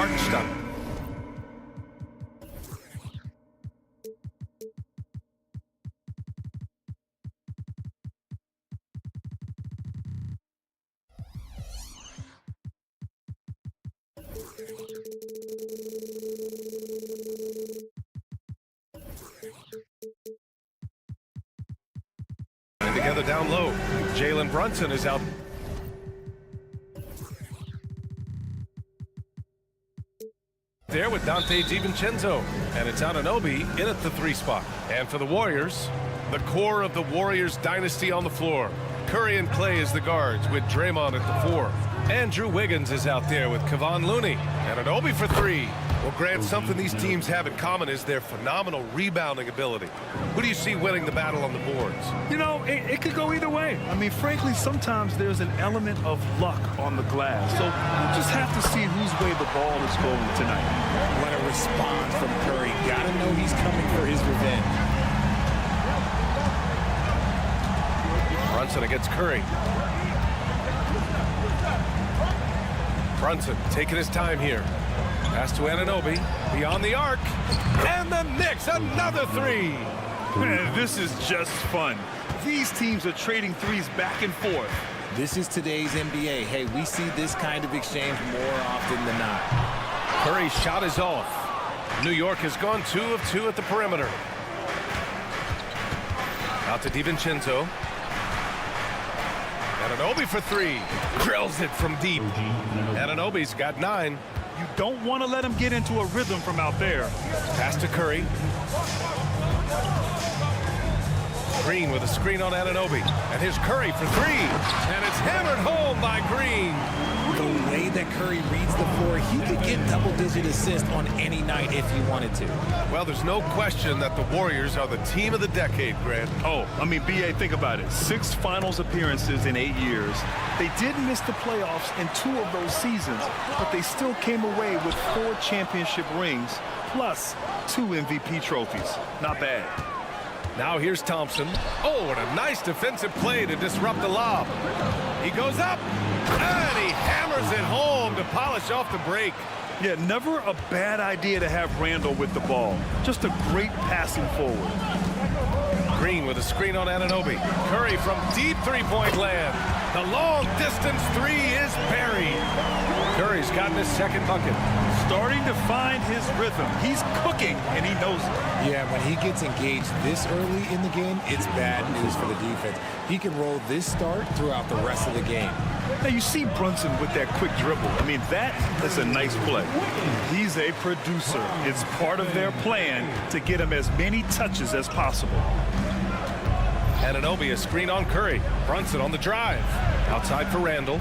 Hartenstein. Together down low. Jalen Brunson is out. There with Dante DiVincenzo, and it's Anunoby in at the 3 spot. And for the Warriors, the core of the Warriors dynasty on the floor. Curry and Clay as the guards with Draymond at the 4. Andrew Wiggins is out there with Kevon Looney. Anunoby for 3. Well, Grant, something these teams have in common is their phenomenal rebounding ability. Who do you see winning the battle on the boards? You know, it could go either way. I mean, frankly, sometimes there's an element of luck on the glass. So we'll just have to see whose way the ball is going tonight. What a response from Curry. Gotta know he's coming for his revenge. Brunson against Curry. Brunson taking his time here. Pass to Anunoby, beyond the arc, and the Knicks, another 3. Man, this is just fun. These teams are trading threes back and forth. This is today's NBA. Hey, we see this kind of exchange more often than not. Curry's shot is off. New York has gone 2 of 2 at the perimeter. Out to DiVincenzo. Anunoby for 3. Drills it from deep. Anunoby's got 9. You don't want to let him get into a rhythm from out there. Pass to Curry. Green with a screen on Anunoby. And here's Curry for 3. And it's hammered home by Green. The way that Curry reads the floor, he could get double-digit assists on any night if he wanted to. Well, there's no question that the Warriors are the team of the decade, Grant. Oh, I mean, B.A., think about it. 6 finals appearances in 8 years. They did miss the playoffs in 2 of those seasons, but they still came away with 4 championship rings, plus 2 MVP trophies. Not bad. Now here's Thompson. Oh, what a nice defensive play to disrupt the lob. He goes up, and he hammers it home to polish off the break. Yeah, never a bad idea to have Randall with the ball. Just a great passing forward. Green with a screen on Anunoby. Curry from deep 3-point land. The long-distance 3 is buried. Curry's gotten his 2nd bucket. Starting to find his rhythm. He's cooking, and he knows it. Yeah, when he gets engaged this early in the game, it's bad news for the defense. He can roll this start throughout the rest of the game. Now, you see Brunson with that quick dribble. I mean, that is a nice play. He's a producer. It's part of their plan to get him as many touches as possible. Anunoby, a screen on Curry. Brunson on the drive. Outside for Randall.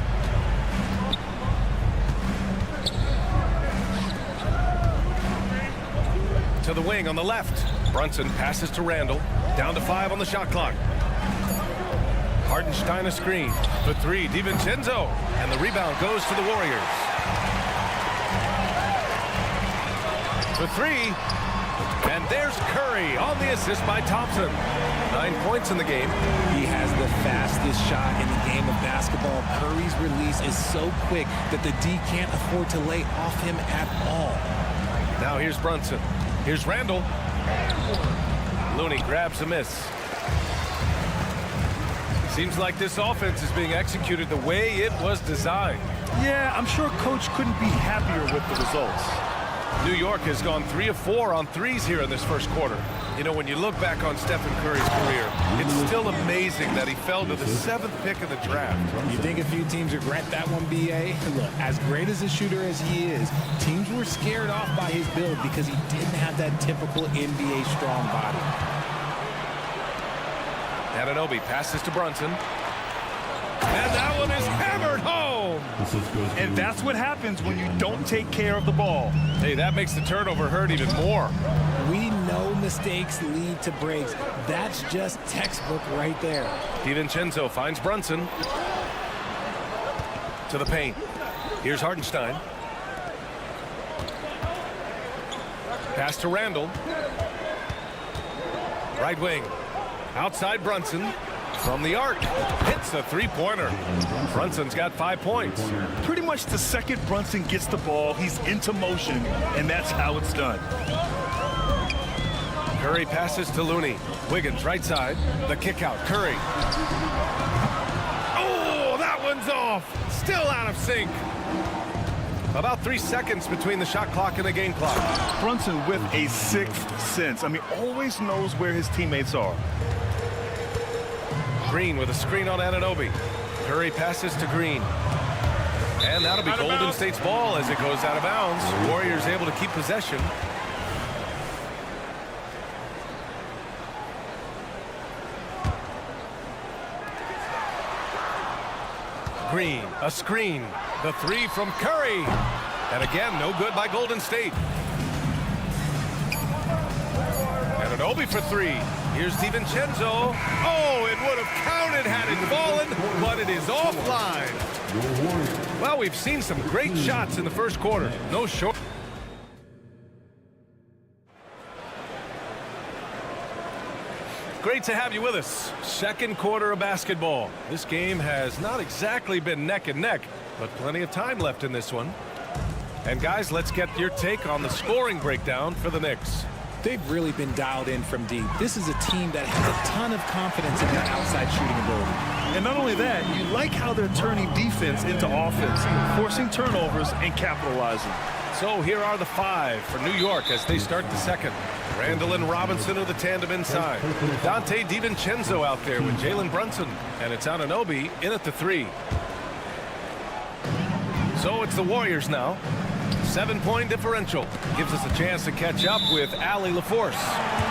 To the wing on the left. Brunson passes to Randall. Down to 5 on the shot clock. Hartenstein a screen. For 3, DiVincenzo. And the rebound goes to the Warriors. For 3. And there's Curry on the assist by Thompson. 9 points in the game. He has the fastest shot in the game of basketball. Curry's release is so quick that the D can't afford to lay off him at all. Now here's Brunson. Here's Randall. Looney grabs a miss. Seems like this offense is being executed the way it was designed. Yeah, I'm sure Coach couldn't be happier with the results. New York has gone 3 of 4 on threes here in this first quarter. You know, when you look back on Stephen Curry's career, it's still amazing that he fell to the 7th pick of the draft. You think a few teams regret that one, B.A.? Look, as great as a shooter as he is, teams were scared off by his build because he didn't have that typical NBA strong body. Anunoby passes to Brunson. And that one is hammered home. And that's what happens when you don't take care of the ball. Hey, that makes the turnover hurt even more. We know mistakes lead to breaks. That's just textbook right there. DiVincenzo finds Brunson. to the paint. Here's Hartenstein. Pass to Randall. Right wing. Outside Brunson. From the arc. Hits a three-pointer. Brunson's got 5 points. Pretty much the second Brunson gets the ball, he's into motion, and that's how it's done. Curry passes to Looney. Wiggins right side. The kick out. Curry. Oh, that one's off. Still out of sync. About 3 seconds between the shot clock and the game clock. Brunson with a sixth sense. I mean, always knows where his teammates are. Green with a screen on Anunoby. Curry passes to Green. And that'll be Golden State's ball as it goes out of bounds. Warriors able to keep possession. Green, a screen. The three from Curry. And again, no good by Golden State. Anunoby for three. Here's DiVincenzo. Oh, it would have counted had it fallen, but it is offline. Well, we've seen some great shots in the first quarter. No short. Great to have you with us. Second quarter of basketball. This game has not exactly been neck and neck, but plenty of time left in this one. And guys, let's get your take on the scoring breakdown for the Knicks. They've really been dialed in from deep. This is a team that has a ton of confidence in their outside shooting ability. And not only that, you like how they're turning defense into offense, forcing turnovers and capitalizing. So here are the five for New York as they start the second. Randall and Robinson are the tandem inside. Dante DiVincenzo out there with Jalen Brunson. And it's Anunoby in at the three. So it's the Warriors now. 7-point differential. Gives us a chance to catch up with Allie LaForce.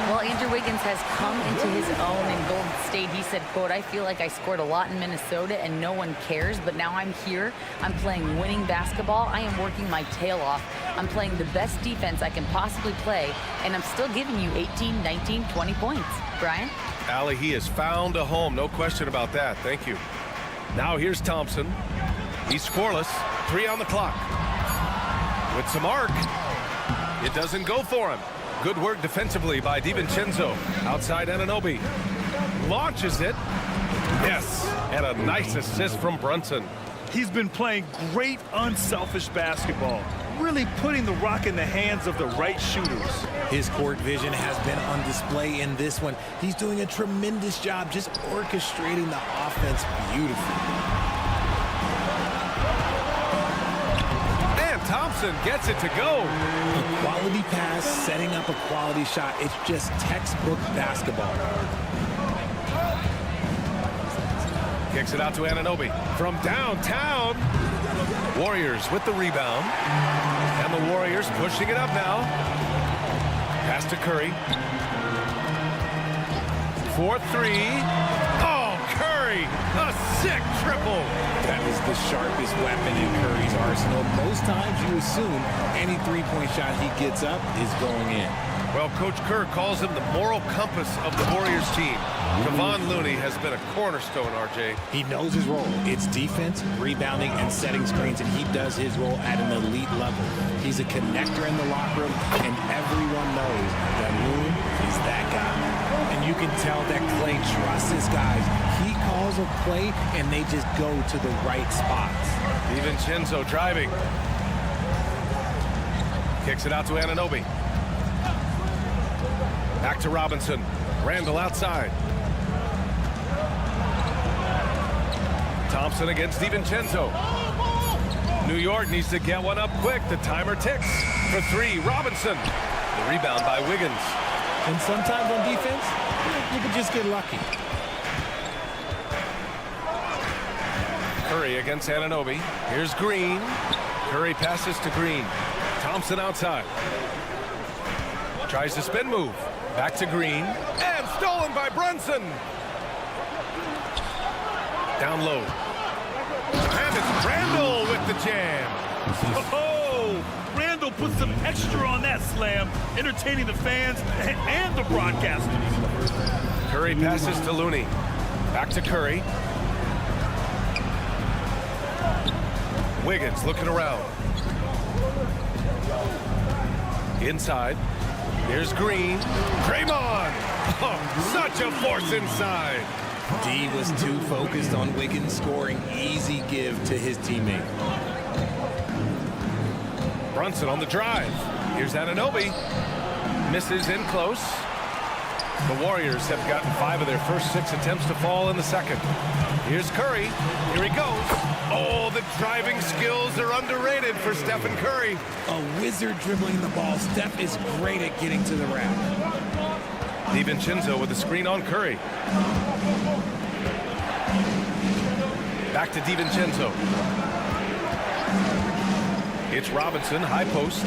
Well, Andrew Wiggins has come into his own in Golden State. He said, quote, "I feel like I scored a lot in Minnesota and no one cares, but now I'm here. I'm playing winning basketball. I am working my tail off. I'm playing the best defense I can possibly play, and I'm still giving you 18, 19, 20 points." Brian? Allie, he has found a home. No question about that. Thank you. Now here's Thompson. He's scoreless. 3 on the clock. With some arc, it doesn't go for him. Good work defensively by DiVincenzo. Outside Anunoby. Launches it. Yes, and a nice assist from Brunson. He's been playing great unselfish basketball, really putting the rock in the hands of the right shooters. His court vision has been on display in this one. He's doing a tremendous job just orchestrating the offense beautifully. Thompson gets it to go. A quality pass, setting up a quality shot. It's just textbook basketball. Kicks it out to Anunoby from downtown. Warriors with the rebound. And the Warriors pushing it up now. Pass to Curry. 4-3. Oh, Curry! A sick triple. That is the sharpest weapon in Curry's arsenal. Most times you assume any three-point shot he gets up is going in. Well, Coach Kerr calls him the moral compass of the Warriors team. Kevon Looney has been a cornerstone, RJ. He knows his role. It's defense, rebounding, and setting screens, and he does his role at an elite level. He's a connector in the locker room, and everyone knows that Loon is that guy. And you can tell that Clay trusts his guys. He calls a play, and they just go to the right spots. DiVincenzo driving. Kicks it out to Anunoby. Back to Robinson. Randall outside. Thompson against DiVincenzo. New York needs to get one up quick. The timer ticks. For three, Robinson. The rebound by Wiggins. And sometimes on defense, you can just get lucky. Curry against Anunoby. Here's Green. Curry passes to Green. Thompson outside. Tries to spin move. Back to Green. And stolen by Brunson. Down low. And it's Randall with the jam. Oh, Randall put some extra on that slam, entertaining the fans and the broadcasters. Curry passes to Looney. Back to Curry. Wiggins looking around. Inside. Here's Green. Draymond. Oh, such a force inside. D was too focused on Wiggins scoring. Easy give to his teammate. Brunson on the drive. Here's Anunoby. Misses in close. The Warriors have gotten 5 of their first 6 attempts to fall in the second. Here's Curry. Here he goes. Oh, the driving skills are underrated for Stephen Curry. A wizard dribbling the ball. Steph is great at getting to the rack. DiVincenzo with the screen on Curry. Back to DiVincenzo. It's Robinson, high post.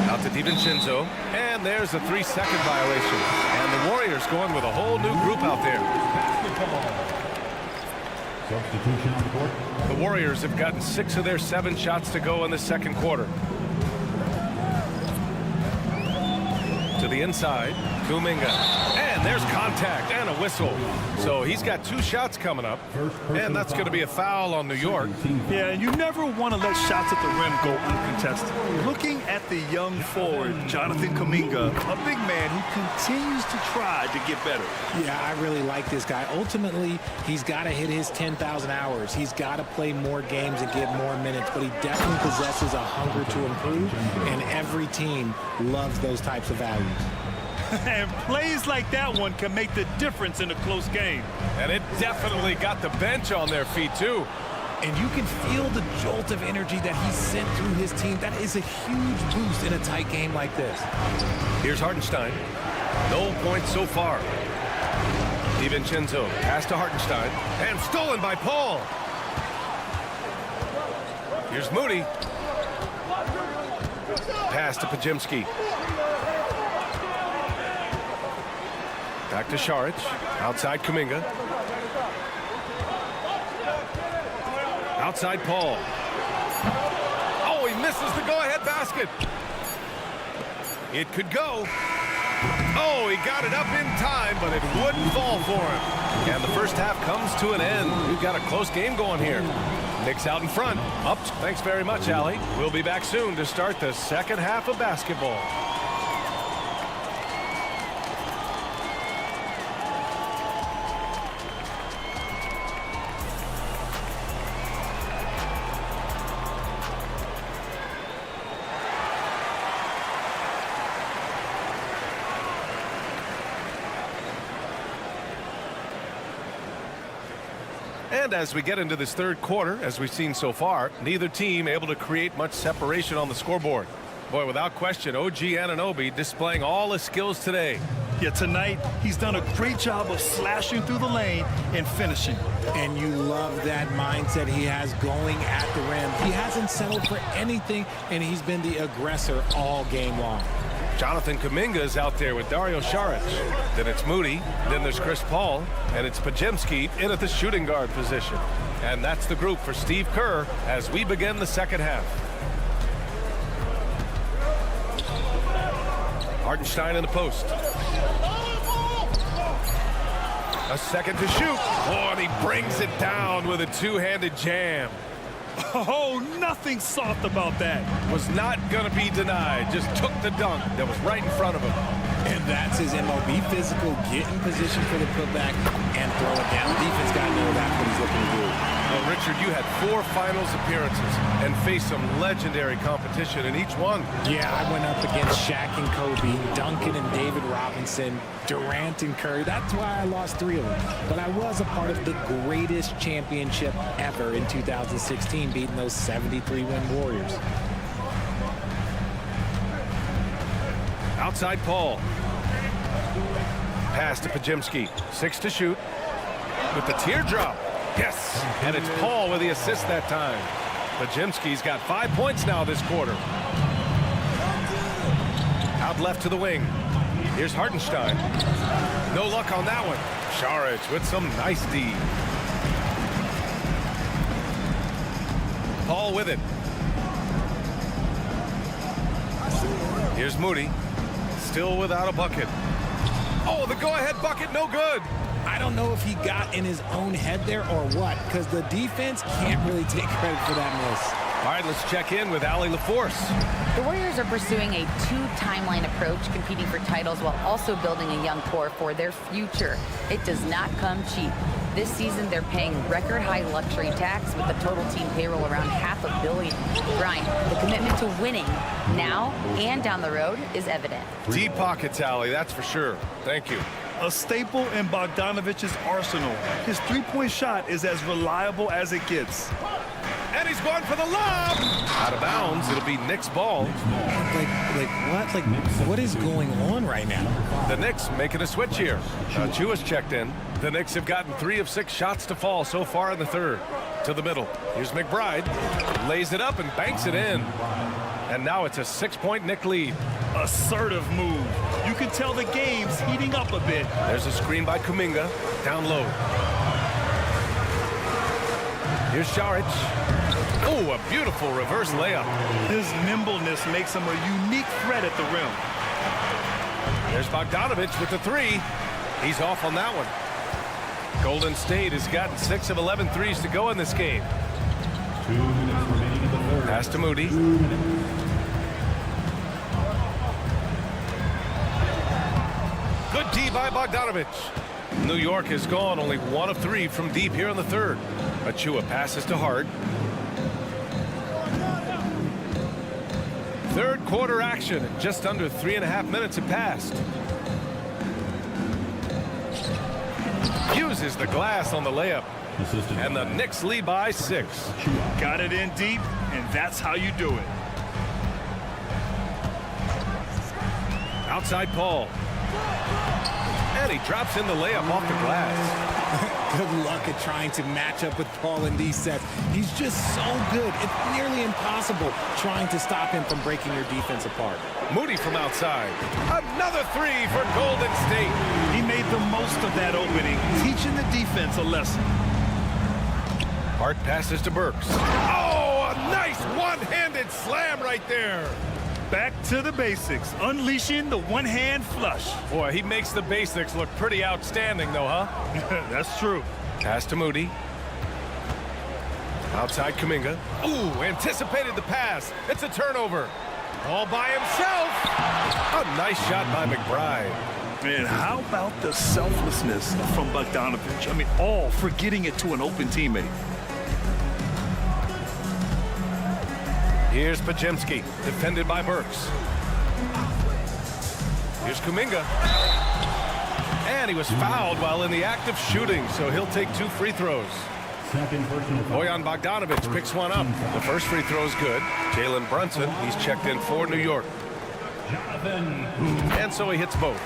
Out to DiVincenzo, and there's a 3-second violation. And the Warriors going with a whole new group out there. Substitution on the court. The Warriors have gotten 6 of their 7 shots to go in the second quarter. To the inside, Kuminga. And there's contact and a whistle. So he's got 2 shots coming up, and that's going to be a foul on New York. Yeah, you never want to let shots at the rim go uncontested. Looking at the young forward, Jonathan Kuminga, a big man who continues to try to get better. Yeah, I really like this guy. Ultimately, he's got to hit his 10,000 hours. He's got to play more games and get more minutes, but he definitely possesses a hunger to improve, and every team loves those types of values. And plays like that one can make the difference in a close game. And it definitely got the bench on their feet, too. And you can feel the jolt of energy that he sent through his team. That is a huge boost in a tight game like this. Here's Hartenstein. No points so far. DiVincenzo pass to Hartenstein. And stolen by Paul. Here's Moody. Pass to Podziemski. Back to Šarić. Outside Kuminga. Outside Paul. Oh, he misses the go-ahead basket. It could go. Oh, he got it up in time, but it wouldn't fall for him. And the first half comes to an end. We've got a close game going here. Knicks out in front. Up. Thanks very much, Allie. We'll be back soon to start the second half of basketball. And as we get into this third quarter, as we've seen so far, neither team able to create much separation on the scoreboard. Boy, without question, OG Anunoby displaying all his skills today. Yeah, tonight, he's done a great job of slashing through the lane and finishing. And you love that mindset he has going at the rim. He hasn't settled for anything, and he's been the aggressor all game long. Jonathan Kuminga is out there with Dario Šarić. Then it's Moody. Then there's Chris Paul. And it's Podziemski in at the shooting guard position. And that's the group for Steve Kerr as we begin the second half. Hartenstein in the post. A second to shoot. Oh, and he brings it down with a two-handed jam. Oh, nothing soft about that. Was not going to be denied. Just took the dunk that was right in front of him. And that's his MLB physical. Get in position for the putback and throw it down. Defense got to know that's what he's looking to do. Well, Richard, you had 4 finals appearances and faced some legendary competition in each one. Yeah, I went up against Shaq and Kobe, Duncan and David Robinson, Durant and Curry. That's why I lost 3 of them. But I was a part of the greatest championship ever in 2016, beating those 73-win Warriors. Outside Paul. Pass to Podziemski. 6 to shoot. With the teardrop. Yes. And it's Paul with the assist that time. Podziemski's got 5 points now this quarter. Out left to the wing. Here's Hartenstein. No luck on that one. Šarić with some nice D. Paul with it. Here's Moody. Still without a bucket. Oh, the go-ahead bucket, no good. I don't know if he got in his own head there or what, because the defense can't really take credit for that miss. All right, let's check in with Allie LaForce. The Warriors are pursuing a two-timeline approach, competing for titles while also building a young core for their future. It does not come cheap. This season, they're paying record-high luxury tax with the total team payroll around $500 million. Brian, the commitment to winning now and down the road is evident. Deep pockets, Allie, that's for sure. Thank you. A staple in Bogdanovic's arsenal. His three-point shot is as reliable as it gets. And he's going for the lob. Out of bounds. It'll be Knicks ball. What is going on right now? The Knicks making a switch here. Chua's checked in. The Knicks have gotten 3 of 6 shots to fall so far in the third. To the middle. Here's McBride. Lays it up and banks it in. And now it's a 6-point Knick lead. Assertive move. You can tell the game's heating up a bit. There's a screen by Kuminga. Down low. Here's Šarić. Oh, a beautiful reverse layup. His nimbleness makes him a unique threat at the rim. There's Bogdanović with the 3. He's off on that one. Golden State has gotten 6 of 11 threes to go in this game. 2 minutes remaining in the third. Pass to Moody. 2 minutes. Good D by Bogdanović. New York has gone only 1 of 3 from deep here in the third. Achua passes to Hart. Third quarter action. Just under 3.5 minutes have passed. Uses the glass on the layup. And the Knicks lead by 6. Got it in deep, and that's how you do it. Outside Paul. And he drops in the layup off the glass. Good luck at trying to match up with Paul in these sets. He's just so good. It's nearly impossible trying to stop him from breaking your defense apart. Moody from outside. Another 3 for Golden State. He made the most of that opening, teaching the defense a lesson. Hart passes to Burks. Oh, a nice one-handed slam right there. Back to the basics, unleashing the one-hand flush. Boy, he makes the basics look pretty outstanding, though, huh? That's true. Pass to Moody. Outside Kuminga. Ooh, anticipated the pass. It's a turnover. All by himself. A nice shot by McBride. Man, how about the selflessness from Bogdanović? I mean, all for getting it to an open teammate. Here's Podziemski, defended by Burks. Here's Kuminga. And he was fouled while in the act of shooting, so he'll take 2 free throws. Second personal foul. Bojan Bogdanović picks one up. The first free throw is good. Jalen Brunson, he's checked in for New York. And so he hits both.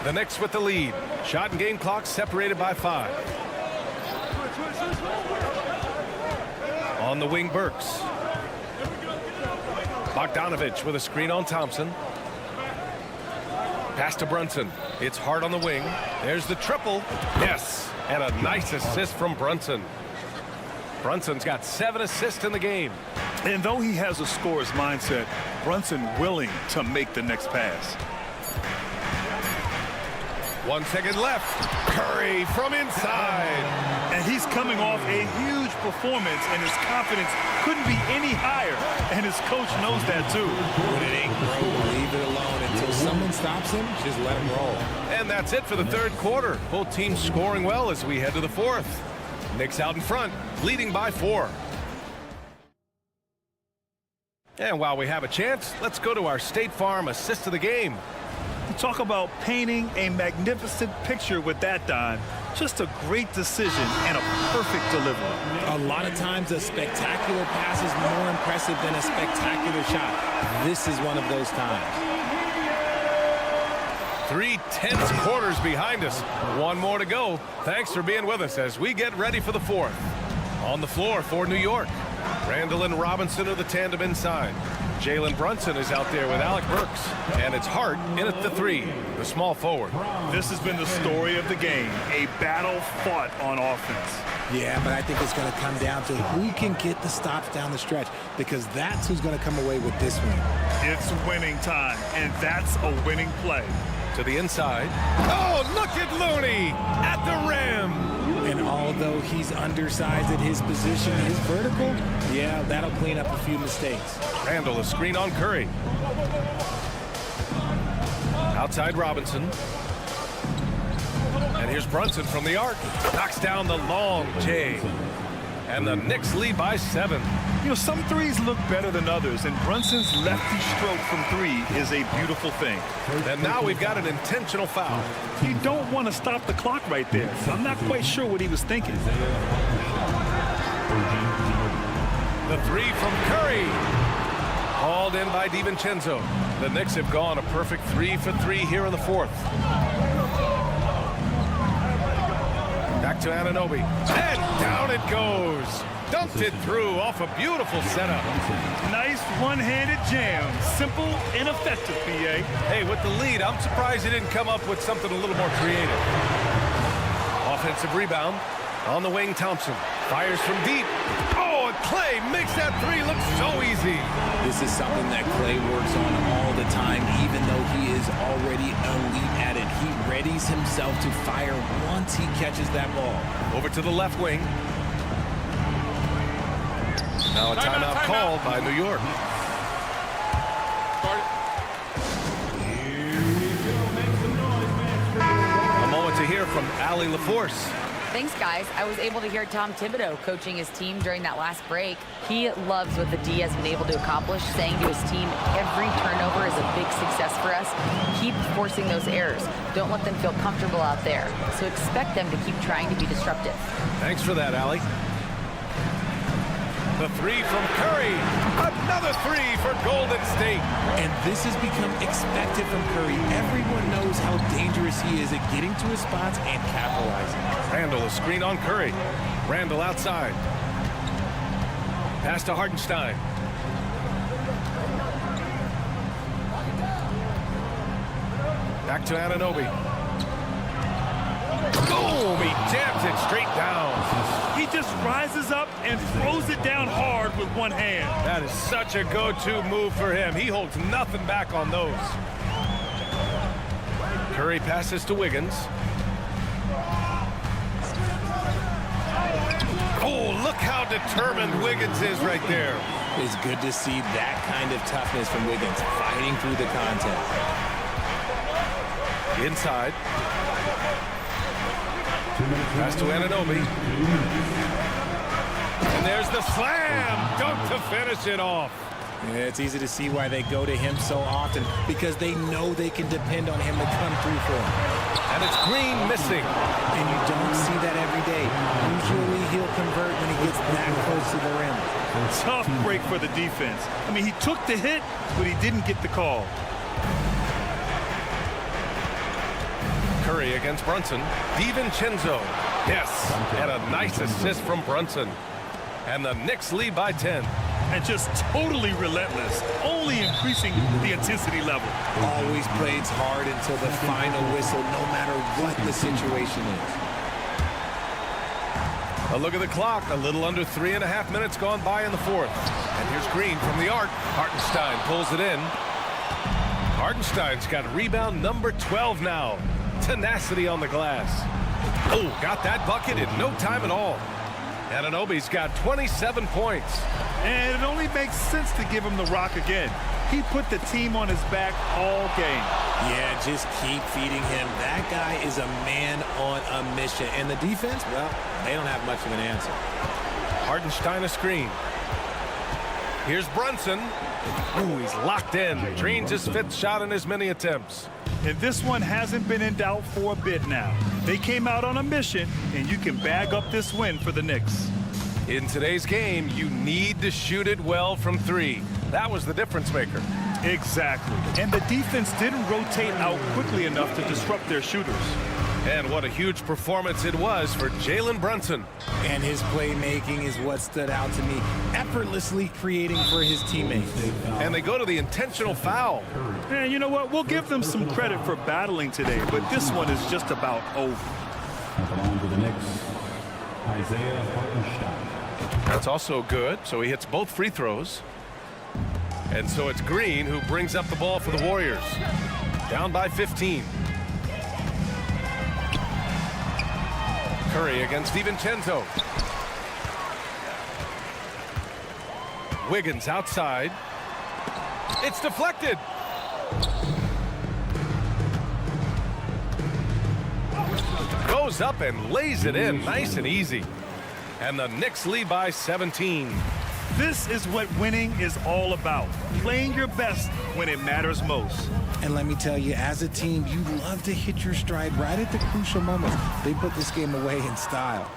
The Knicks with the lead. Shot and game clock separated by 5. On the wing, Burks. Bogdanović with a screen on Thompson. Pass to Brunson. It's Hart on the wing. There's the triple. Yes, and a nice assist from Brunson. Brunson's got 7 assists in the game. And though he has a scorer's mindset, Brunson willing to make the next pass. 1 second left. Curry from inside. And he's coming off a huge performance, and his confidence couldn't be any higher. And his coach knows that, too. When it ain't broke, leave it alone. Until someone stops him, just let him roll. And that's it for the third quarter. Both teams scoring well as we head to the fourth. Knicks out in front, leading by 4. And while we have a chance, let's go to our State Farm assist of the game. Talk about painting a magnificent picture with that dime. Just a great decision and a perfect delivery. A lot of times a spectacular pass is more impressive than a spectacular shot. This is one of those times. 3 tense quarters behind us. 1 more to go. Thanks for being with us as we get ready for the fourth. On the floor for New York, Randall and Robinson are the tandem inside. Jalen Brunson is out there with Alec Burks. And it's Hart in at the 3, the small forward. This has been the story of the game, a battle fought on offense. Yeah, but I think it's going to come down to who can get the stops down the stretch, because that's who's going to come away with this win. It's winning time, and that's a winning play. To the inside. Oh, look at Looney at the rim. And although he's undersized at his position, his vertical, yeah, that'll clean up a few mistakes. Randall, a screen on Curry. Outside Robinson. And here's Brunson from the arc. Knocks down the long J. And the Knicks lead by 7. You know, some threes look better than others, and Brunson's lefty stroke from 3 is a beautiful thing. And now we've got an intentional foul. You don't want to stop the clock right there. I'm not quite sure what he was thinking. The 3 from Curry. Hauled in by DiVincenzo. The Knicks have gone a perfect 3 for 3 here in the 4th. Back to Anunoby. And down it goes. Dumped it through off a beautiful setup. Nice one-handed jam. Simple and effective, PA. Hey, with the lead, I'm surprised he didn't come up with something a little more creative. Offensive rebound. On the wing, Thompson. Fires from deep. Oh, and Clay makes that 3 look so easy. This is something that Clay works on all the time, even though he is already elite at it. He readies himself to fire once he catches that ball. Over to the left wing. Now a timeout called by New York. A moment to hear from Allie LaForce. Thanks, guys. I was able to hear Tom Thibodeau coaching his team during that last break. He loves what the D has been able to accomplish, saying to his team, every turnover is a big success for us. Keep forcing those errors. Don't let them feel comfortable out there. So expect them to keep trying to be disruptive. Thanks for that, Allie. The 3 from Curry. Another 3 for Golden State. And this has become expected from Curry. Everyone knows how dangerous he is at getting to his spots and capitalizing. Randall, a screen on Curry. Randall outside. Pass to Hartenstein. Back to Anunoby. Boom! He jams it straight down. He just rises up and throws it down hard with one hand. That is such a go-to move for him. He holds nothing back on those. Curry passes to Wiggins. Oh, look how determined Wiggins is right there. It's good to see that kind of toughness from Wiggins, fighting through the contest. Inside. Pass to Anunoby. And there's the slam dunk to finish it off. Yeah, it's easy to see why they go to him so often, because they know they can depend on him to come through for them. And it's Green missing. And you don't see that every day. Usually he'll convert when he gets that close to the rim. Tough break for the defense. I mean, he took the hit, but he didn't get the call. Curry against Brunson. DiVincenzo. Yes, and a nice assist from Brunson. And the Knicks lead by 10. And just totally relentless, only increasing the intensity level. Always plays hard until the final whistle, no matter what the situation is. A look at the clock. A little under 3.5 minutes gone by in the 4th. And here's Green from the arc. Hartenstein pulls it in. Hartenstein's got rebound number 12 now. Tenacity on the glass. Oh, got that bucket in no time at all. Anunoby's got 27 points. And it only makes sense to give him the rock again. He put the team on his back all game. Yeah, just keep feeding him. That guy is a man on a mission. And the defense, well, they don't have much of an answer. Hartenstein a screen. Here's Brunson. Ooh, he's locked in. Drains his 5th shot in as many attempts. And this one hasn't been in doubt for a bit now. They came out on a mission, and you can bag up this win for the Knicks. In today's game, you need to shoot it well from 3. That was the difference maker. Exactly. And the defense didn't rotate out quickly enough to disrupt their shooters. And what a huge performance it was for Jalen Brunson. And his playmaking is what stood out to me, effortlessly creating for his teammates. And they go to the intentional foul. And you know what? We'll give them some credit for battling today, but this one is just about over. On to the Knicks, Isaiah Hartenstein. That's also good, so he hits both free throws. And so it's Green who brings up the ball for the Warriors. Down by 15. Curry against DiVincenzo. Wiggins outside. It's deflected. Goes up and lays it in nice and easy. And the Knicks lead by 17. This is what winning is all about. Playing your best when it matters most. And let me tell you, as a team, you love to hit your stride right at the crucial moments. They put this game away in style.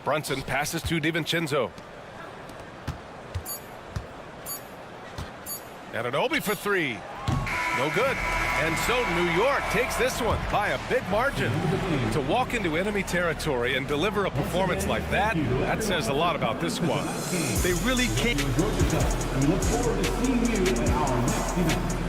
Brunson passes to DiVincenzo. And an Obi for three. No good. And so New York takes this one by a big margin. To walk into enemy territory and deliver a performance like that, that says a lot about this squad. They really can't. We look forward to seeing you in our next event.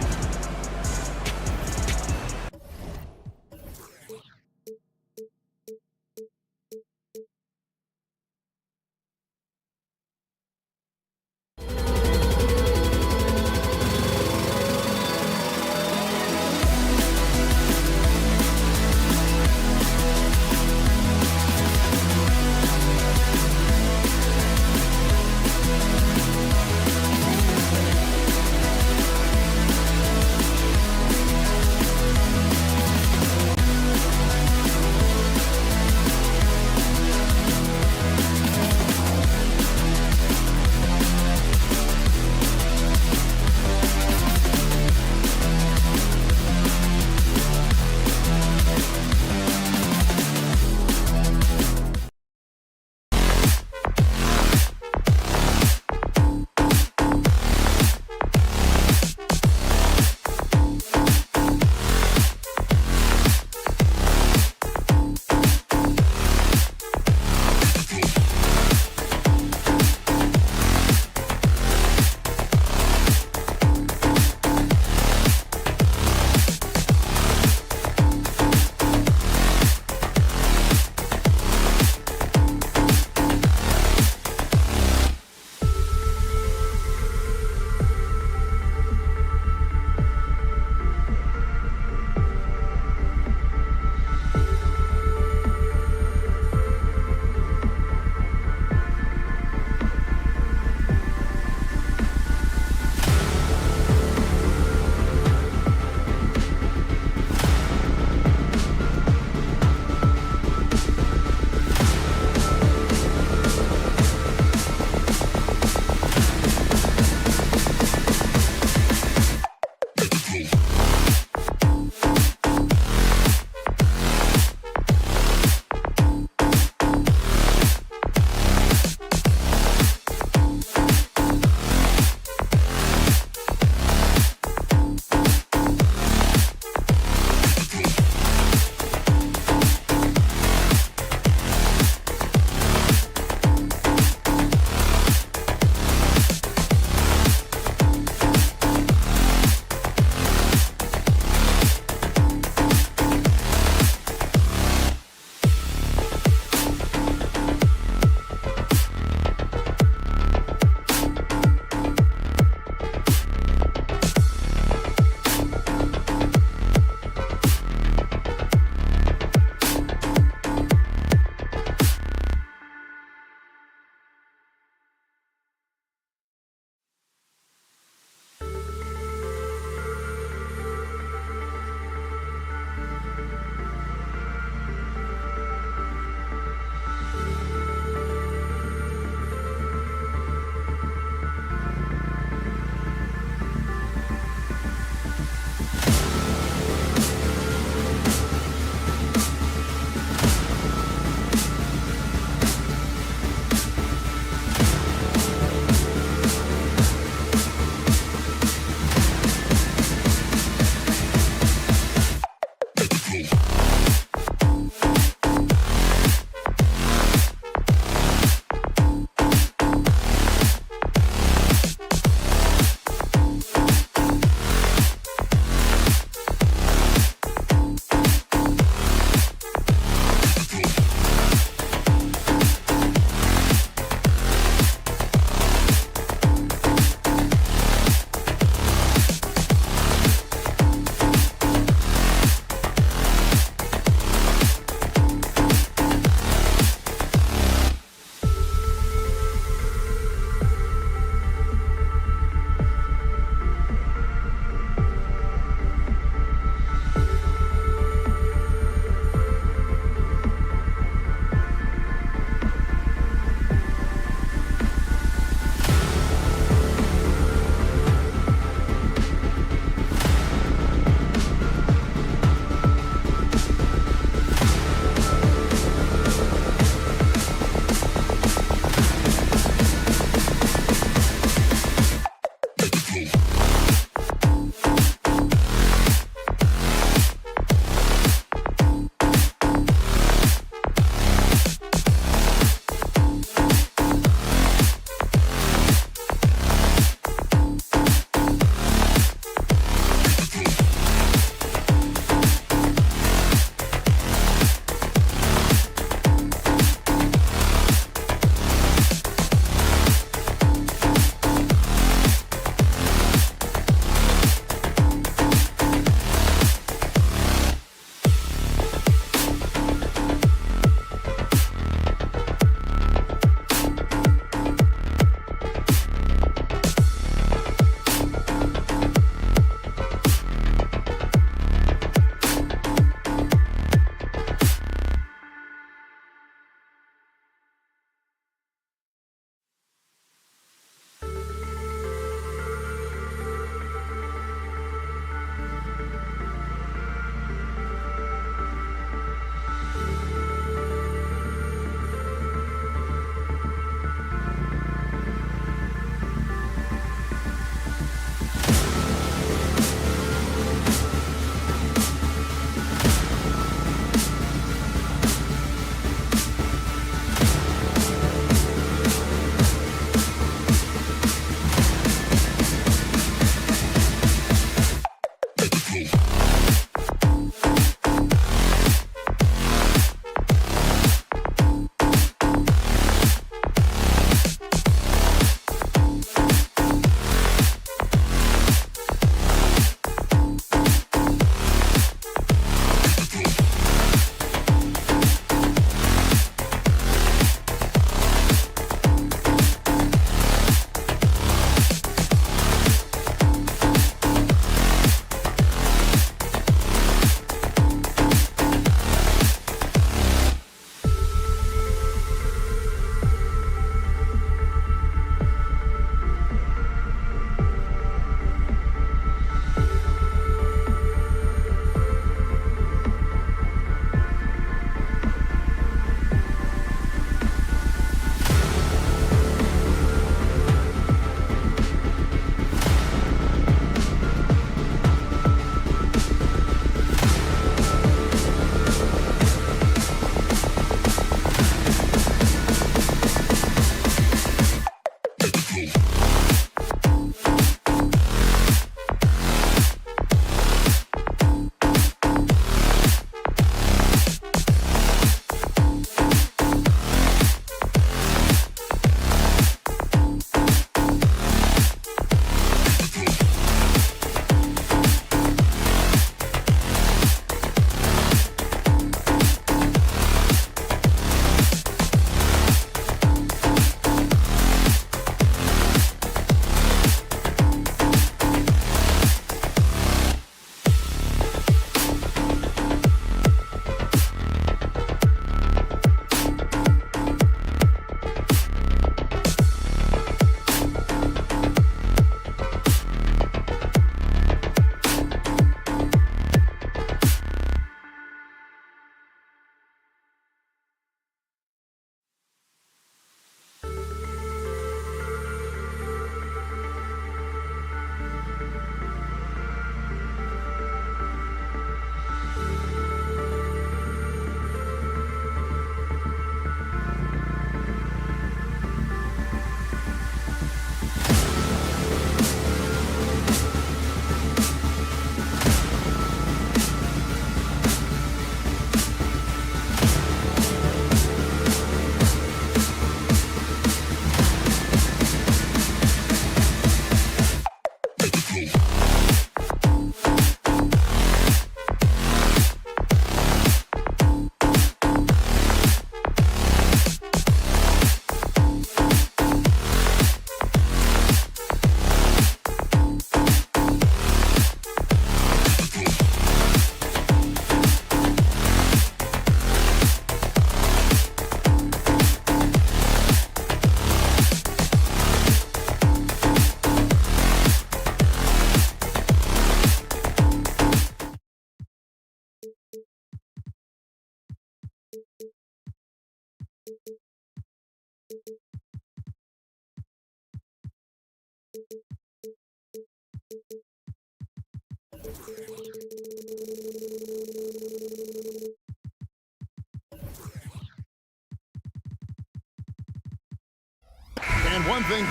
And one thing.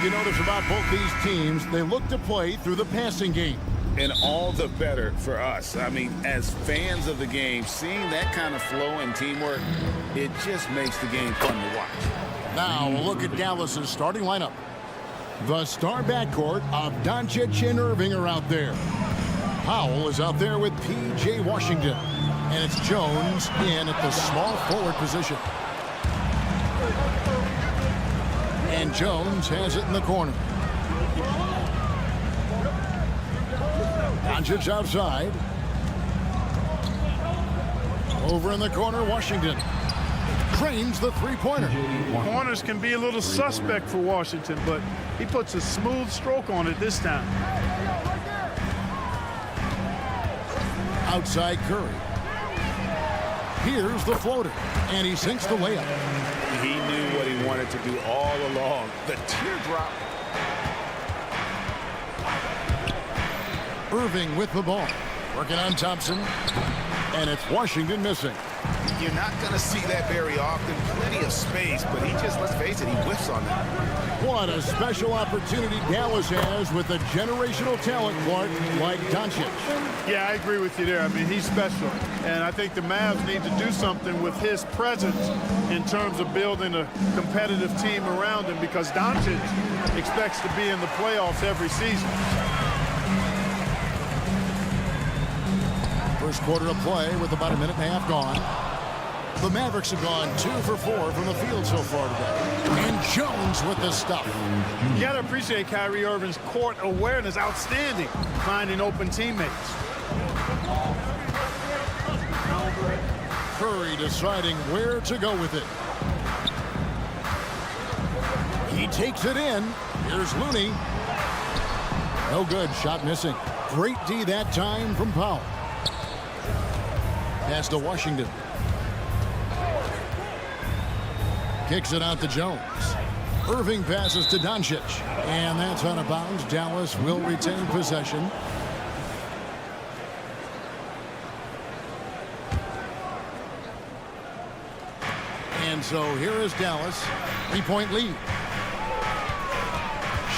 You notice about both these teams, they look to play through the passing game. And all the better for us. I mean, as fans of the game, seeing that kind of flow and teamwork, it just makes the game fun to watch. Now, a look at Dallas's starting lineup. The star backcourt of Doncic and Irving are out there. Powell is out there with P.J. Washington. And it's Jones in at the small forward position. And Jones has it in the corner. Doncic outside. Over in the corner, Washington. Trains the three-pointer. Corners can be a little suspect for Washington, but he puts a smooth stroke on it this time. Outside Curry. Here's the floater, and he sinks the layup. He knew what he wanted to do all along. The teardrop. Irving with the ball. Working on Thompson. And it's Washington missing. You're not going to see that very often. Plenty of space, but he just, let's face it, he whiffs on that. What a special opportunity Dallas has with a generational talent, Clark, like Doncic. Yeah, I agree with you there. I mean, he's special. And I think the Mavs need to do something with his presence in terms of building a competitive team around him, because Doncic expects to be in the playoffs every season. First quarter of play with about a minute and a half gone. The Mavericks have gone 2 for 4 from the field so far today. And Jones with the stuff. You got to appreciate Kyrie Irving's court awareness. Outstanding. Finding open teammates. Curry deciding where to go with it. He takes it in. Here's Looney. No good. Shot missing. Great D that time from Powell. Pass to Washington. Kicks it out to Jones. Irving passes to Doncic. And that's out of bounds. Dallas will retain possession. And so here is Dallas. 3-point lead.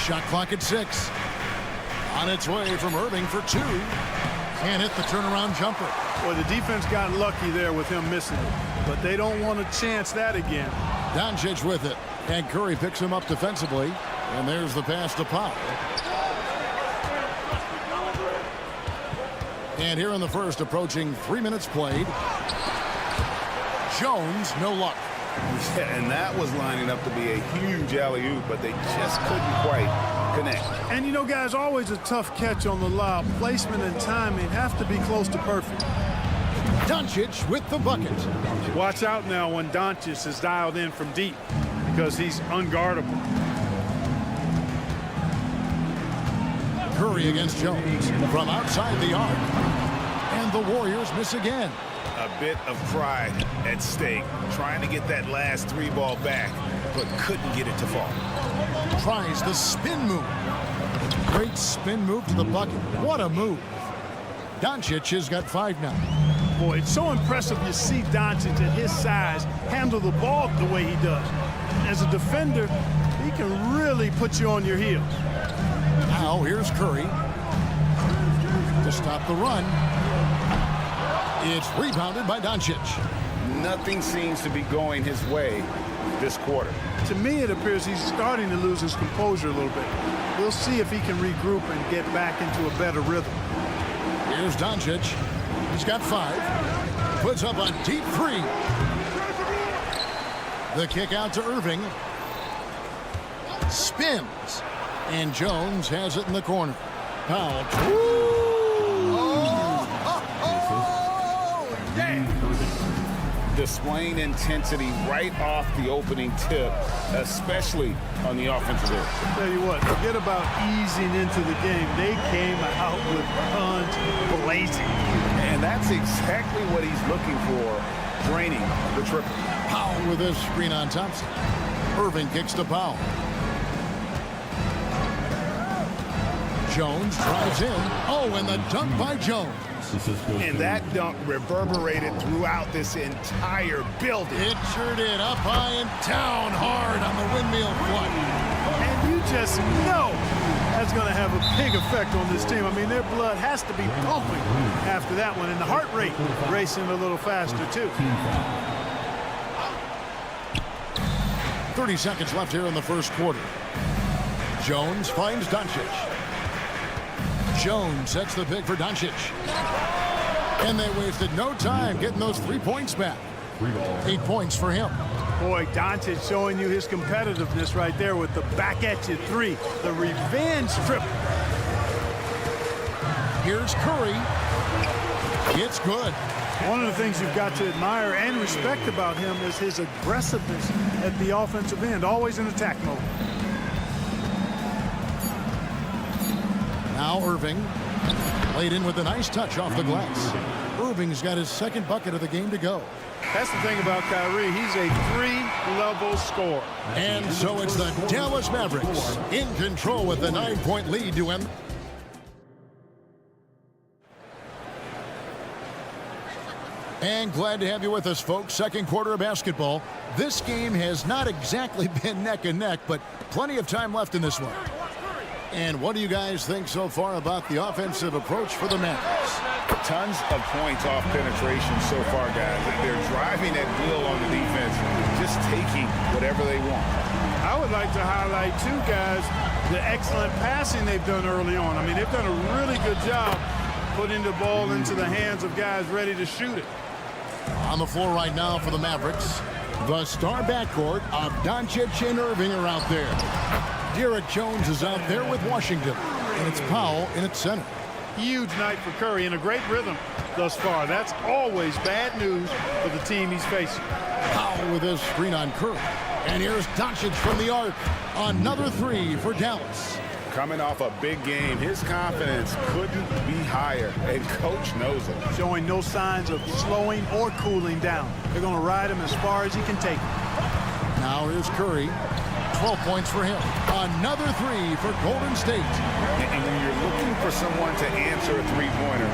Shot clock at 6. On its way from Irving for 2. Can't hit the turnaround jumper. Well, the defense got lucky there with him missing it, but they don't want to chance that again. Doncic with it, and Curry picks him up defensively, and there's the pass to Powell. And here in the first, approaching 3 minutes played. Jones, no luck. Yeah, and that was lining up to be a huge alley-oop, but they just couldn't quite connect. And you know, guys, always a tough catch on the lob. Placement and timing have to be close to perfect. Doncic with the bucket. Watch out now when Doncic is dialed in from deep, because he's unguardable. Curry against Jones from outside the arc. And the Warriors miss again. A bit of pride at stake, trying to get that last 3 ball back, but couldn't get it to fall. Tries the spin move. Great spin move to the bucket. What a move. Doncic has got 5 now. Boy, it's so impressive you see Doncic at his size handle the ball the way he does. As a defender, he can really put you on your heels. Now here's Curry to stop the run. It's rebounded by Doncic. Nothing seems to be going his way this quarter. To me, it appears he's starting to lose his composure a little bit. We'll see if he can regroup and get back into a better rhythm. Here's Doncic. He's got 5. Puts up a deep 3. The kick out to Irving. Spins. And Jones has it in the corner. Powell. Displaying intensity right off the opening tip, especially on the offensive end. Tell you what, forget about easing into the game. They came out with guns blazing. And that's exactly what he's looking for, draining the triple. Powell with this screen on Thompson. Irving kicks to Powell. Jones drives in. Oh, and the dunk by Jones. And that dunk reverberated throughout this entire building. It sure did. Up high and down hard on the windmill flight. And you just know that's going to have a big effect on this team. I mean, their blood has to be pumping after that one, and the heart rate racing a little faster, too. 30 seconds left here in the first quarter. Jones finds Doncic. Jones sets the pick for Doncic. And they wasted no time getting those 3 points back. 8 points for him. Boy, Doncic showing you his competitiveness right there with the back at you 3. The revenge trip. Here's Curry. It's good. One of the things you've got to admire and respect about him is his aggressiveness at the offensive end, always in attack mode. Now Irving laid in with a nice touch off the glass. Irving's got his 2nd bucket of the game to go. That's the thing about Kyrie. He's a 3-level scorer. And so it's the Dallas Mavericks in control with the 9-point lead to end. And glad to have you with us, folks. Second quarter of basketball. This game has not exactly been neck and neck, but plenty of time left in this one. And what do you guys think so far about the offensive approach for the Mavericks? Tons of points off penetration so far, guys. They're driving at will on the defense, just taking whatever they want. I would like to highlight, too, guys, the excellent passing they've done early on. I mean, they've done a really good job putting the ball into the hands of guys ready to shoot it. On the floor right now for the Mavericks, the star backcourt of Doncic and Irving are out there. Derek Jones is out there with Washington, and it's Powell in its center. Huge night for Curry and a great rhythm thus far. That's always bad news for the team he's facing. Powell with his screen on Curry. And here's Doncic from the arc. Another 3 for Dallas. Coming off a big game, his confidence couldn't be higher, and Coach knows it. Showing no signs of slowing or cooling down. They're going to ride him as far as he can take him. Now here's Curry. 12 points for him. Another 3 for Golden State. And when you're looking for someone to answer a three-pointer,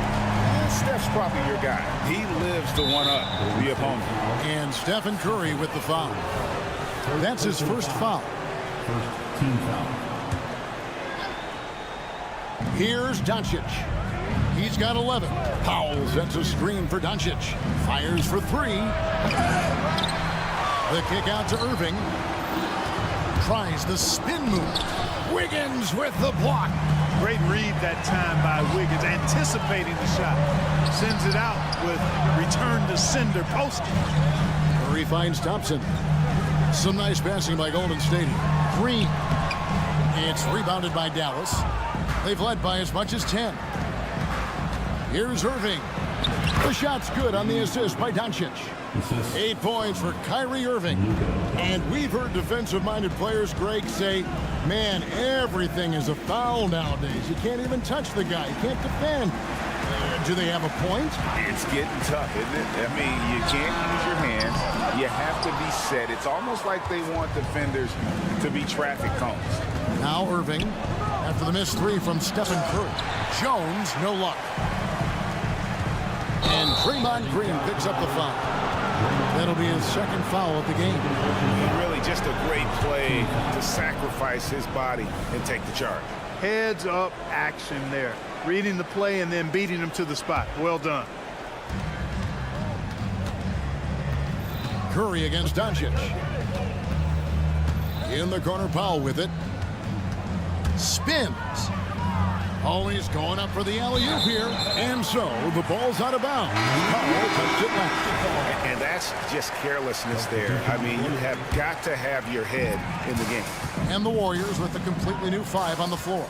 Steph's probably your guy. He lives to one-up the opponent. And Stephen Curry with the foul. That's his first foul. First team foul. Here's Doncic. He's got 11. Powell sets a screen for Doncic. Fires for 3. The kick out to Irving. Tries the spin move. Wiggins with the block. Great read that time by Wiggins, anticipating the shot. Sends it out with return to sender post. Curry finds Thompson. Some nice passing by Golden State. Green. It's rebounded by Dallas. They've led by as much as 10. Here's Irving. The shot's good on the assist by Doncic. 8 points for Kyrie Irving. And we've heard defensive-minded players, Greg, say, man, everything is a foul nowadays. You can't even touch the guy. You can't defend. Do they have a point? It's getting tough, isn't it? I mean, you can't use your hands. You have to be set. It's almost like they want defenders to be traffic cones. Now Irving, after the missed three from Stephen Curry. Jones, no luck. And Draymond Green picks up the foul. That'll be his second foul of the game. Really just a great play to sacrifice his body and take the charge. Heads up action there. Reading the play and then beating him to the spot. Well done. Curry against Doncic. In the corner, Powell with it. Spins. Always going up for the alley-oop here. And so the ball's out of bounds. Powell touched it left. And that's just carelessness there. I mean, you have got to have your head in the game. And the Warriors with a completely new 5 on the floor.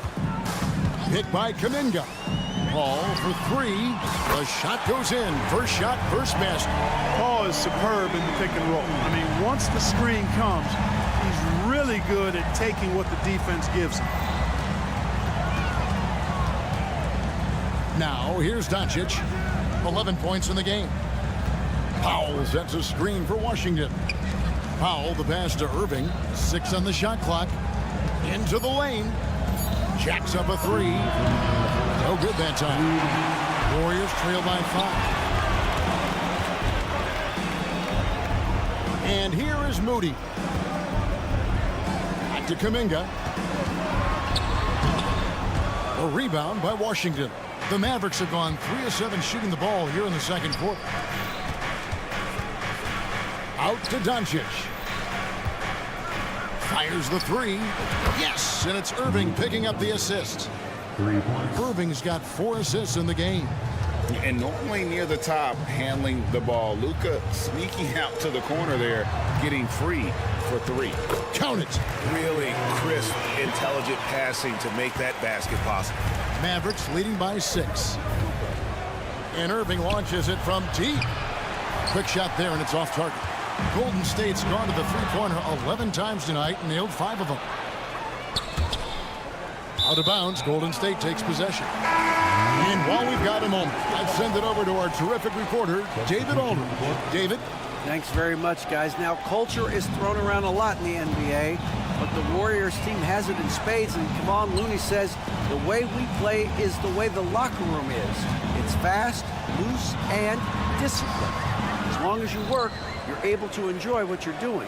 Hit by Kuminga. Paul for 3. The shot goes in. First shot, first basket. Paul is superb in the pick and roll. I mean, once the screen comes, he's really good at taking what the defense gives him. Now, here's Doncic. 11 points in the game. Powell sets a screen for Washington. Powell, the pass to Irving. 6 on the shot clock. Into the lane. Jacks up a 3. No good that time. Warriors trail by 5. And here is Moody. Back to Kuminga. A rebound by Washington. The Mavericks have gone 3 of 7 shooting the ball here in the second quarter. Out to Doncic. Fires the 3. Yes, and it's Irving picking up the assist. 3 points. Irving's got 4 assists in the game. And normally near the top, handling the ball. Luka sneaking out to the corner there, getting free for 3. Count it. Really crisp, intelligent passing to make that basket possible. Mavericks leading by 6. And Irving launches it from deep. Quick shot there, and it's off target. Golden State's gone to the three-pointer 11 times tonight and nailed 5 of them. Out of bounds, Golden State takes possession. And while we've got a moment, I'd send it over to our terrific reporter, David Aldridge. David? Thanks very much, guys. Now, culture is thrown around a lot in the NBA, but the Warriors team has it in spades, and Kevon Looney says the way we play is the way the locker room is. It's fast, loose, and disciplined. As long as you work, you're able to enjoy what you're doing.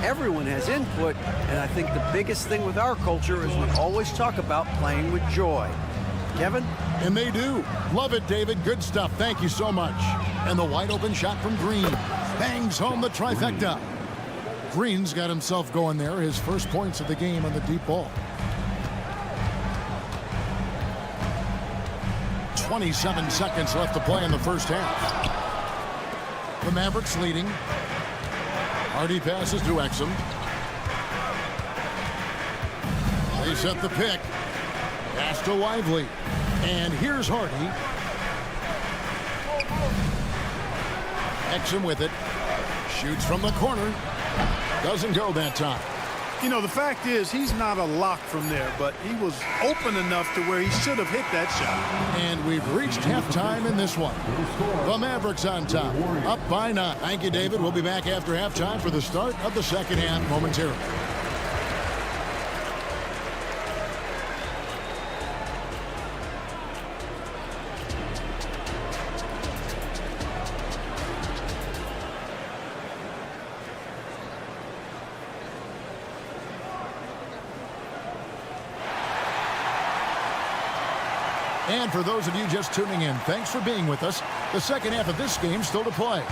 Everyone has input, and I think the biggest thing with our culture is we always talk about playing with joy. Kevin? And they do. Love it, David. Good stuff. Thank you so much. And the wide open shot from Green. Bangs home the trifecta. Green's got himself going there. His first points of the game on the deep ball. 27 seconds left to play in the first half. The Mavericks leading. Hardy passes to Exum. They set the pick. Pass to Lively. And here's Hardy. Exum with it. Shoots from the corner. Doesn't go that time. You know, the fact is he's not a lock from there, but he was open enough to where he should have hit that shot. And we've reached halftime in this one. The Mavericks on top, up by 9. Thank you, David. We'll be back after halftime for the start of the second half momentarily. And for those of you just tuning in, thanks for being with us. The second half of this game still to play.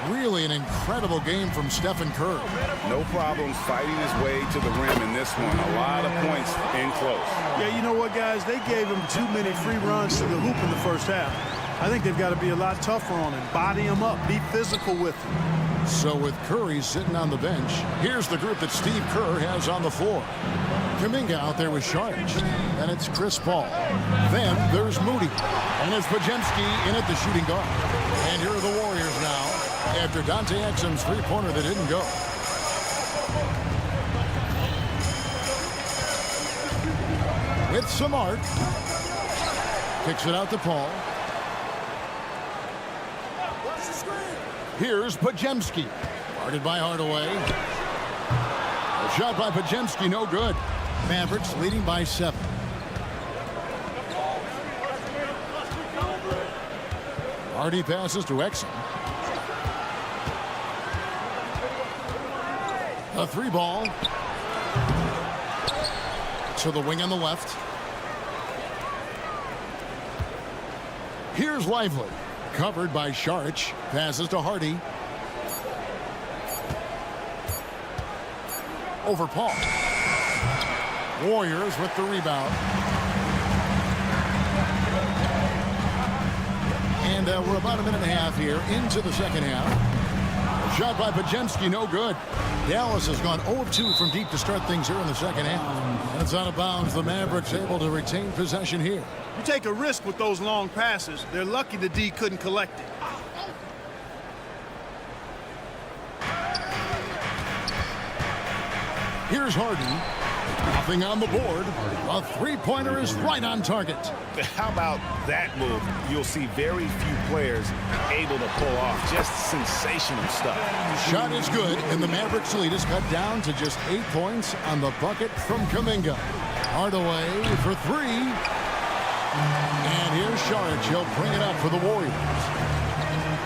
Really an incredible game from Stephen Curry. No problems fighting his way to the rim in this one. A lot of points in close. Yeah, you know what, guys? They gave him too many free runs to the hoop in the first half. I think they've got to be a lot tougher on him. Body him up. Be physical with him. So with Curry sitting on the bench, here's the group that Steve Kerr has on the floor. Kuminga out there with Sharge. And it's Chris Paul. Then there's Moody. And it's Podziemski in at the shooting guard. And here are the Warriors now after Dante Exum's three-pointer that didn't go. With Samart. Kicks it out to Paul. Here's Pajemski. Guarded by Hardaway. A shot by Pajemski, no good. Mavericks leading by 7. Hardy passes to Exum. A 3 ball. To the wing on the left. Here's Lively. Covered by Saric. Passes to Hardy. Over Paul. Warriors with the rebound. And we're about a minute and a half here into the second half. A shot by Pajemski, no good. Dallas has gone 0 of 2 from deep to start things here in the second half. And it's out of bounds. The Mavericks able to retain possession here. You take a risk with those long passes. They're lucky the D couldn't collect it. Here's Harden. Nothing on the board. A 3-pointer is right on target. How about that move? You'll see very few players able to pull off just sensational stuff. Shot is good, and the Mavericks lead is cut down to just 8 points on the bucket from Kuminga. Hardaway for 3. And here's Saric. He'll bring it up for the Warriors.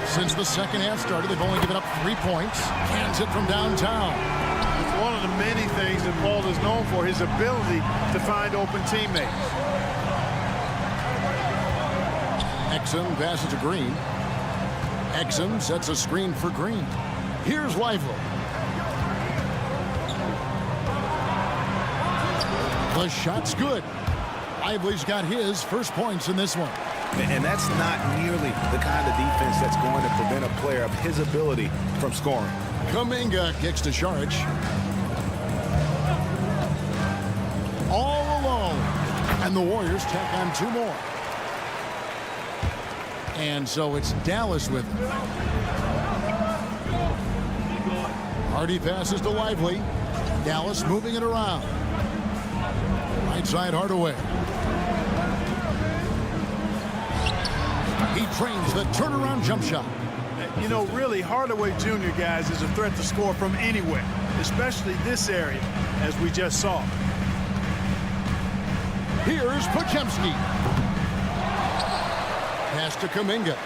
Since the second half started, they've only given up 3 points. Cans it from downtown. It's one of the many things that Paul is known for, his ability to find open teammates. Exum passes to Green. Exum sets a screen for Green. Here's Lively. The shot's good. Lively's got his first points in this one. And that's not nearly the kind of defense that's going to prevent a player of his ability from scoring. Kuminga kicks to Saric. All alone. And the Warriors tack on 2 more. And so it's Dallas with it. Hardy passes to Lively. Dallas moving it around. Right side Hardaway. He trains the turnaround jump shot. You know, really, Hardaway Jr., guys, is a threat to score from anywhere, especially this area, as we just saw. Here's Pajemski. Pass to Kuminga.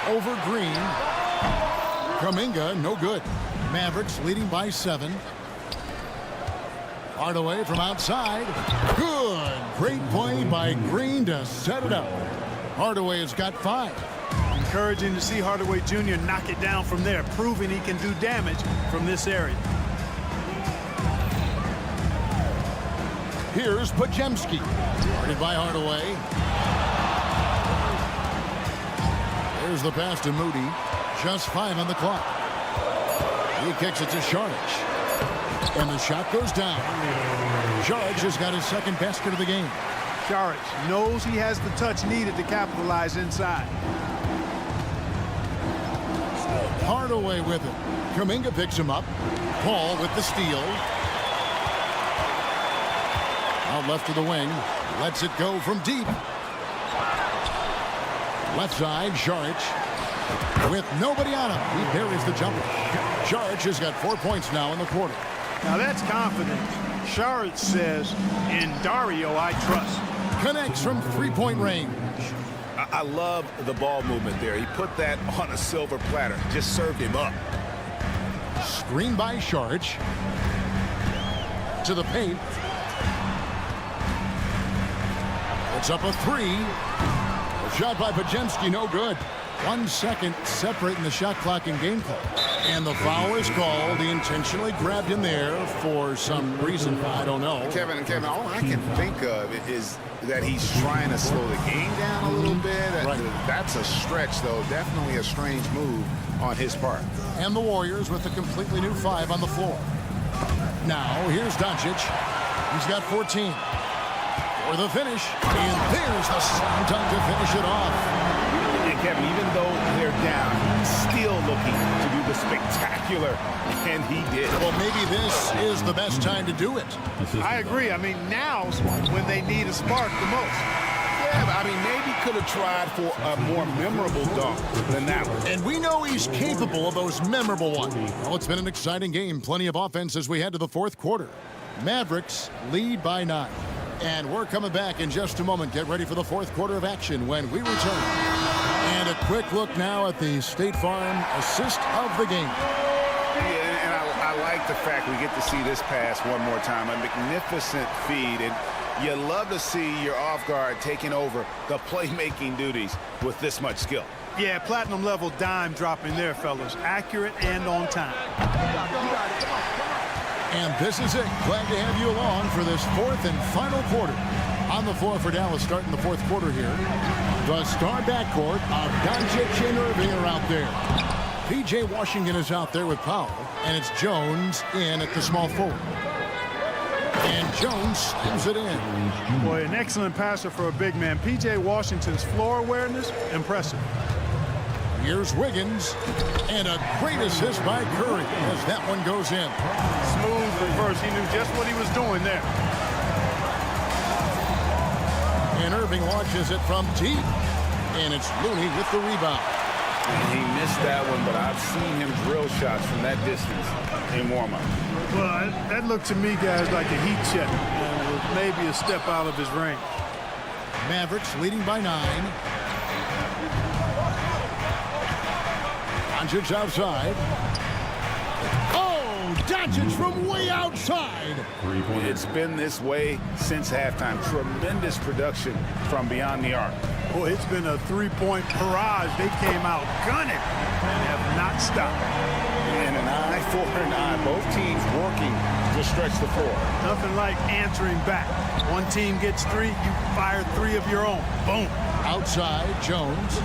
Over Green. Kuminga, no good. Mavericks leading by 7. Hardaway from outside. Good. Great play by Green to set it up. Hardaway has got 5. Encouraging to see Hardaway Jr. knock it down from there, proving he can do damage from this area. Here's Pajemski. Guarded by Hardaway. There's the pass to Moody. Just 5 on the clock. He kicks it to Saric. And the shot goes down. Saric has got his second basket of the game. Saric knows he has the touch needed to capitalize inside. Hardaway with it. Kuminga picks him up. Paul with the steal. Out left to the wing. Lets it go from deep. Left side, Saric. With nobody on him. He buries the jumper. Saric has got 4 points now in the quarter. Now that's confidence. Saric says, in Dario I trust. Connects from 3-point range. I love the ball movement there. He put that on a silver platter. Just served him up. Screen by Saric. To the paint. It's up a 3. A shot by Pajemski, no good. 1 second separating the shot clock and game clock. And the foul is called. He intentionally grabbed him there for some reason. I don't know. Kevin, all I can think of is that he's trying to slow the game down a little bit. Right. That's a stretch, though. Definitely a strange move on his part. And the Warriors with a completely new 5 on the floor. Now, here's Doncic. He's got 14. For the finish. And there's the slam dunk to finish it off. And Kevin, even though they're down, still looking to do the spectacular, and he did. Well, maybe this is the best time to do it. I agree. I mean, now's when they need a spark the most. Yeah, I mean, maybe could have tried for a more memorable dunk than that one. And we know he's capable of those memorable ones. Well, it's been an exciting game. Plenty of offense as we head to the fourth quarter. Mavericks lead by 9. And we're coming back in just a moment. Get ready for the fourth quarter of action when we return. And a quick look now at the State Farm assist of the game. Yeah, and I like the fact we get to see this pass one more time. A magnificent feed. And you love to see your off guard taking over the playmaking duties with this much skill. Yeah, platinum level dime dropping there, fellas. Accurate and on time. And this is it. Glad to have you along for this fourth and final quarter. On the floor for Dallas starting the fourth quarter here. The star backcourt of Doncic and Irving are out there. P.J. Washington is out there with Powell. And it's Jones in at the small forward. And Jones slams it in. Boy, an excellent passer for a big man. P.J. Washington's floor awareness, impressive. Here's Wiggins, and a great assist by Curry as that one goes in. Smooth reverse. He knew just what he was doing there. And Irving launches it from deep, and it's Looney with the rebound. And he missed that one, but I've seen him drill shots from that distance in warm-up. Well, that looked to me, guys, like a heat check, and with maybe a step out of his range. Mavericks leading by 9. Doncic outside. Oh, Doncic from way outside. It's been this way since halftime. Tremendous production from beyond the arc. Boy, it's been a three-point barrage. They came out gunning and have not stopped. And an eye for an eye. Both teams working to stretch the floor. Nothing like answering back. One team gets 3, you fire 3 of your own. Boom. Outside, Jones.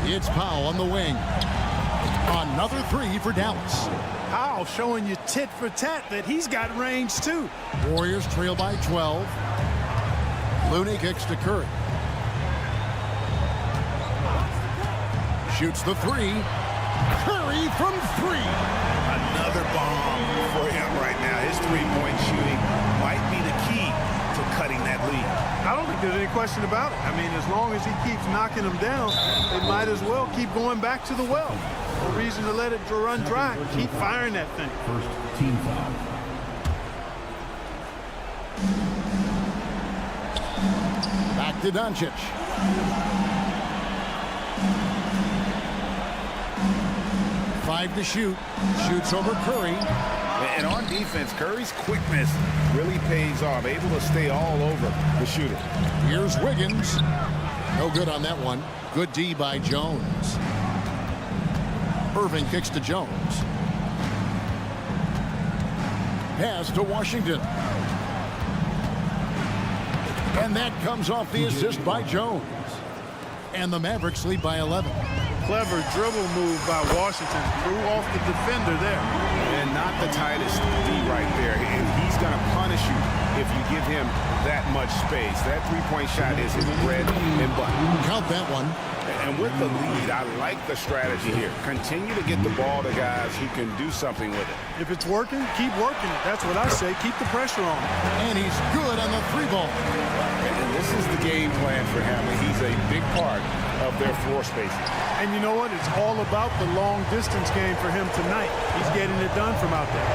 It's Powell on the wing. Another 3 for Dallas. Powell showing you tit for tat that he's got range too. Warriors trail by 12. Looney kicks to Curry. Shoots the 3. Curry from 3. Another bomb for him right now. His three-point shooting might be the key to cutting that lead. I don't think there's any question about it. I mean, as long as he keeps knocking them down, they might as well keep going back to the well. No reason to let it run dry. Keep firing that thing. First team foul. Back to Doncic. Five to shoot. Shoots over Curry. And on defense, Curry's quickness really pays off. Able to stay all over the shooter. Here's Wiggins. No good on that one. Good D by Jones. Irving kicks to Jones. Pass to Washington. And that comes off the assist by Jones. And the Mavericks lead by 11. Clever dribble move by Washington. Threw off the defender there. And not the tightest D right there. And he's going to punish you if you give him that much space. That three-point shot is his bread and butter. Count that one. And with the lead, I like the strategy here. Continue to get the ball to guys who can do something with it. If it's working, keep working it. That's what I say. Keep the pressure on. And he's good on the 3-ball. And this is the game plan for him. He's a big part of their floor spacing. And you know what? It's all about the long distance game for him tonight. He's getting it done from out there.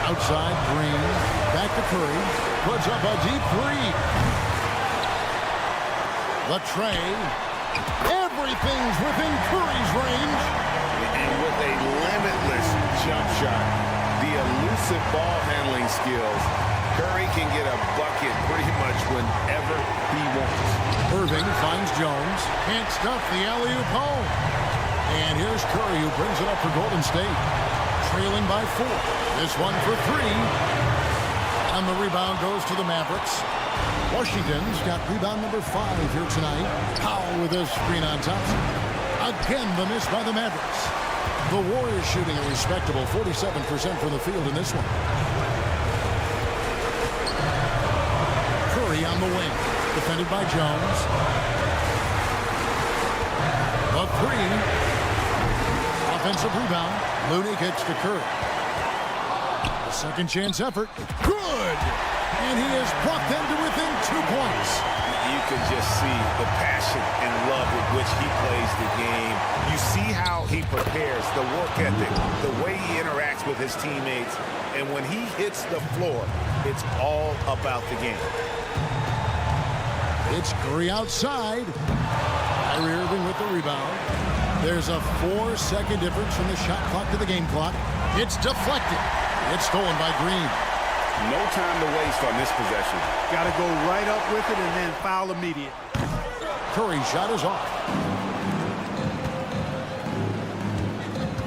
Outside, Green. Back to Curry. Puts up a deep 3. The tray. Everything's within Curry's range. And with a limitless jump shot, the elusive ball handling skills, Curry can get a bucket pretty much whenever he wants. Irving finds Jones. Can't stuff the alley-oop home. And here's Curry who brings it up for Golden State. Trailing by 4. This one for 3. And the rebound goes to the Mavericks. Washington's got rebound number 5 here tonight. Powell with a screen on top. Again, the miss by the Mavericks. The Warriors shooting a respectable 47% from the field in this one. Curry on the wing. Defended by Jones. The 3. Offensive rebound. Looney kicks to Curry. A second chance effort. Good! And he has brought them to within 2 points. You can just see the passion and love with which he plays the game. You see how he prepares, the work ethic, the way he interacts with his teammates. And when he hits the floor, it's all about the game. It's Curry outside. Kyrie Irving with the rebound. There's a 4-second difference from the shot clock to the game clock. It's deflected. It's stolen by Green. No time to waste on this possession. Got to go right up with it and then foul immediate. Curry's shot is off.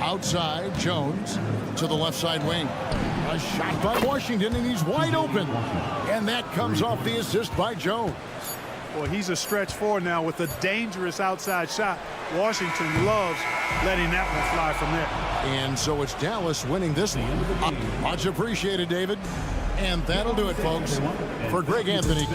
Outside, Jones to the left side wing. A shot by Washington, and he's wide open. And that comes off the assist by Jones. Well, he's a stretch four now with a dangerous outside shot. Washington loves letting that one fly from there. And so it's Dallas winning this one. Much appreciated, David. And that'll do it, folks. For Greg Anthony.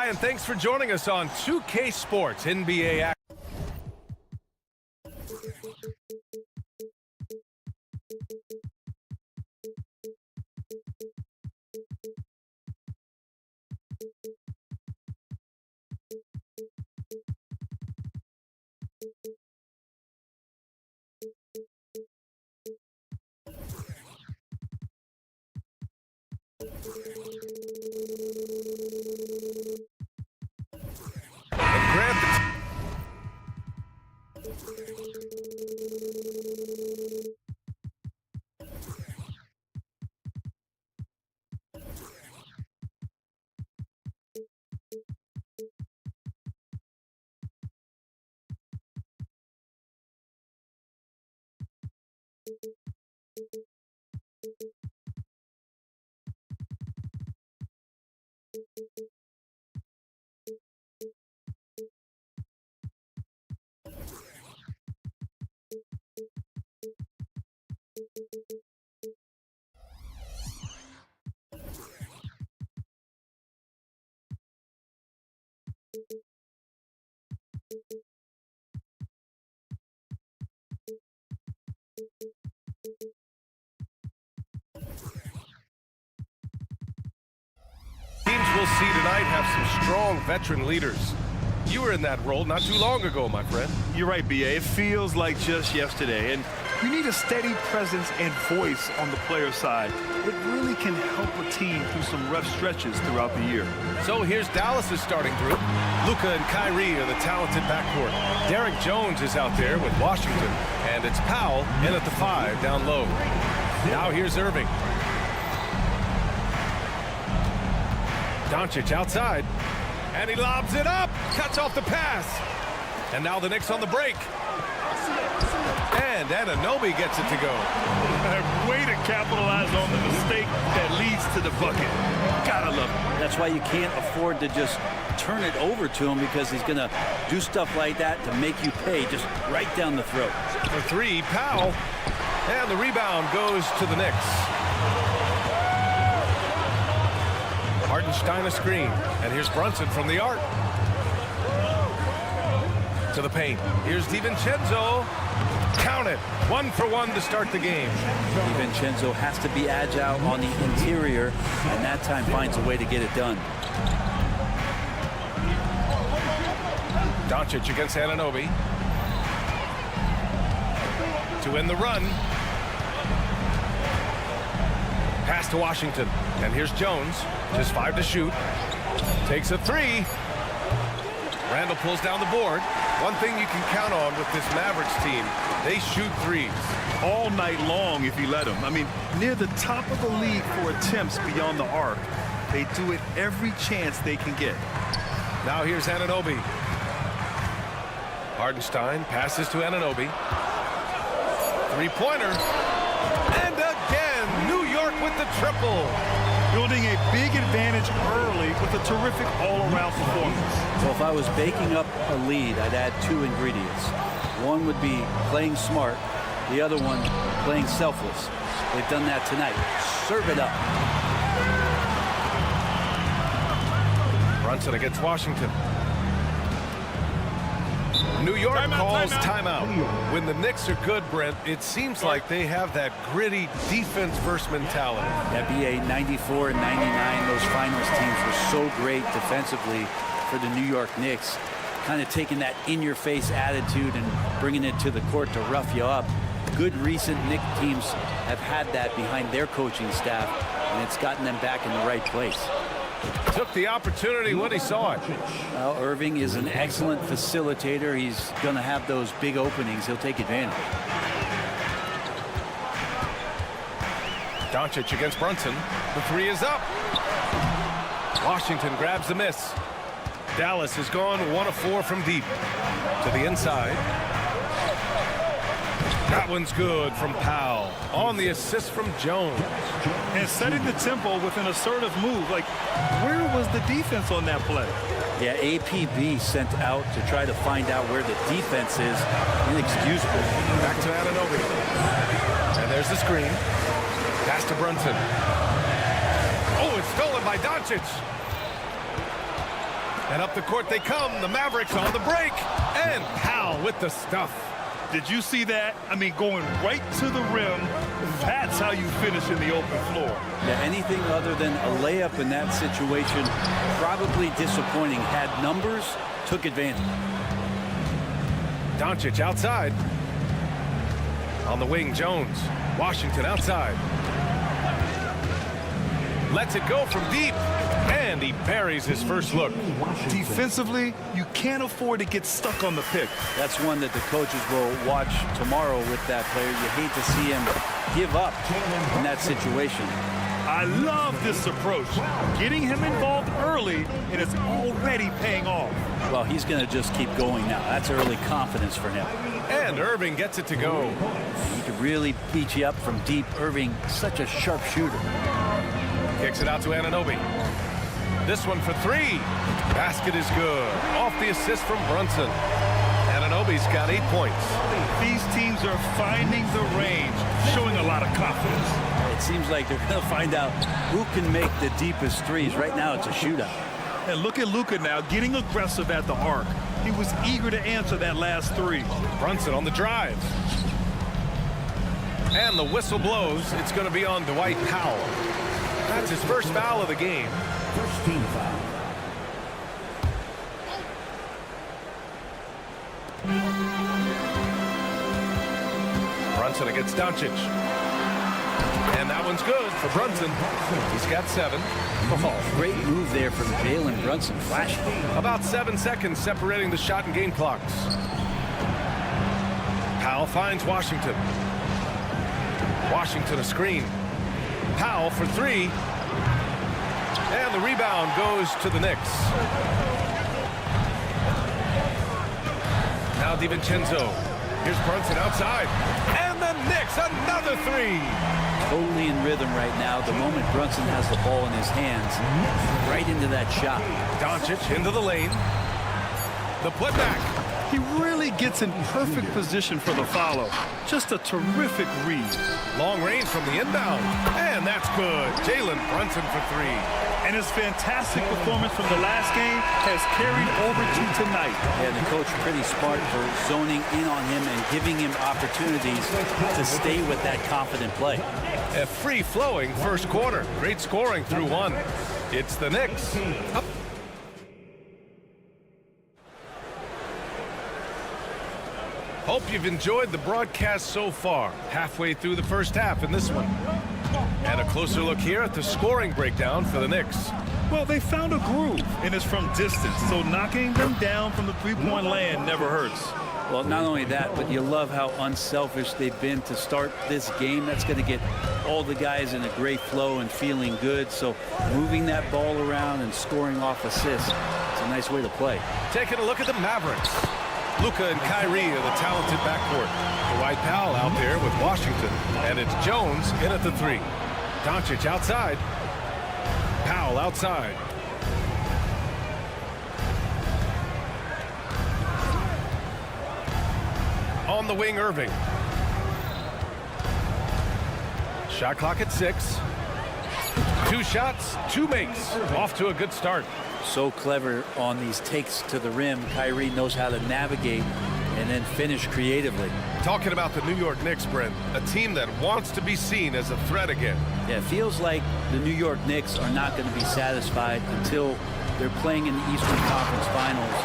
Hi, and thanks for joining us on 2K Sports NBA Action. Teams we'll see tonight have some strong veteran leaders. You were in that role not too long ago, my friend. You're right, B.A. It feels like just yesterday. And you need a steady presence and voice on the player side. It really can help a team through some rough stretches throughout the year. So here's Dallas's starting group. Luka and Kyrie are the talented backcourt. Derek Jones is out there with Washington. And it's Powell in at the 5 down low. Now here's Irving. Doncic outside. And he lobs it up. Cuts off the pass. And now the Knicks on the break. And Anunoby gets it to go. Way to capitalize on the mistake that leads to the bucket. Gotta love it. That's why you can't afford to just turn it over to him, because he's going to do stuff like that to make you pay just right down the throat. For 3, Powell. And the rebound goes to the Knicks. Hartenstein a screen. And here's Brunson from the arc. To the paint. Here's DiVincenzo. Count it. 1 for 1 to start the game. DiVincenzo has to be agile on the interior, and that time finds a way to get it done. Doncic against Anunoby. To win the run. Pass to Washington. And here's Jones. Just 5 to shoot. Takes a 3. Randall pulls down the board. One thing you can count on with this Mavericks team, they shoot threes. All night long if you let them. I mean, near the top of the league for attempts beyond the arc. They do it every chance they can get. Now here's Anunoby. Hartenstein passes to Anunoby. Three-pointer. And again, New York with the triple. Building a big advantage early with a terrific all-around performance. So if I was baking up a lead, I'd add 2 ingredients. One would be playing smart. The other one, playing selfless. They've done that tonight. Serve it up. Brunson against Washington. New York calls timeout. When the Knicks are good, Brent, it seems like they have that gritty defense-first mentality. That BA 94 and 99, those finals teams were so great defensively for the New York Knicks. Kind of taking that in-your-face attitude and bringing it to the court to rough you up. Good recent Knicks teams have had that behind their coaching staff, and it's gotten them back in the right place. Took the opportunity when he saw it. Well, Irving is an excellent facilitator. He's going to have those big openings. He'll take advantage. Doncic against Brunson. The 3 is up. Washington grabs the miss. Dallas has gone 1 of 4 from deep. To the inside. That one's good from Powell. On the assist from Jones. And setting the tempo with an assertive move. Like, where was the defense on that play? Yeah, APB sent out to try to find out where the defense is. Inexcusable. Back to Anunoby. And there's the screen. Pass to Brunson. Oh, it's stolen by Doncic. And up the court they come. The Mavericks on the break. And Powell with the stuff. Did you see that? I mean, going right to the rim. That's how you finish in the open floor. Yeah, anything other than a layup in that situation, probably disappointing. Had numbers, took advantage. Doncic outside. On the wing, Jones. Washington outside. Lets it go from deep. And he buries his first look. Defensively, you can't afford to get stuck on the pick. That's one that the coaches will watch tomorrow with that player. You hate to see him give up in that situation. I love this approach. Getting him involved early, and it's already paying off. Well, he's going to just keep going now. That's early confidence for him. And Irving gets it to go. He could really beat you up from deep. Irving, such a sharp shooter. Kicks it out to Anunoby. This one for three. Basket is good. Off the assist from Brunson. Anunoby's got 8 points. These teams are finding the range, showing a lot of confidence. It seems like they're going to find out who can make the deepest threes. Right now, it's a shootout. And look at Luka now getting aggressive at the arc. He was eager to answer that last three. Brunson on the drive. And the whistle blows. It's going to be on Dwight Powell. That's his first foul of the game. First team foul. Brunson against Doncic. And that one's good for Brunson. He's got 7. Oh, great move there from Jalen Brunson. Flashing. About 7 seconds separating the shot and game clocks. Powell finds Washington. Washington a screen. Powell for 3. And the rebound goes to the Knicks. Now DiVincenzo. Here's Brunson outside. And the Knicks, another 3. Totally in rhythm right now. The moment Brunson has the ball in his hands, right into that shot. Doncic into the lane. The putback. He really gets in perfect position for the follow. Just a terrific read. Long range from the inbound. And that's good. Jalen Brunson for 3. And his fantastic performance from the last game has carried over to tonight. Yeah, the coach pretty smart for zoning in on him and giving him opportunities to stay with that confident play. A free-flowing first quarter. Great scoring through 1. It's the Knicks. Up. Hope you've enjoyed the broadcast so far. Halfway through the first half in this one. And a closer look here at the scoring breakdown for the Knicks. Well, they found a groove, and it's from distance, so knocking them down from the three-point land never hurts. Well, not only that, but you love how unselfish they've been to start this game. That's going to get all the guys in a great flow and feeling good. So moving that ball around and scoring off assists, it's a nice way to play. Taking a look at the Mavericks. Luka and Kyrie are the talented backcourt. Dwight Powell out there with Washington. And it's Jones in at the 3. Doncic outside. Powell outside. On the wing, Irving. Shot clock at 6. 2 shots, 2 makes. Off to a good start. So clever on these takes to the rim. Kyrie knows how to navigate and then finish creatively. Talking about the New York Knicks, Brent, a team that wants to be seen as a threat again. Yeah, it feels like the New York Knicks are not going to be satisfied until they're playing in the Eastern Conference Finals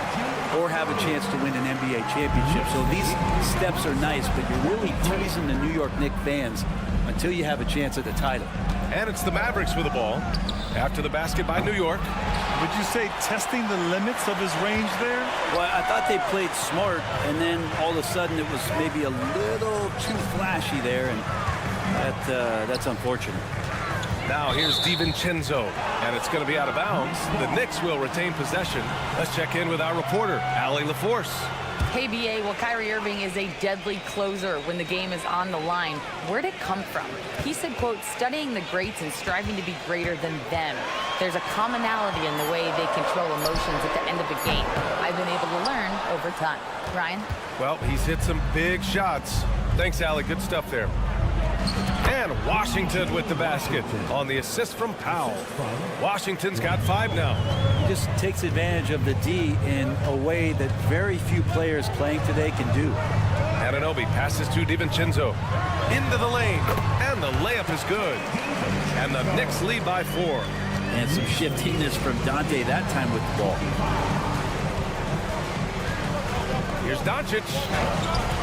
or have a chance to win an NBA championship. So these steps are nice, but you're really teasing the New York Knicks fans until you have a chance at the title. And it's the Mavericks with the ball after the basket by New York. Would you say testing the limits of his range there? Well, I thought they played smart, and then all of a sudden it was maybe a little too flashy there, and that's unfortunate. Now here's DiVincenzo, and it's going to be out of bounds. The Knicks will retain possession. Let's check in with our reporter, Allie LaForce. Hey, BA, well, Kyrie Irving is a deadly closer when the game is on the line. Where'd it come from? He said, quote, studying the greats and striving to be greater than them. There's a commonality in the way they control emotions at the end of the game. I've been able to learn over time. Ryan? Well, he's hit some big shots. Thanks, Allie. Good stuff there. And Washington with the basket on the assist from Powell. Washington's got 5 now. He just takes advantage of the D in a way that very few players playing today can do. Anunoby passes to DiVincenzo. Into the lane. And the layup is good. And the Knicks lead by 4. And some shiftiness from Dante that time with the ball. Here's Doncic.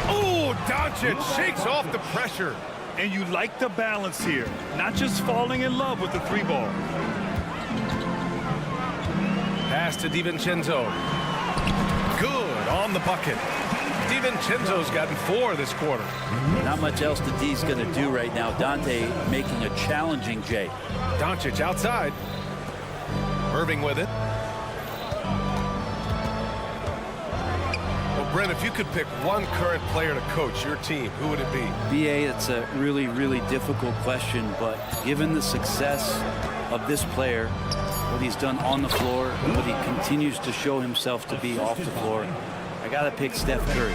Oh, Doncic shakes off the pressure. And you like the balance here. Not just falling in love with the 3-ball. Pass to DiVincenzo. Good on the bucket. DiVincenzo's gotten 4 this quarter. Not much else the D's going to do right now. Dante making a challenging J. Doncic outside. Irving with it. Well, Brent, if you could pick one current player to coach your team, who would it be? BA, it's a really, really difficult question, but given the success of this player, what he's done on the floor, and what he continues to show himself to be off the floor, I got to pick Steph Curry.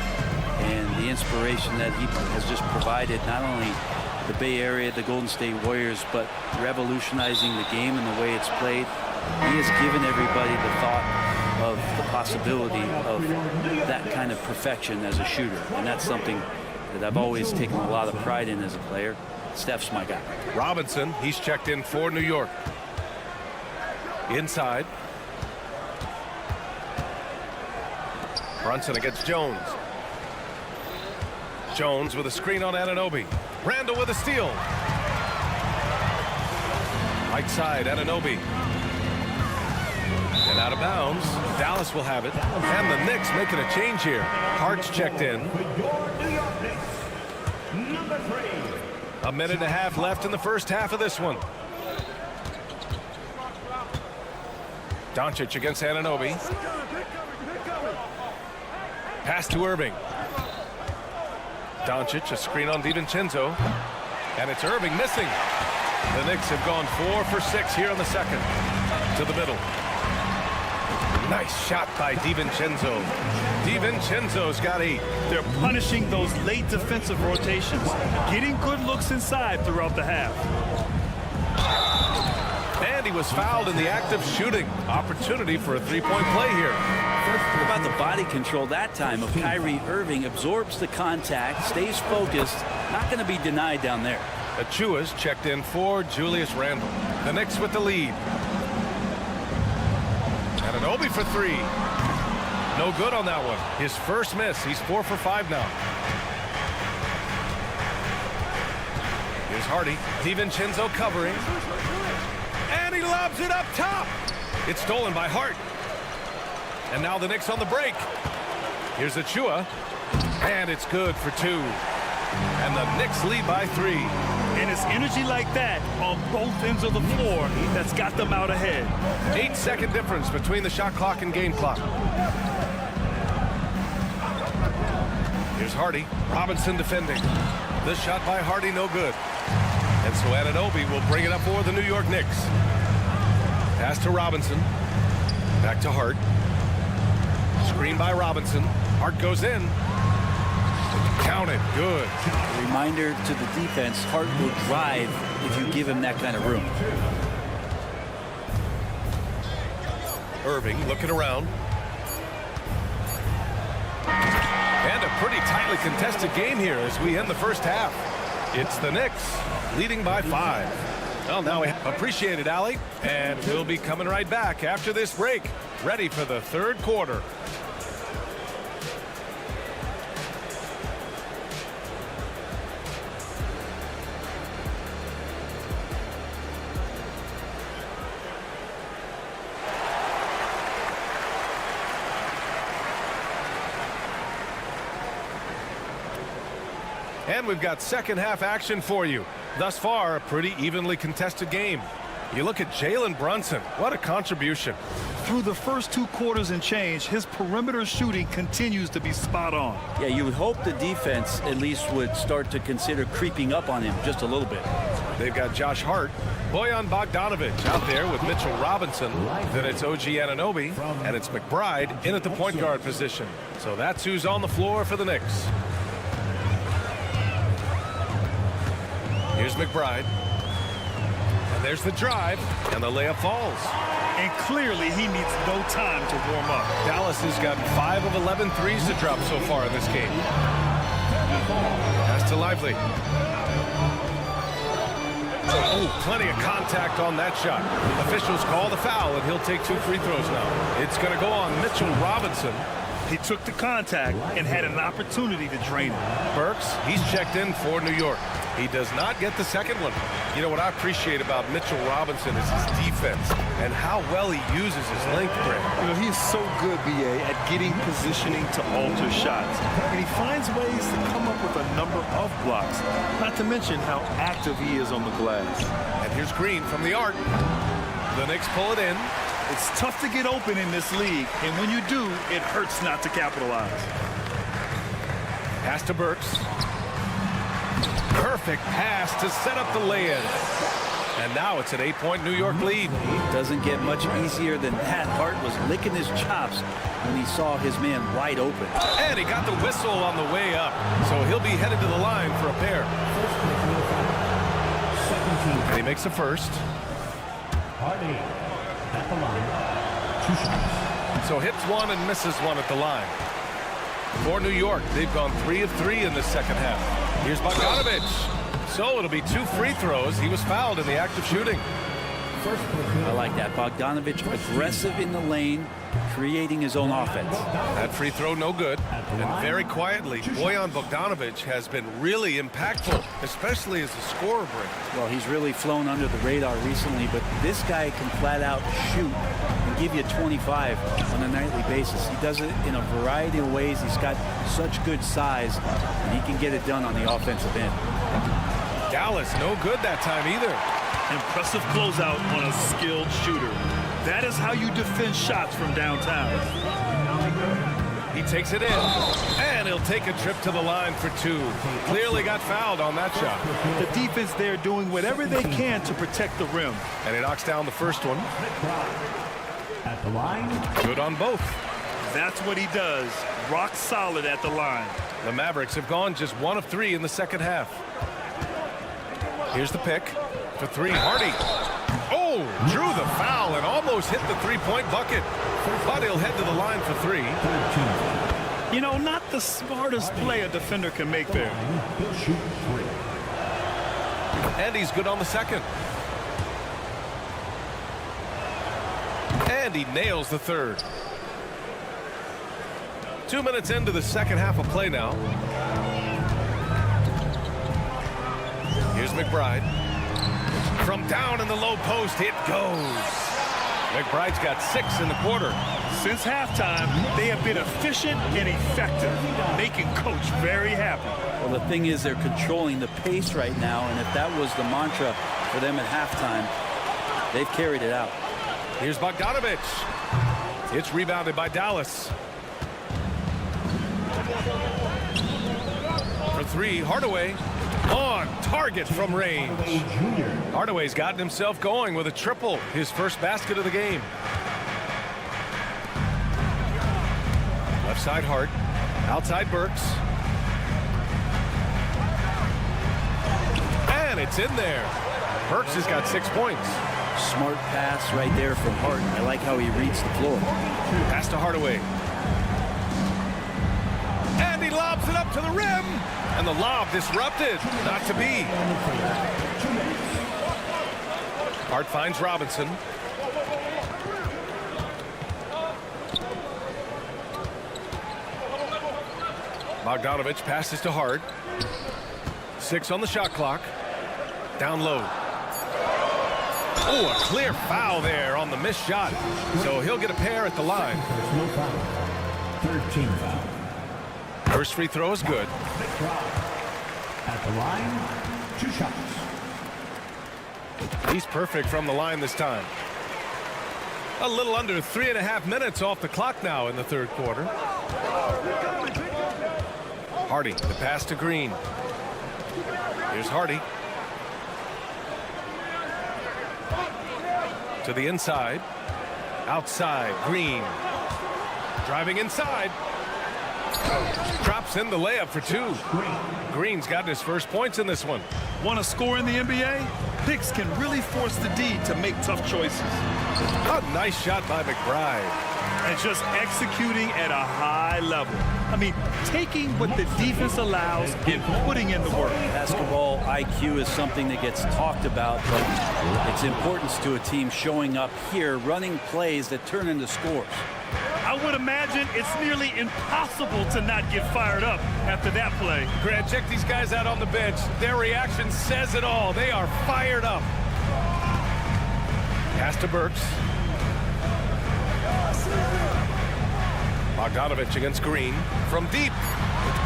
And the inspiration that he has just provided, not only the Bay Area, the Golden State Warriors, but revolutionizing the game and the way it's played. He has given everybody the thought of the possibility of that kind of perfection as a shooter. And that's something that I've always taken a lot of pride in as a player. Steph's my guy. Robinson, he's checked in for New York. Inside. Brunson against Jones. Jones with a screen on Anunoby. Randall with a steal. Right side, Anunoby. And out of bounds. Dallas will have it. And the Knicks making a change here. Hart's checked in. A minute and a half left in the first half of this one. Doncic against Anunoby. Pass to Irving. Doncic, a screen on DiVincenzo. And it's Irving missing. The Knicks have gone 4 for 6 here in the second. To the middle. Nice shot by DiVincenzo. DiVincenzo's got 8. They're punishing those late defensive rotations, getting good looks inside throughout the half. And he was fouled in the act of shooting. Opportunity for a 3-point play here. What about the body control that time of Kyrie Irving? Absorbs the contact, stays focused, not going to be denied down there. Achua's checked in for Julius Randle. The Knicks with the lead. Anunoby for 3. No good on that one. His first miss. He's 4 for 5 now. Here's Hardy. DiVincenzo covering. And he lobs it up top. It's stolen by Hart. And now the Knicks on the break. Here's Achua. And it's good for 2. And the Knicks lead by 3. And it's energy like that on both ends of the floor that's got them out ahead. 8-second difference between the shot clock and game clock. Here's Hardy. Robinson defending. This shot by Hardy, no good. And so Anunoby will bring it up for the New York Knicks. Pass to Robinson. Back to Hart. Screen by Robinson. Hart goes in. Counted. Good. Reminder to the defense, Hart will drive if you give him that kind of room. Irving looking around. And a pretty tightly contested game here as we end the first half. It's the Knicks leading by 5. Well, now we appreciate it, Allie. And we'll be coming right back after this break. Ready for the third quarter. And we've got second half action for you. Thus far, a pretty evenly contested game. You look at Jalen Brunson. What a contribution. Through the first 2 quarters and change, his perimeter shooting continues to be spot on. Yeah, you would hope the defense at least would start to consider creeping up on him just a little bit. They've got Josh Hart, Bojan Bogdanovic out there with Mitchell Robinson. Then it's OG Anunoby, and it's McBride in at the point guard position. So that's who's on the floor for the Knicks. Here's McBride. And there's the drive, and the layup falls. And clearly he needs no time to warm up. Dallas has gotten 5 of 11 threes to drop so far in this game. Pass to Lively. Oh, plenty of contact on that shot. Officials call the foul, and he'll take 2 free throws now. It's going to go on Mitchell Robinson. He took the contact and had an opportunity to drain it. Burks, he's checked in for New York. He does not get the second one. You know what I appreciate about Mitchell Robinson is his defense and how well he uses his length, Greg. You know, he's so good, BA, at getting positioning to alter shots. And he finds ways to come up with a number of blocks, not to mention how active he is on the glass. And here's Green from the arc. The Knicks pull it in. It's tough to get open in this league, and when you do, it hurts not to capitalize. Pass to Burks. Perfect pass to set up the lay-in. And now it's an 8-point New York lead. Doesn't get much easier than that. Hart was licking his chops when he saw his man wide open. And he got the whistle on the way up, so he'll be headed to the line for a pair. And he makes the first. Hardy at the line. 2 shots. So hits one and misses one at the line. For New York, they've gone 3 of 3 in the second half. Here's Bogdanovich. So it'll be 2 free throws. He was fouled in the act of shooting. I like that. Bogdanovich aggressive in the lane, creating his own offense. That free throw no good. And very quietly, Bojan Bogdanovich has been really impactful, especially as a scorer break. Well, he's really flown under the radar recently, but this guy can flat out shoot and give you 25 on a nightly basis. He does it in a variety of ways. He's got such good size, and he can get it done on the offensive end. Dallas, no good that time either. Impressive closeout on a skilled shooter. That is how you defend shots from downtown. He takes it in, and he'll take a trip to the line for 2. Clearly got fouled on that shot. The defense there doing whatever they can to protect the rim. And he knocks down the first one. At the line. Good on both. That's what he does. Rock solid at the line. The Mavericks have gone just 1 of 3 in the second half. Here's the pick for 3. Hardy. Oh, drew the foul and almost hit the 3-point bucket. But he'll head to the line for 3. You know, not the smartest play a defender can make there. He'll shoot 3. And he's good on the second. And he nails the third. 2 minutes into the second half of play now. Here's McBride. From down in the low post, it goes. McBride's got 6 in the quarter. Since halftime, they have been efficient and effective, making Coach very happy. Well, the thing is, they're controlling the pace right now, and if that was the mantra for them at halftime, they've carried it out. Here's Bogdanovich. It's rebounded by Dallas. For 3, Hardaway. On target from range. Hardaway's gotten himself going with a triple, his first basket of the game. Left side Hart, outside Burks. And it's in there. Burks has got 6 points. Smart pass right there from Hart. I like how he reads the floor. Pass to Hardaway. And he lobs it up to the rim. And the lob disrupted. Not to be. Hart finds Robinson. Bogdanovich passes to Hart. 6 on the shot clock. Down low. Oh, a clear foul there on the missed shot. So he'll get a pair at the line. Personal foul. 13 foul. First free throw is good. At the line, 2 shots. He's perfect from the line this time. A little under 3.5 minutes off the clock now in the third quarter. Hardy, the pass to Green. Here's Hardy. To the inside. Outside, Green. Driving inside. Drops in the layup for two. Green's gotten his first points in this one. Want to score in the NBA? Picks can really force the D to make tough choices. A nice shot by McBride. And just executing at a high level. I mean, taking what the defense allows and putting in the work. Basketball IQ is something that gets talked about, but its importance to a team showing up here, running plays that turn into scores. I would imagine it's nearly impossible to not get fired up after that play. Grant, check these guys out on the bench. Their reaction says it all. They are fired up. Pass to Burks. Bogdanovich against Green from deep.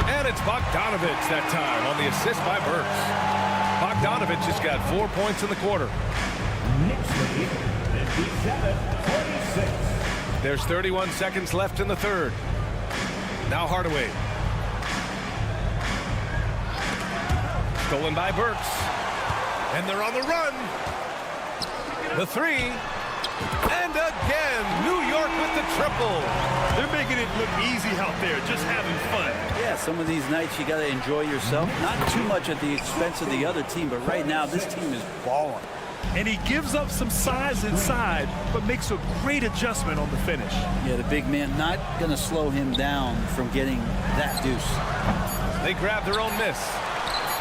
And it's Bogdanovich that time on the assist by Burks. Bogdanovich has got 4 points in the quarter. Knicks lead 57-46. There's 31 seconds left in the third. Now Hardaway. Stolen by Burks. And they're on the run. The three. And again, New York with the triple. They're making it look easy out there, just having fun. Yeah, some of these nights you got to enjoy yourself. Not too much at the expense of the other team, but right now this team is balling. And he gives up some size inside, but makes a great adjustment on the finish. Yeah, the big man not going to slow him down from getting that deuce. They grab their own miss.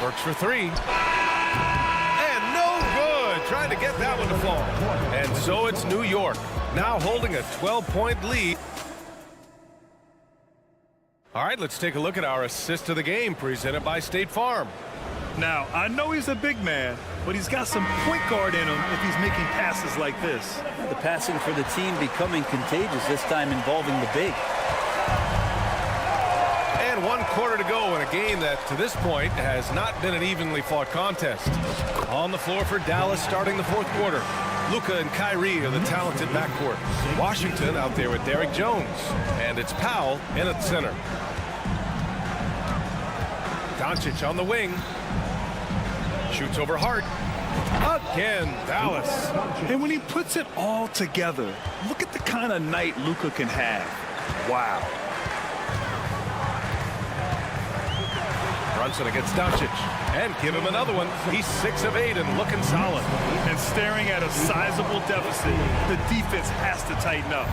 Works for three. And no good. Trying to get that one to fall. And so it's New York, now holding a 12-point lead. All right, let's take a look at our assist of the game presented by State Farm. Now, I know he's a big man, but he's got some point guard in him if he's making passes like this. The passing for the team becoming contagious, this time involving the big. And 1 quarter to go in a game that, to this point, has not been an evenly fought contest. On the floor for Dallas starting the fourth quarter. Luka and Kyrie are the talented backcourt. Washington out there with Derrick Jones. And it's Powell in at center. Doncic on the wing. Shoots over Hart. Again, Dallas. And when he puts it all together, look at the kind of night Luka can have. Wow. Brunson against Doncic. And give him another one. He's 6 of 8 and looking solid. And staring at a sizable deficit, the defense has to tighten up.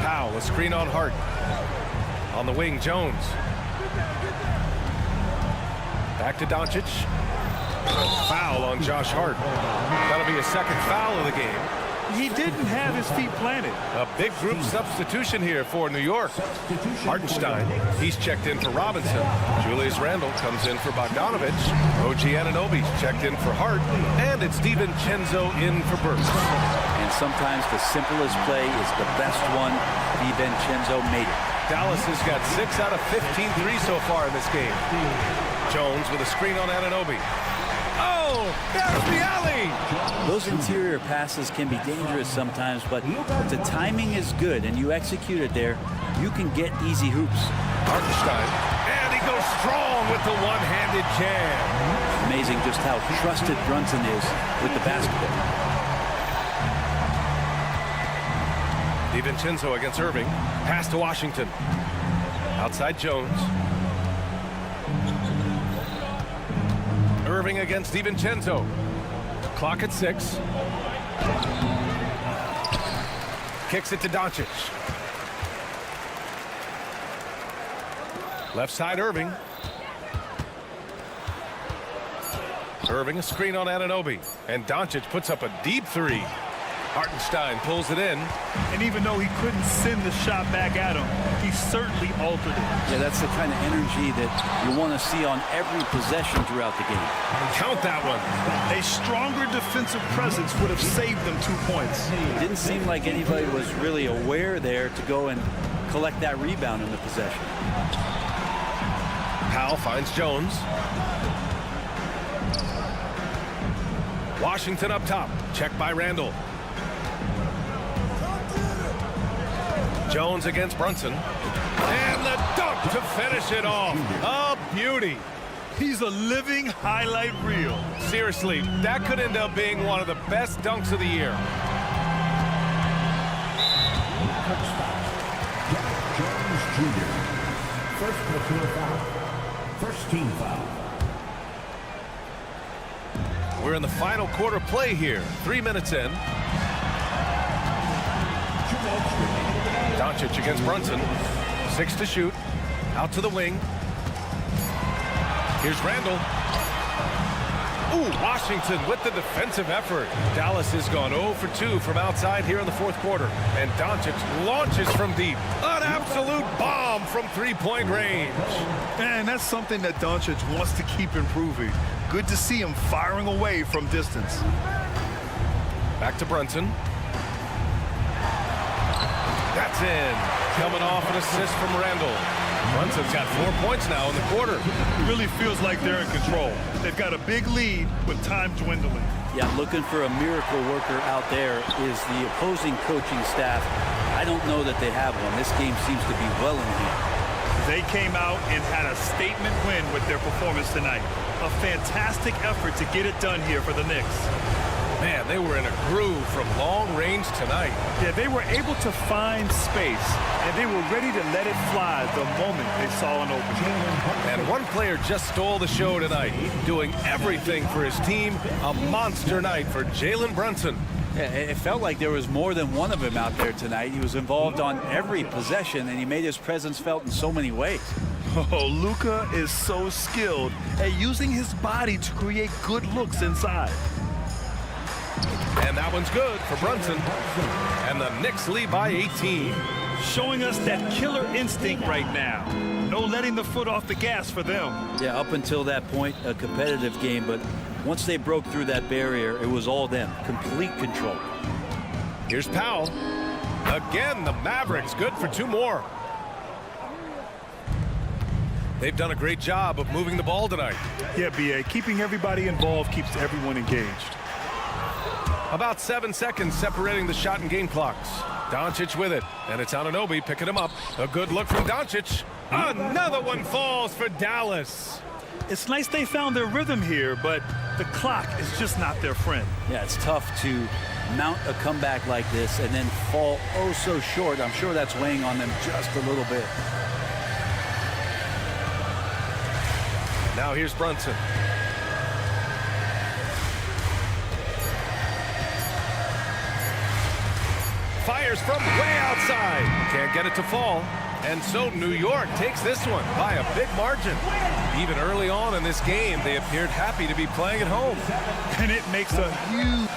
Powell, a screen on Hart. On the wing, Jones. Back to Doncic. Foul on Josh Hart. That'll be a second foul of the game. He didn't have his feet planted. A big group substitution here for New York. Hartenstein, he's checked in for Robinson. Julius Randle comes in for Bogdanovich. OG Anunoby's checked in for Hart. And it's DiVincenzo in for Burks. And sometimes the simplest play is the best one. DiVincenzo made it. Dallas has got 6 out of 15 threes so far in this game. Jones with a screen on Anunoby. Oh, there's the alley! Those interior passes can be dangerous sometimes, but if the timing is good and you execute it there, you can get easy hoops. Hartenstein, and he goes strong with the one-handed jam. Amazing just how trusted Brunson is with the basketball. DiVincenzo against Irving. Pass to Washington. Outside Jones. Irving against DiVincenzo. Clock at 6. Kicks it to Doncic. Left side Irving. Irving a screen on Anunoby. And Doncic puts up a deep three. Hartenstein pulls it in. And even though he couldn't send the shot back at him, he certainly altered it. Yeah, that's the kind of energy that you want to see on every possession throughout the game. Count that one. A stronger defensive presence would have saved them 2 points. It didn't seem like anybody was really aware there to go and collect that rebound in the possession. Powell finds Jones. Washington up top. Check by Randle. Jones against Brunson. And the dunk to finish it off. A beauty. He's a living highlight reel. Seriously, that could end up being one of the best dunks of the year. Jr. First mature foul. First team foul. We're in the final quarter play here. 3 minutes in. Doncic against Brunson. 6 to shoot. Out to the wing. Here's Randall. Ooh, Washington with the defensive effort. Dallas has gone 0 for 2 from outside here in the fourth quarter. And Doncic launches from deep. An absolute bomb from three-point range. And that's something that Doncic wants to keep improving. Good to see him firing away from distance. Back to Brunson. That's in. Coming off an assist from Randall. Brunson's got 4 points now in the quarter. It really feels like they're in control. They've got a big lead with time dwindling. Yeah, looking for a miracle worker out there is the opposing coaching staff. I don't know that they have one. This game seems to be well in hand. They came out and had a statement win with their performance tonight. A fantastic effort to get it done here for the Knicks. Man, they were in a groove from long range tonight. Yeah, they were able to find space, and they were ready to let it fly the moment they saw an opening. And one player just stole the show tonight, doing everything for his team. A monster night for Jalen Brunson. Yeah, it felt like there was more than one of him out there tonight. He was involved on every possession, and he made his presence felt in so many ways. Oh, Luka is so skilled at using his body to create good looks inside. And that one's good for Brunson. And the Knicks lead by 18. Showing us that killer instinct right now. No letting the foot off the gas for them. Yeah, up until that point, a competitive game, but once they broke through that barrier, it was all them. Complete control. Here's Powell. Again, the Mavericks good for 2 more. They've done a great job of moving the ball tonight. Yeah, B.A. Keeping everybody involved keeps everyone engaged. About 7 seconds separating the shot and game clocks. Doncic with it, and it's Anunoby picking him up. A good look from Doncic. Another one falls for Dallas. It's nice they found their rhythm here, but the clock is just not their friend. Yeah, it's tough to mount a comeback like this and then fall oh so short. I'm sure that's weighing on them just a little bit. Now here's Brunson. Fires from way outside. Can't get it to fall. And so New York takes this one by a big margin. Even early on in this game, they appeared happy to be playing at home. And it makes a huge...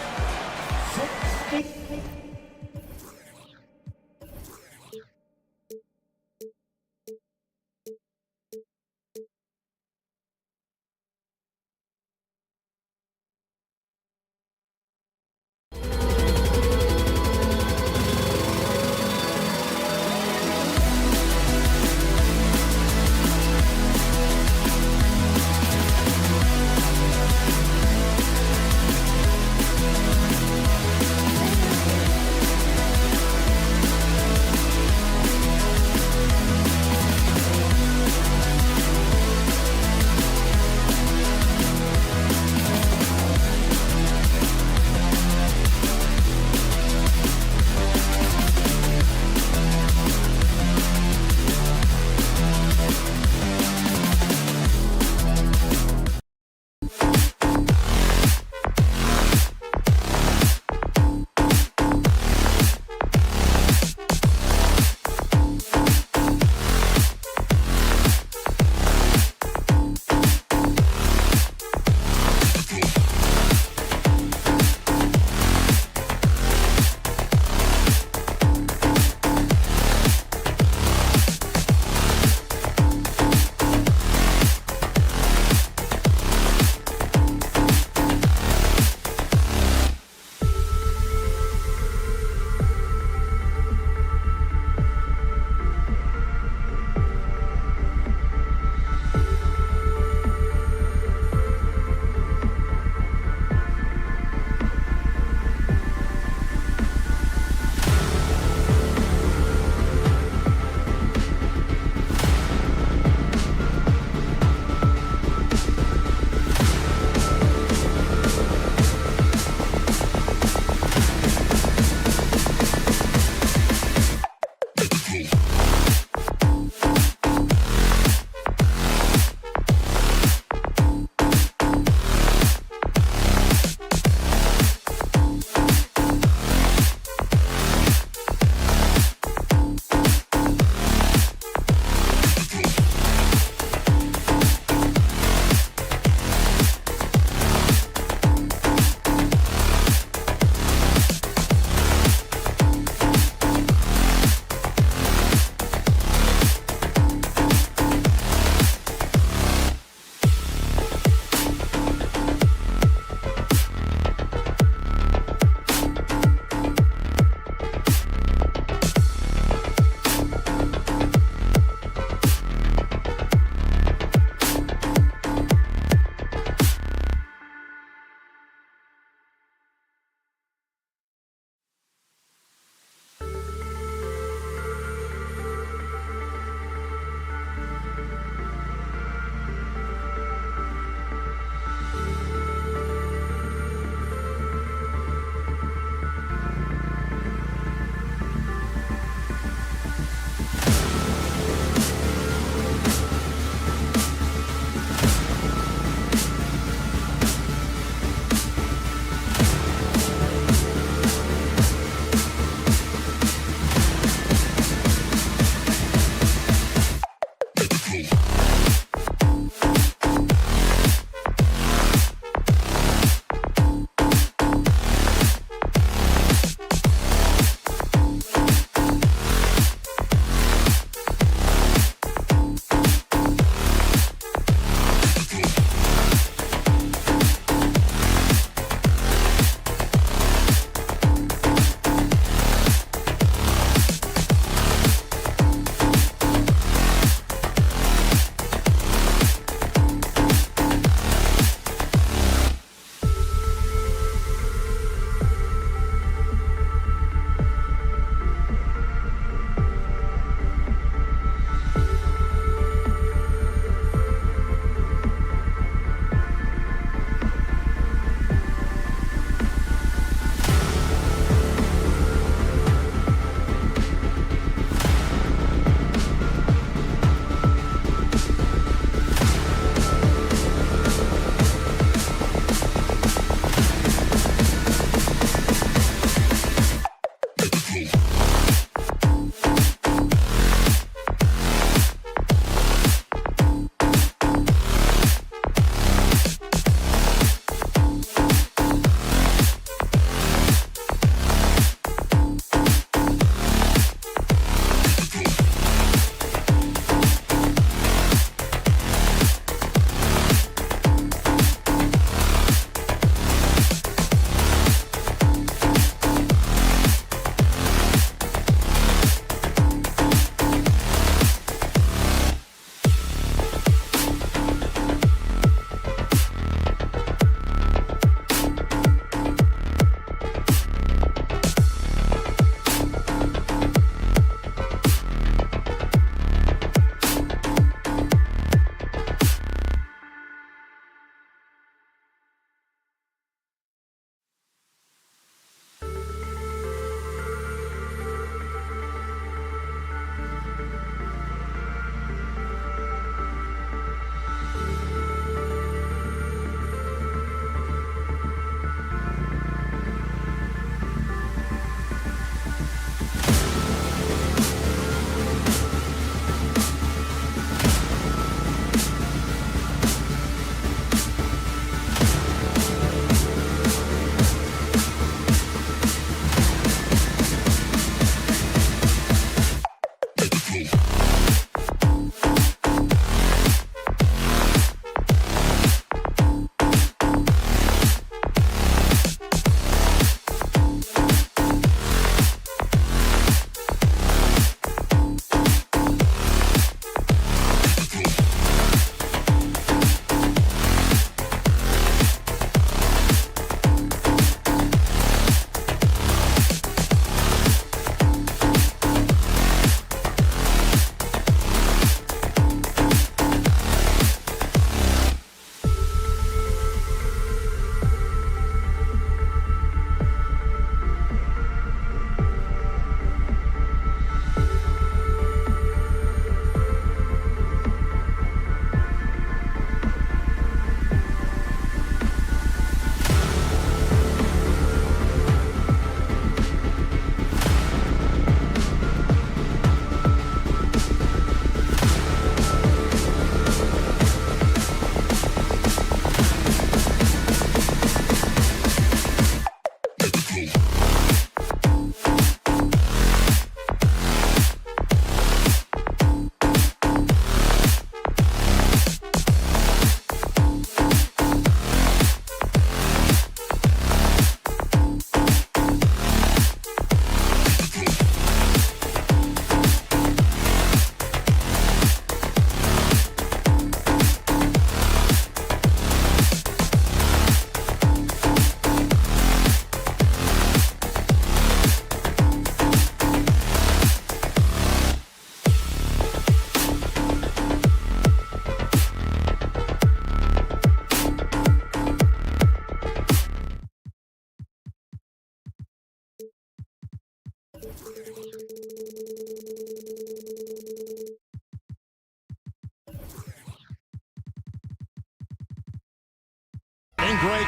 break.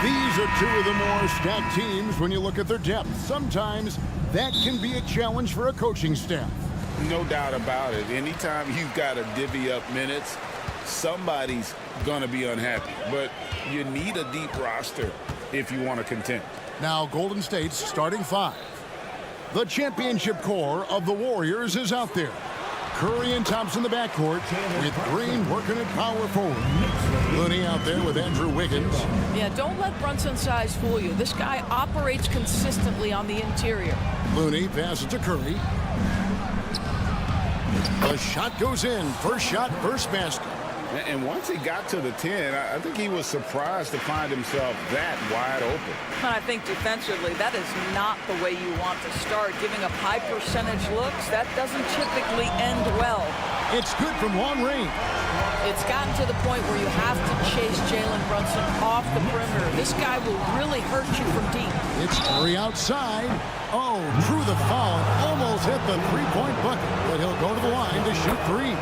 These are two of the more stacked teams when you look at their depth. Sometimes that can be a challenge for a coaching staff. No doubt about it. Anytime you've got to divvy up minutes, somebody's going to be unhappy. But you need a deep roster if you want to contend. Now Golden State's starting five. The championship core of the Warriors is out there. Curry and Thompson in the backcourt with Green working at power forward. Looney out there with Andrew Wiggins. Yeah, don't let Brunson's size fool you. This guy operates consistently on the interior. Looney passes to Curry. The shot goes in. First shot, first basket. And once he got to the 10, I think he was surprised to find himself that wide open. I think defensively, that is not the way you want to start. Giving up high percentage looks, that doesn't typically end well. It's good from long range. It's gotten to the point where you have to chase Jalen Brunson off the perimeter. This guy will really hurt you from deep. It's Curry outside. Oh, drew the foul and almost hit the three-point bucket. But he'll go to the line to shoot three.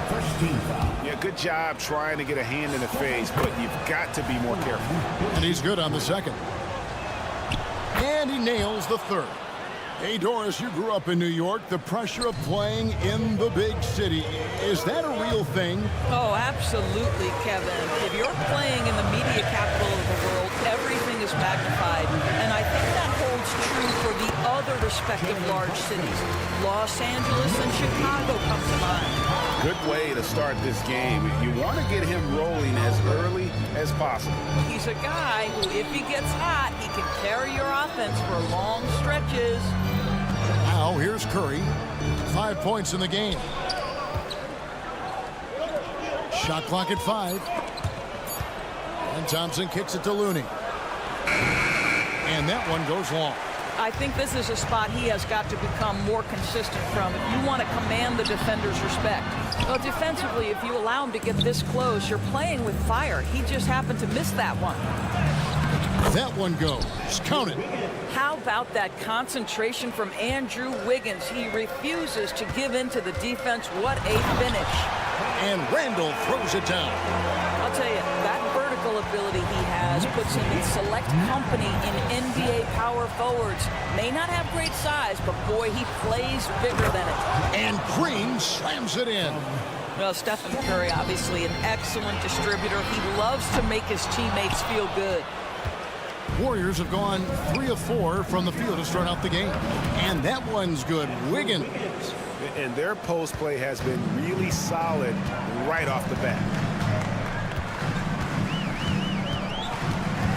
First team foul. Yeah, good job trying to get a hand in the face, but you've got to be more careful. And he's good on the second. And he nails the third. Hey, Doris, you grew up in New York. The pressure of playing in the big city, is that a real thing? Oh, absolutely, Kevin. If you're playing in the media capital of the world, everything is magnified. And I think that holds true for the other respective large cities. Los Angeles and Chicago come to mind. Good way to start this game. You want to get him rolling as early as possible. He's a guy who, if he gets hot, he can carry your offense for long stretches. Now, here's Curry. 5 points in the game. Shot clock at 5. And Thompson kicks it to Looney. And that one goes long. I think this is a spot he has got to become more consistent from if you want to command the defender's respect. Well, defensively, if you allow him to get this close, you're playing with fire. He just happened to miss that one. That one goes. Count it. How about that concentration from Andrew Wiggins? He refuses to give in to the defense. What a finish. And Randall throws it down. I'll tell you, that vertical ability he has puts him in select company in NBA power forwards. May not have great size, but boy, he plays bigger than it. And Green slams it in. Well, Stephen Curry, obviously an excellent distributor. He loves to make his teammates feel good. Warriors have gone 3 of 4 from the field to start out the game. And that one's good. Wiggins. And their post play has been really solid right off the bat.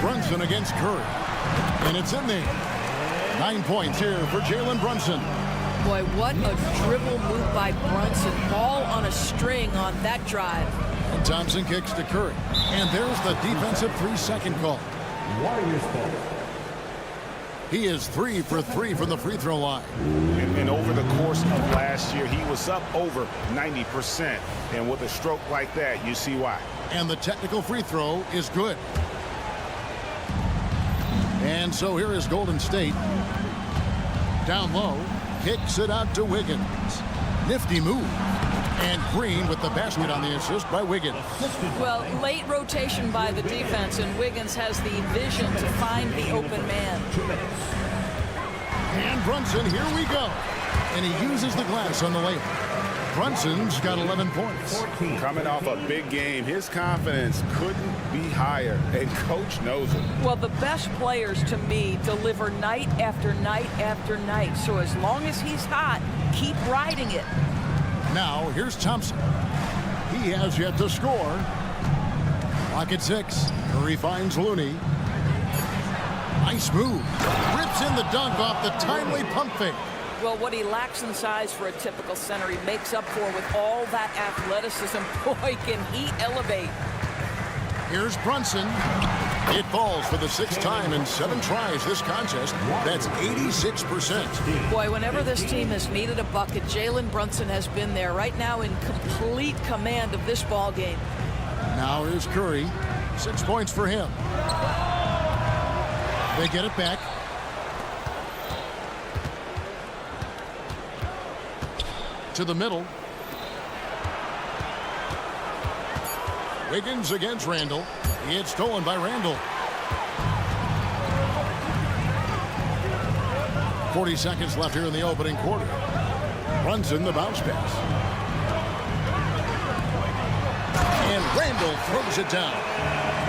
Brunson against Curry. And it's in there. 9 points here for Jalen Brunson. Boy, what a dribble move by Brunson. Ball on a string on that drive. And Thompson kicks to Curry. And there's the defensive 3-second call. Warriors ball. He is 3 for 3 from the free throw line. And over the course of last year, he was up over 90%. And with a stroke like that, you see why. And the technical free throw is good. And so here is Golden State. Down low, kicks it out to Wiggins. Nifty move. And Green with the basket on the assist by Wiggins. Well, late rotation by the defense, and Wiggins has the vision to find the open man. And Brunson, here we go. And he uses the glass on the layup. Brunson's got 11 points. Coming off a big game, his confidence couldn't be higher, and coach knows it. Well, the best players, to me, deliver night after night after night. So as long as he's hot, keep riding it. Now, here's Thompson. He has yet to score. Clock at 6. Curry finds Looney. Nice move. Rips in the dunk off the timely pump fake. Well, what he lacks in size for a typical center, he makes up for with all that athleticism. Boy, can he elevate. Here's Brunson. It falls for the 6th time in 7 tries this contest. That's 86%. Boy, whenever this team has needed a bucket, Jalen Brunson has been there right now in complete command of this ball game. Now here's Curry. 6 points for him. They get it back. To the middle. Wiggins against Randall. It's stolen by Randall. 40 seconds left here in the opening quarter. Brunson, the bounce pass. And Randall throws it down.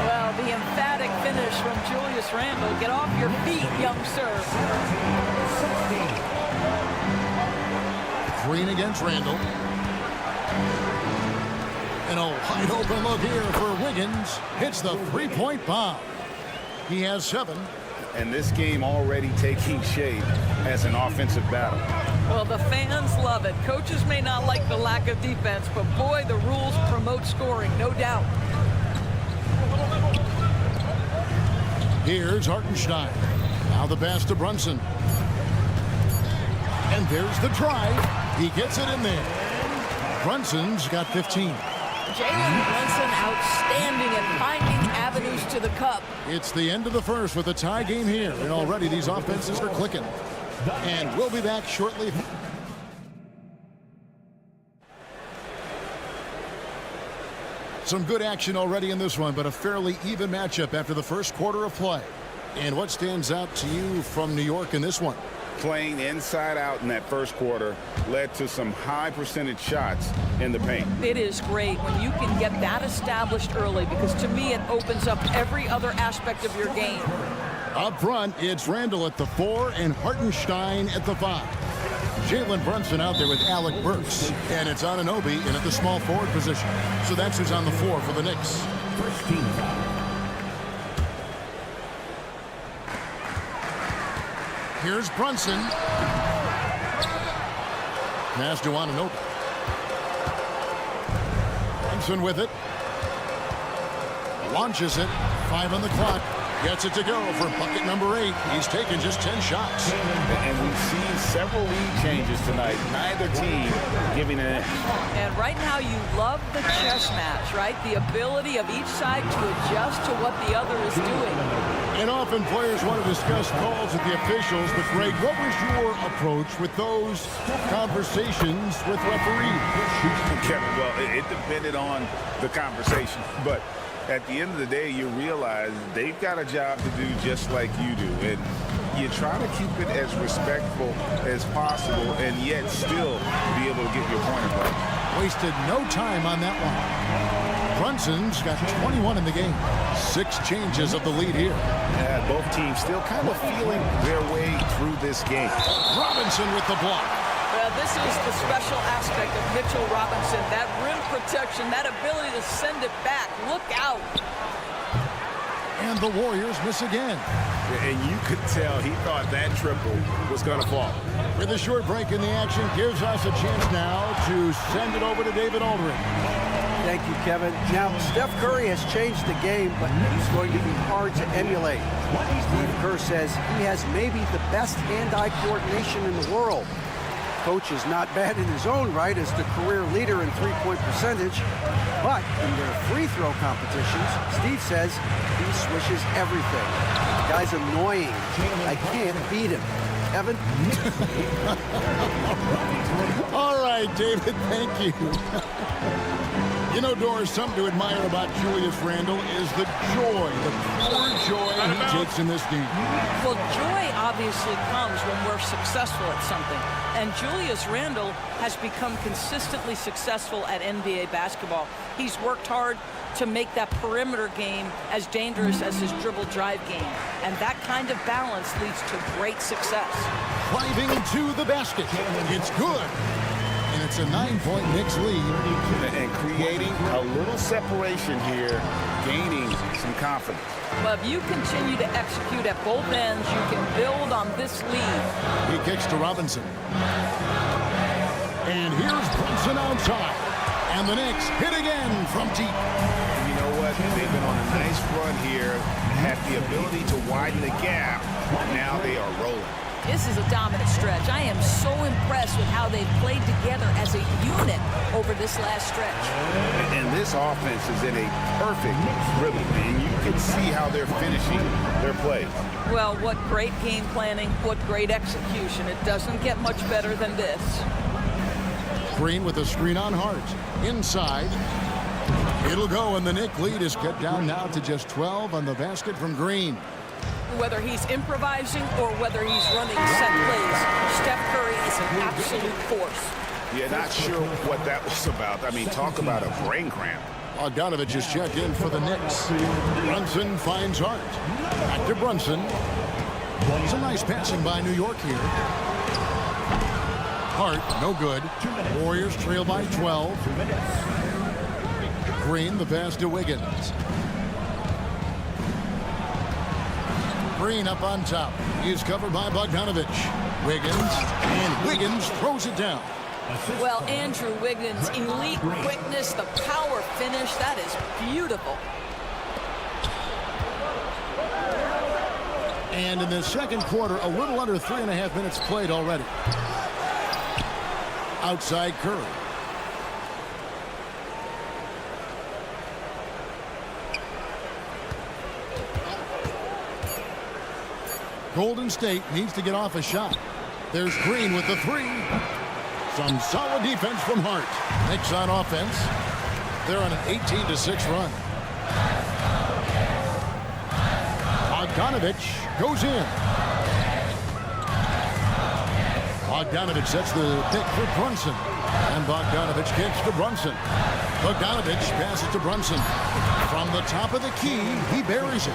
Well, the emphatic finish from Julius Randle. Get off your feet, young sir. Green against Randall. And a wide open look here for Wiggins. Hits the 3-point bomb. He has 7. And this game already taking shape as an offensive battle. Well, the fans love it. Coaches may not like the lack of defense, but boy, the rules promote scoring, no doubt. Here's Hartenstein. Now the pass to Brunson. And there's the drive. He gets it in there. Brunson's got 15. Jalen Brunson outstanding at finding avenues to the cup. It's the end of the first with a tie game here, and already these offenses are clicking. And we'll be back shortly. Some good action already in this one, but a fairly even matchup after the first quarter of play. And what stands out to you from New York in this one? Playing inside out in that first quarter led to some high percentage shots in the paint. It is great when you can get that established early, because to me it opens up every other aspect of your game. Up front, it's Randall at the 4 and Hartenstein at the 5. Jalen Brunson out there with Alec Burks. And it's Anunoby in at the small forward position. So that's who's on the floor for the Knicks. Here's Brunson. Pass to Anunoby. Brunson with it. Launches it. 5 on the clock. Gets it to go for bucket number 8. He's taken just 10 shots. And we've seen several lead changes tonight. Neither team giving an inch. And right now you love the chess match, right? The ability of each side to adjust to what the other is doing. And often players want to discuss calls with the officials, but Greg, what was your approach with those conversations with referees? Well, it depended on the conversation, but at the end of the day, you realize they've got a job to do just like you do. And you try to keep it as respectful as possible and yet still be able to get your point across. Wasted no time on that one. Brunson's got 21 in the game. 6 changes of the lead here. Yeah, both teams still kind of feeling their way through this game. Robinson with the block. Well, this is the special aspect of Mitchell Robinson. That rim protection, that ability to send it back. Look out. And the Warriors miss again. And you could tell he thought that triple was going to fall. With a short break in the action, gives us a chance now to send it over to David Aldridge. Thank you, Kevin. Now, Steph Curry has changed the game, but he's going to be hard to emulate. Steve Kerr says he has maybe the best hand-eye coordination in the world. Coach is not bad in his own right as the career leader in three-point percentage, but in their free throw competitions, Steve says he swishes everything. The guy's annoying. I can't beat him. Evan? All right, David, thank you. You know, Doris, something to admire about Julius Randle is the joy, the pure joy he takes in this game. Well, joy obviously comes when we're successful at something. And Julius Randle has become consistently successful at NBA basketball. He's worked hard to make that perimeter game as dangerous as his dribble drive game. And that kind of balance leads to great success. Driving to the basket. It's good. And it's a 9-point Knicks lead. And creating a little separation here, gaining some confidence. Well, if you continue to execute at both ends, you can build on this lead. He kicks to Robinson. And here's Brunson outside. And the Knicks hit again from deep. You know what? They've been on a nice run here, had the ability to widen the gap. Now they are rolling. This is a dominant stretch. I am so impressed with how they've played together as a unit over this last stretch. And this offense is in a perfect rhythm, and you can see how they're finishing their plays. Well, what great game planning, what great execution. It doesn't get much better than this. Green with a screen on Hart. Inside. It'll go, and the Knicks lead is cut down now to just 12 on the basket from Green. Whether he's improvising or whether he's running set plays, Steph Curry is an absolute force. Yeah, not sure what that was about. I mean, talk about a brain cramp. Bogdanovich is checked in for the Knicks. Brunson finds Hart. Back to Brunson. Some nice passing by New York here. Hart, no good. Warriors trail by 12. Green, the pass to Wiggins. Green up on top. He's covered by Bogdanovich. Wiggins, and Wiggins throws it down. Well, Andrew Wiggins, elite quickness, the power finish, that is beautiful. And in the second quarter, a little under 3.5 minutes played already. Outside Curry. Golden State needs to get off a shot. There's Green with the three. Some solid defense from Hart. Knicks on offense. They're on an 18-6 run. Bogdanovich goes in. Bogdanovich sets the pick for Brunson. And Bogdanovich kicks to Brunson. Bogdanovich passes to Brunson. From the top of the key, he buries it.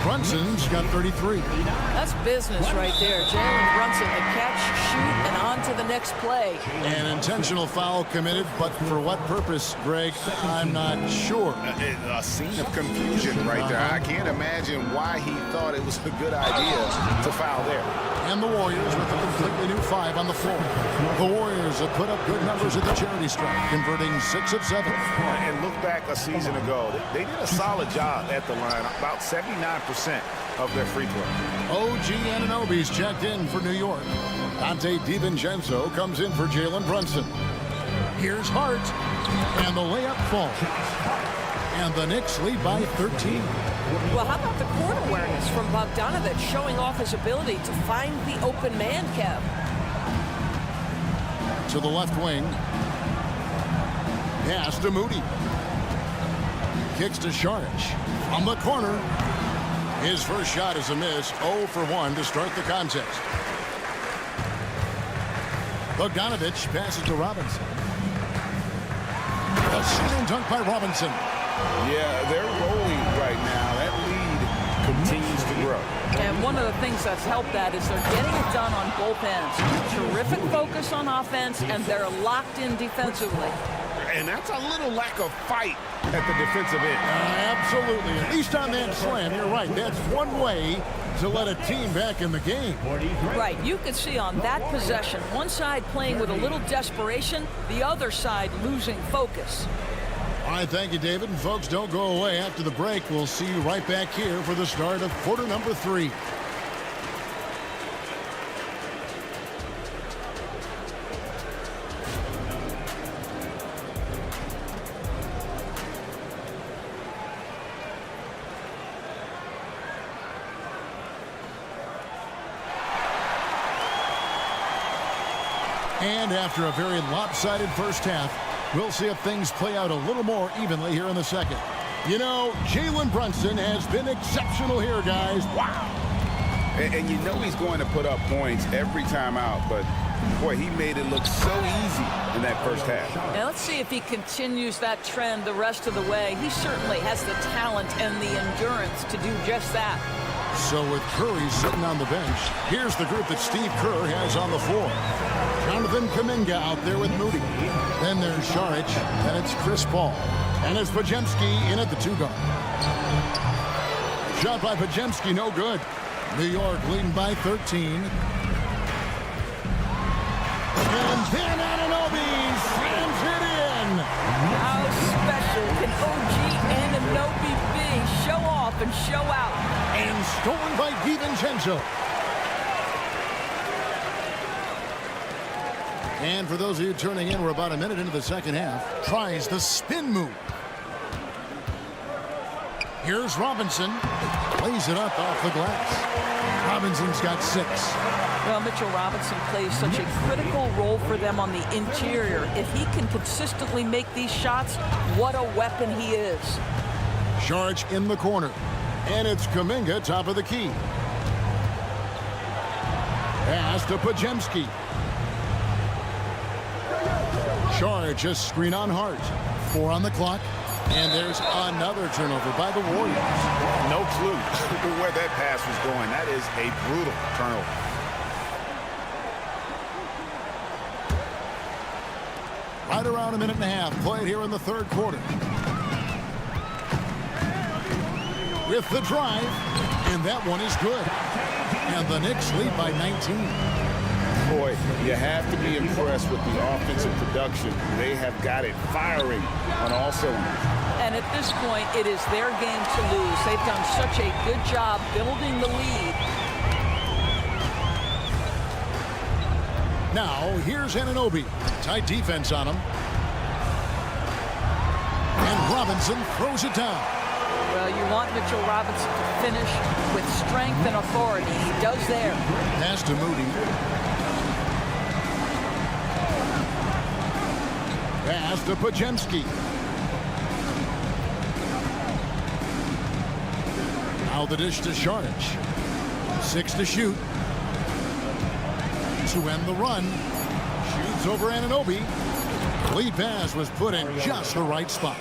Brunson's got 33. That's business right there. Jalen Brunson, the catch, shoot, and on to the next play. An intentional foul committed, but for what purpose, Greg? I'm not sure. A scene of confusion right there. I can't imagine why he thought it was a good idea to foul there. And the Warriors with a completely new 5 on the floor. The Warriors have put up good numbers at the charity stripe, converting 6 of 7. And look back a season ago. They did a solid job at the line, about 79% of their free throw. OG Anunoby's checked in for New York. Dante DiVincenzo comes in for Jalen Brunson. Here's Hart, and the layup falls. And the Knicks lead by 13. Well, how about the court awareness from Bogdanovich showing off his ability to find the open man, Kev? To the left wing. Pass to Moody. Kicks to Saric. From the corner. His first shot is a miss. 0 for 1 to start the contest. Bogdanovich passes to Robinson. A slam dunk by Robinson. Yeah, they're rolling right now. That lead continues to grow. And one of the things that's helped that is they're getting it done on both ends. Terrific focus on offense, and they're locked in defensively. And that's a little lack of fight at the defensive end. Absolutely. At least on that slam, you're right. That's one way to let a team back in the game. Right. You could see on that possession, one side playing with a little desperation, the other side losing focus. All right, thank you, David. And folks, don't go away. After the break, we'll see you right back here for the start of quarter number 3. And after a very lopsided first half, we'll see if things play out a little more evenly here in the second. You know, Jalen Brunson has been exceptional here, guys. Wow. And you know he's going to put up points every time out, but boy, he made it look so easy in that first half. Now let's see if he continues that trend the rest of the way. He certainly has the talent and the endurance to do just that. So with Curry sitting on the bench, here's the group that Steve Kerr has on the floor. Jonathan Kuminga out there with Moody. Then there's Saric, and it's Chris Paul. And it's Podziemski in at the 2-guard. Shot by Podziemski, no good. New York leading by 13. And then Anunoby slams it in. How special can OG Anunoby be? Show and show out. And stolen by DiVincenzo. And for those of you turning in, we're about a minute into the second half. Tries the spin move. Here's Robinson. Plays it up off the glass. Robinson's got 6. Well, Mitchell Robinson plays such a critical role for them on the interior. If he can consistently make these shots, what a weapon he is. Charge in the corner. And it's Kuminga, top of the key. Pass to Pajemski. Charge, a screen on Hart. 4 on the clock. And there's another turnover by the Warriors. No clue where that pass was going. That is a brutal turnover. Right around a minute and a half played here in the third quarter. With the drive, and that one is good. And the Knicks lead by 19. Boy, you have to be impressed with the offensive production. They have got it firing on all cylinders. And at this point, it is their game to lose. They've done such a good job building the lead. Now, here's Anunoby. Tight defense on him. And Robinson throws it down. Well, you want Mitchell Robinson to finish with strength and authority. He does there. Pass to Moody. Pass to Pajemski. Now the dish to Sharich. 6 to shoot. To end the run. Shoots over Anunoby. Lead pass was put in just the right spot.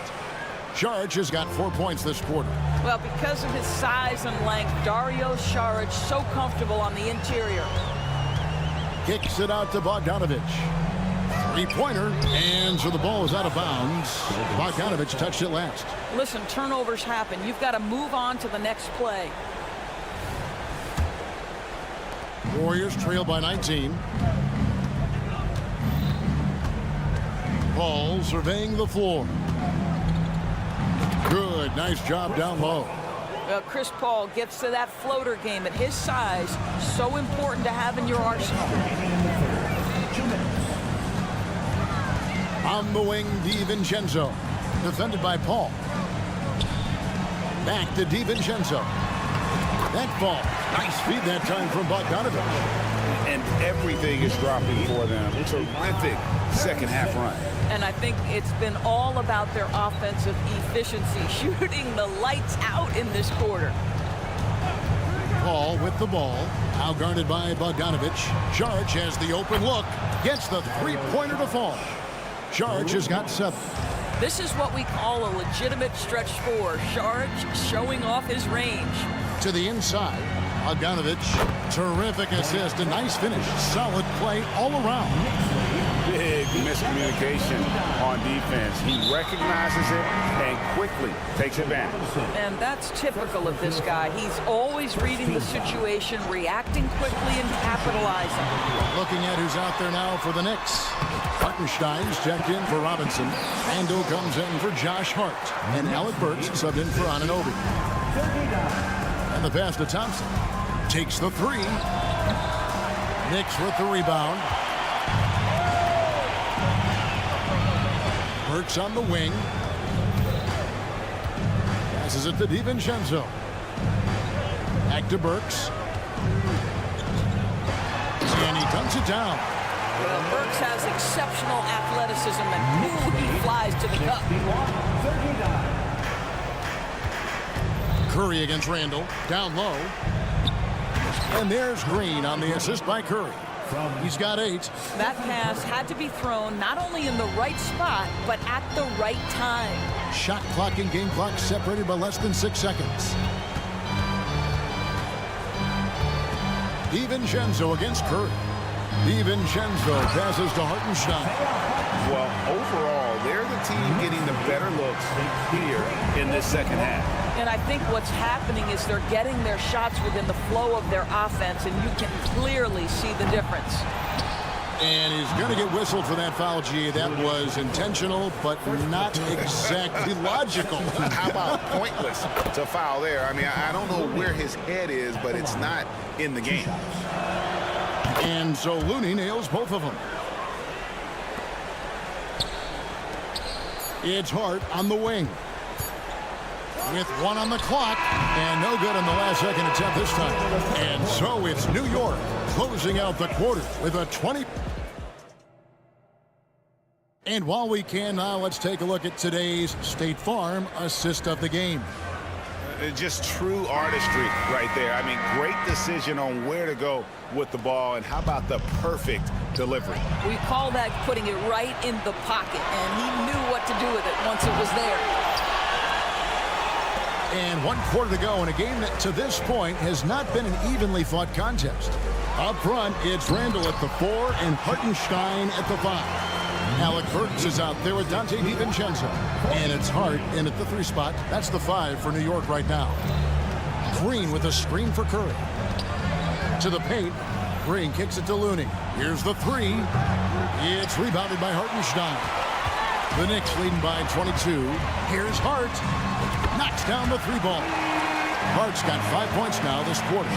Sharich has got 4 points this quarter. Well, because of his size and length, Dario Saric so comfortable on the interior. Kicks it out to Bogdanovic. Three-pointer, and so the ball is out of bounds. Bogdanovic touched it last. Listen, turnovers happen. You've got to move on to the next play. Warriors trail by 19. Paul surveying the floor. Good, nice job down low. Well, Chris Paul gets to that floater game at his size. So important to have in your arsenal. On the wing, DiVincenzo. Defended by Paul. Back to DiVincenzo. That ball. Nice feed that time from Bogdanovic. And everything is dropping for them. Terrific second half run. And I think it's been all about their offensive efficiency, shooting the lights out in this quarter. Paul with the ball. Now guarded by Bogdanovic. Saric has the open look. Gets the three-pointer to fall. Saric has got 7. This is what we call a legitimate stretch 4. Saric showing off his range. To the inside. Bogdanovic. Terrific assist. A nice finish. Solid play all around. Big miscommunication on defense. He recognizes it and quickly takes advantage. And that's typical of this guy. He's always reading the situation, reacting quickly, and capitalizing. Looking at who's out there now for the Knicks. Hartenstein's checked in for Robinson. Ando comes in for Josh Hart. And Alec Burks subbed in for Anunoby. And the pass to Thompson. Takes the 3. Knicks with the rebound. Burks on the wing. Passes it to DiVincenzo. Back to Burks. And he dunks it down. Well, Burks has exceptional athleticism, and he flies to the cup. Curry against Randall. Down low. And there's Green on the assist by Curry. He's got 8. That pass had to be thrown not only in the right spot, but at the right time. Shot clock and game clock separated by less than 6 seconds. DiVincenzo against Curry. DiVincenzo passes to Hartenstein. Well, overall, they're the team getting the better looks here in this second half. And I think what's happening is they're getting their shots within the flow of their offense, and you can clearly see the difference. And he's going to get whistled for that foul, G. That was intentional, but not exactly logical. How about pointless to foul there? I mean, I don't know where his head is, but it's not in the game. And so Looney nails both of them. It's Hart on the wing. With 1 on the clock, and no good on the last second attempt this time. And so it's New York closing out the quarter with a 20. And while we can now, let's take a look at today's State Farm assist of the game. Just true artistry right there. I mean, great decision on where to go with the ball, and how about the perfect delivery? We call that putting it right in the pocket, and he knew what to do with it once it was there. And 1 quarter to go in a game that to this point has not been an evenly fought contest. Up front, it's Randall at the 4 and Hartenstein at the 5. Alec Burks is out there with Dante DiVincenzo. And it's Hart in at the 3 spot. That's the 5 for New York right now. Green with a screen for Curry. To the paint. Green kicks it to Looney. Here's the 3. It's rebounded by Hartenstein. The Knicks leading by 22. Here's Hart. Knocks down the 3 ball. Hart's got 5 points now this quarter.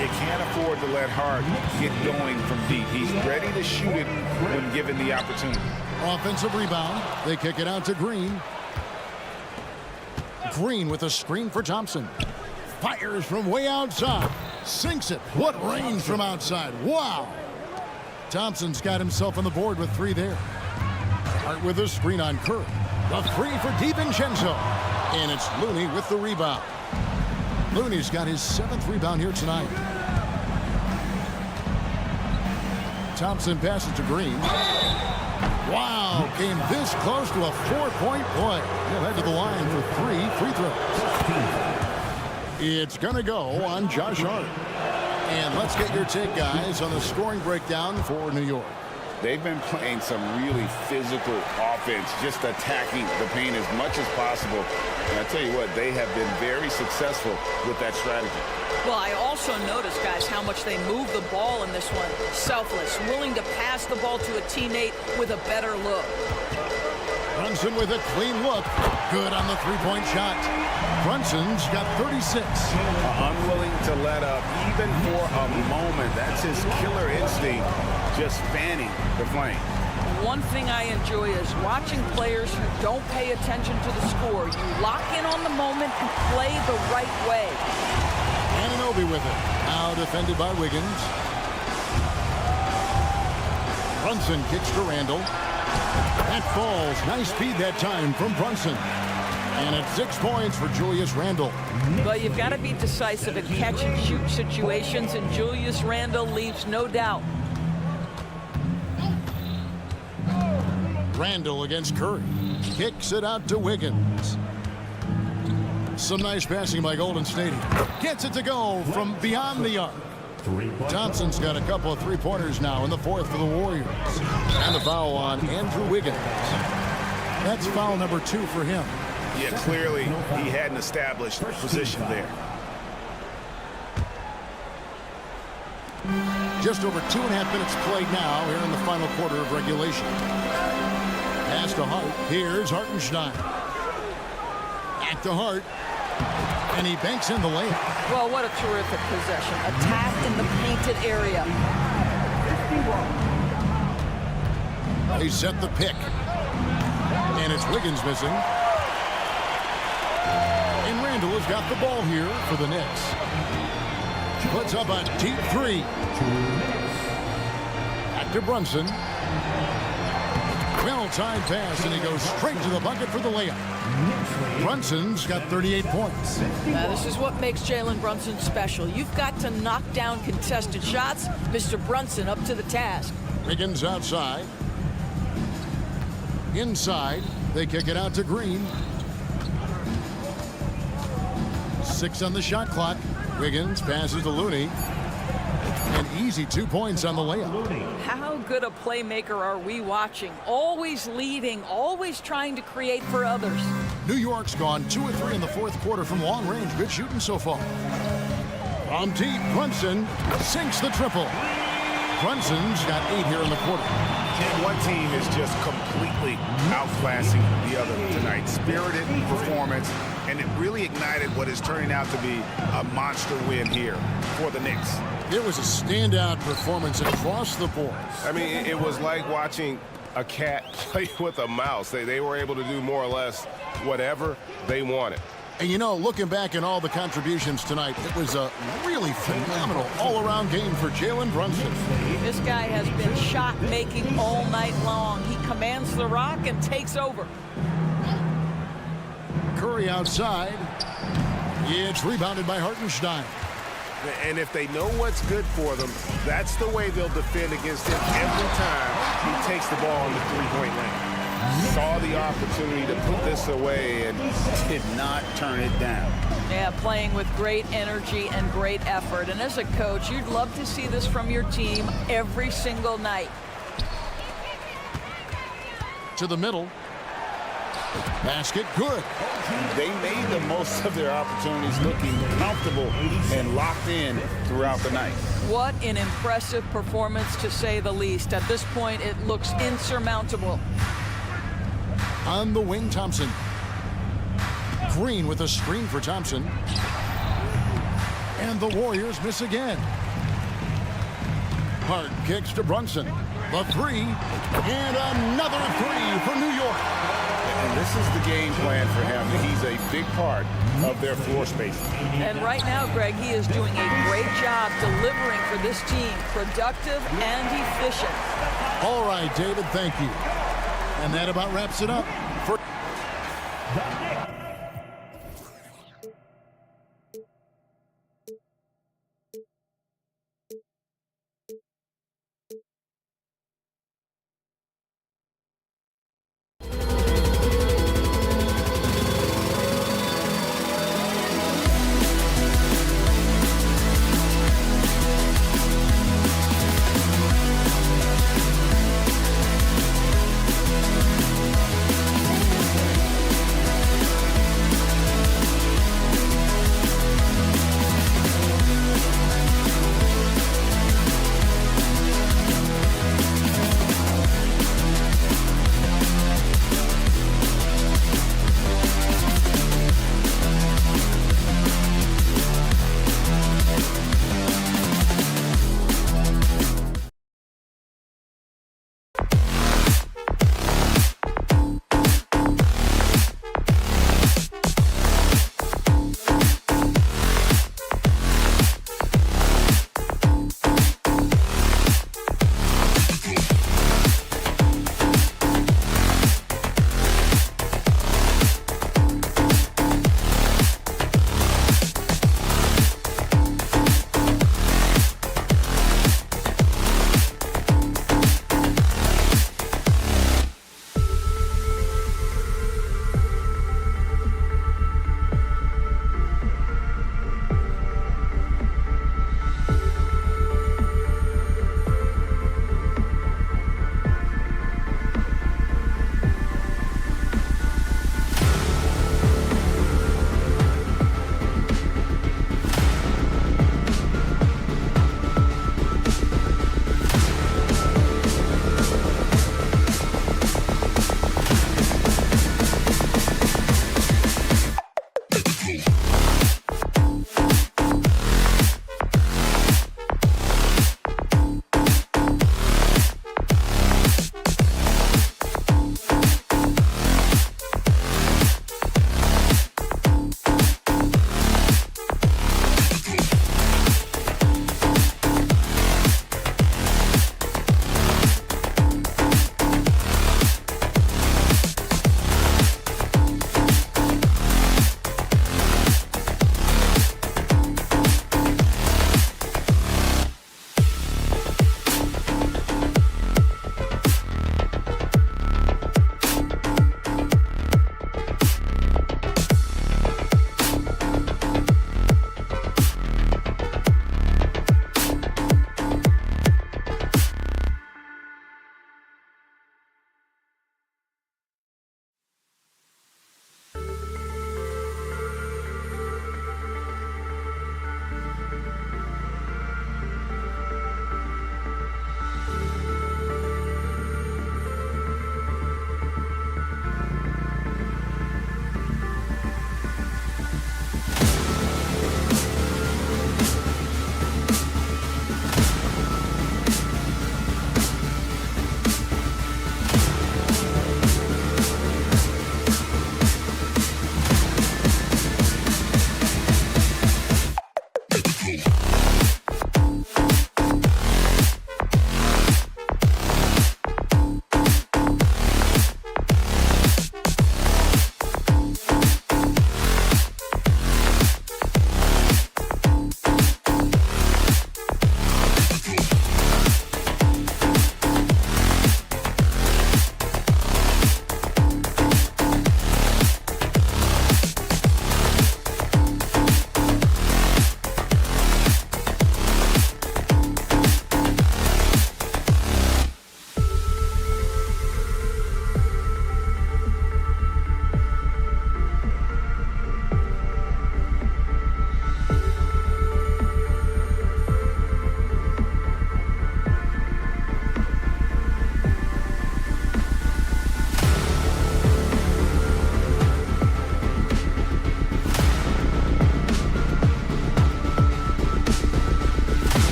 You can't afford to let Hart get going from deep. He's ready to shoot it when given the opportunity. Offensive rebound. They kick it out to Green. Green with a screen for Thompson. Fires from way outside. Sinks it. What range from outside. Wow. Thompson's got himself on the board with 3 there. Hart with a screen on Curry. The 3 for DiVincenzo. And it's Looney with the rebound. Looney's got his 7th rebound here tonight. Thompson passes to Green. Wow, came this close to a 4-point play. He'll head to the line for 3 free throws. It's going to go on Josh Hart. And let's get your take, guys, on the scoring breakdown for New York. They've been playing some really physical offense, just attacking the paint as much as possible. And I tell you what, they have been very successful with that strategy. Well, I also noticed, guys, how much they move the ball in this one. Selfless, willing to pass the ball to a teammate with a better look. Brunson with a clean look. Good on the 3-point shot. Brunson's got 36. Unwilling to let up, even for a moment. That's his killer instinct, just fanning the flame. One thing I enjoy is watching players who don't pay attention to the score. You lock in on the moment and play the right way. Anunoby with it. Now defended by Wiggins. Brunson kicks to Randall. That falls. Nice speed that time from Brunson. And it's 6 points for Julius Randle. But you've got to be decisive in catch-and-shoot situations, and Julius Randle leaves no doubt. Randall against Curry. Kicks it out to Wiggins. Some nice passing by Golden State. Gets it to go from beyond the arc. Thompson's got a couple of 3-pointers now in the 4th for the Warriors. And the foul on Andrew Wiggins. That's foul number 2 for him. Yeah, clearly he hadn't established position there. Just over 2.5 minutes played now here in the final quarter of regulation. Pass to Hart. Here's Hartenstein. Back to Hart. And he banks in the layup. Well, what a terrific possession. Attack in the painted area. They set the pick. And it's Wiggins missing. And Randall has got the ball here for the Knicks. Puts up a deep 3. Back to Brunson. Well-timed pass, and he goes straight to the bucket for the layup. Brunson's got 38 points. Now, this is what makes Jalen Brunson special. You've got to knock down contested shots. Mr. Brunson up to the task. Wiggins outside. Inside. They kick it out to Green. 6 on the shot clock. Wiggins passes to Looney. An easy 2 points on the layup. How good a playmaker are we watching? Always leading, always trying to create for others. New York's gone 2 of 3 in the 4th quarter from long range. Good shooting so far. From deep, Brunson sinks the triple. Brunson's got 8 here in the quarter. One team is just completely outclassing the other tonight. Spirited performance, and it really ignited what is turning out to be a monster win here for the Knicks. It was a standout performance across the board. I mean, it was like watching a cat play with a mouse. They were able to do more or less whatever they wanted. And you know, looking back at all the contributions tonight, it was a really phenomenal all-around game for Jalen Brunson. This guy has been shot-making all night long. He commands the rock and takes over. Curry outside. It's rebounded by Hartenstein. And if they know what's good for them, that's the way they'll defend against him every time he takes the ball in the three-point lane. Saw the opportunity to put this away and did not turn it down. Yeah, playing with great energy and great effort. And as a coach, you'd love to see this from your team every single night. To the middle. Basket good. They made the most of their opportunities, looking comfortable and locked in throughout the night. What an impressive performance, to say the least. At this point, it looks insurmountable. On the wing, Thompson. Green with a screen for Thompson. And the Warriors miss again. Hart kicks to Brunson. The three. And another three for New York. And this is the game plan for him. He's a big part of their floor space. And right now, Greg, he is doing a great job delivering for this team. Productive and efficient. All right, David, thank you. And that about wraps it up for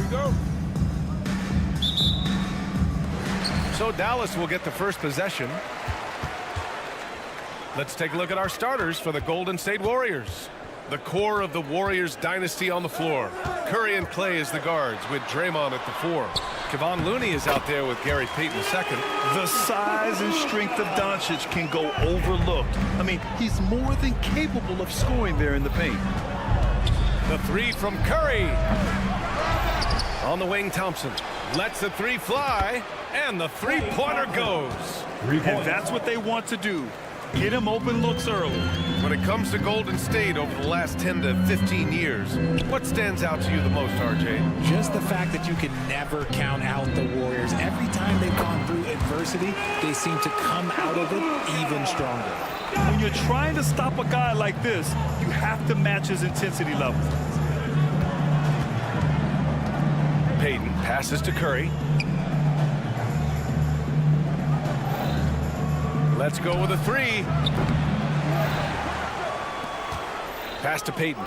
Go. So Dallas will get the first possession. Let's take a look at our starters for the Golden State Warriors. The core of the Warriors dynasty on the floor. Curry and Clay as the guards with Draymond at the 4. Kevon Looney is out there with Gary Payton second. The size and strength of Doncic can go overlooked. I mean, he's more than capable of scoring there in the paint. The 3 from Curry. On the wing, Thompson lets the 3 fly, and the three-pointer goes. And that's what they want to do. Get him open looks early. When it comes to Golden State over the last 10 to 15 years, what stands out to you the most, RJ? Just the fact that you can never count out the Warriors. Every time they've gone through adversity, they seem to come out of it even stronger. When you're trying to stop a guy like this, you have to match his intensity level. Payton passes to Curry. Let's go with a 3. Pass to Payton.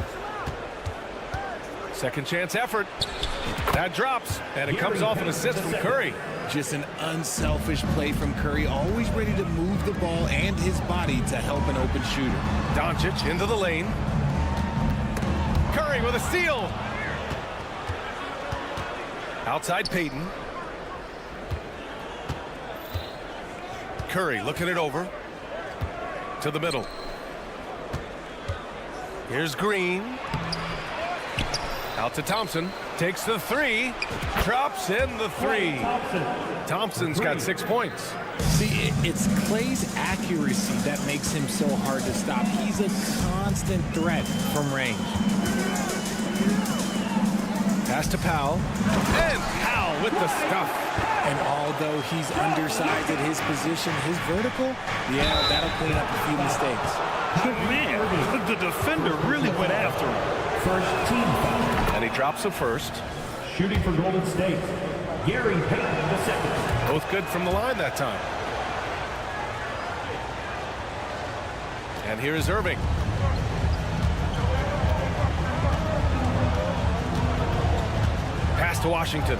Second chance effort. That drops, and it comes off an assist from Curry. Just an unselfish play from Curry, always ready to move the ball and his body to help an open shooter. Doncic into the lane. Curry with a steal. Outside Payton. Curry looking it over to the middle. Here's Green. Out to Thompson. Takes the 3. Drops in the 3. Thompson's got 6 points. See, it's Clay's accuracy that makes him so hard to stop. He's a constant threat from range. Pass to Powell. And Powell with the stuff. And although he's undersized at his position, his vertical, yeah, that'll clean up a few mistakes. Man, the defender really went after him. First team foul. And he drops the first. Shooting for Golden State, Gary Payton the second. Both good from the line that time. And here is Irving. Pass to Washington.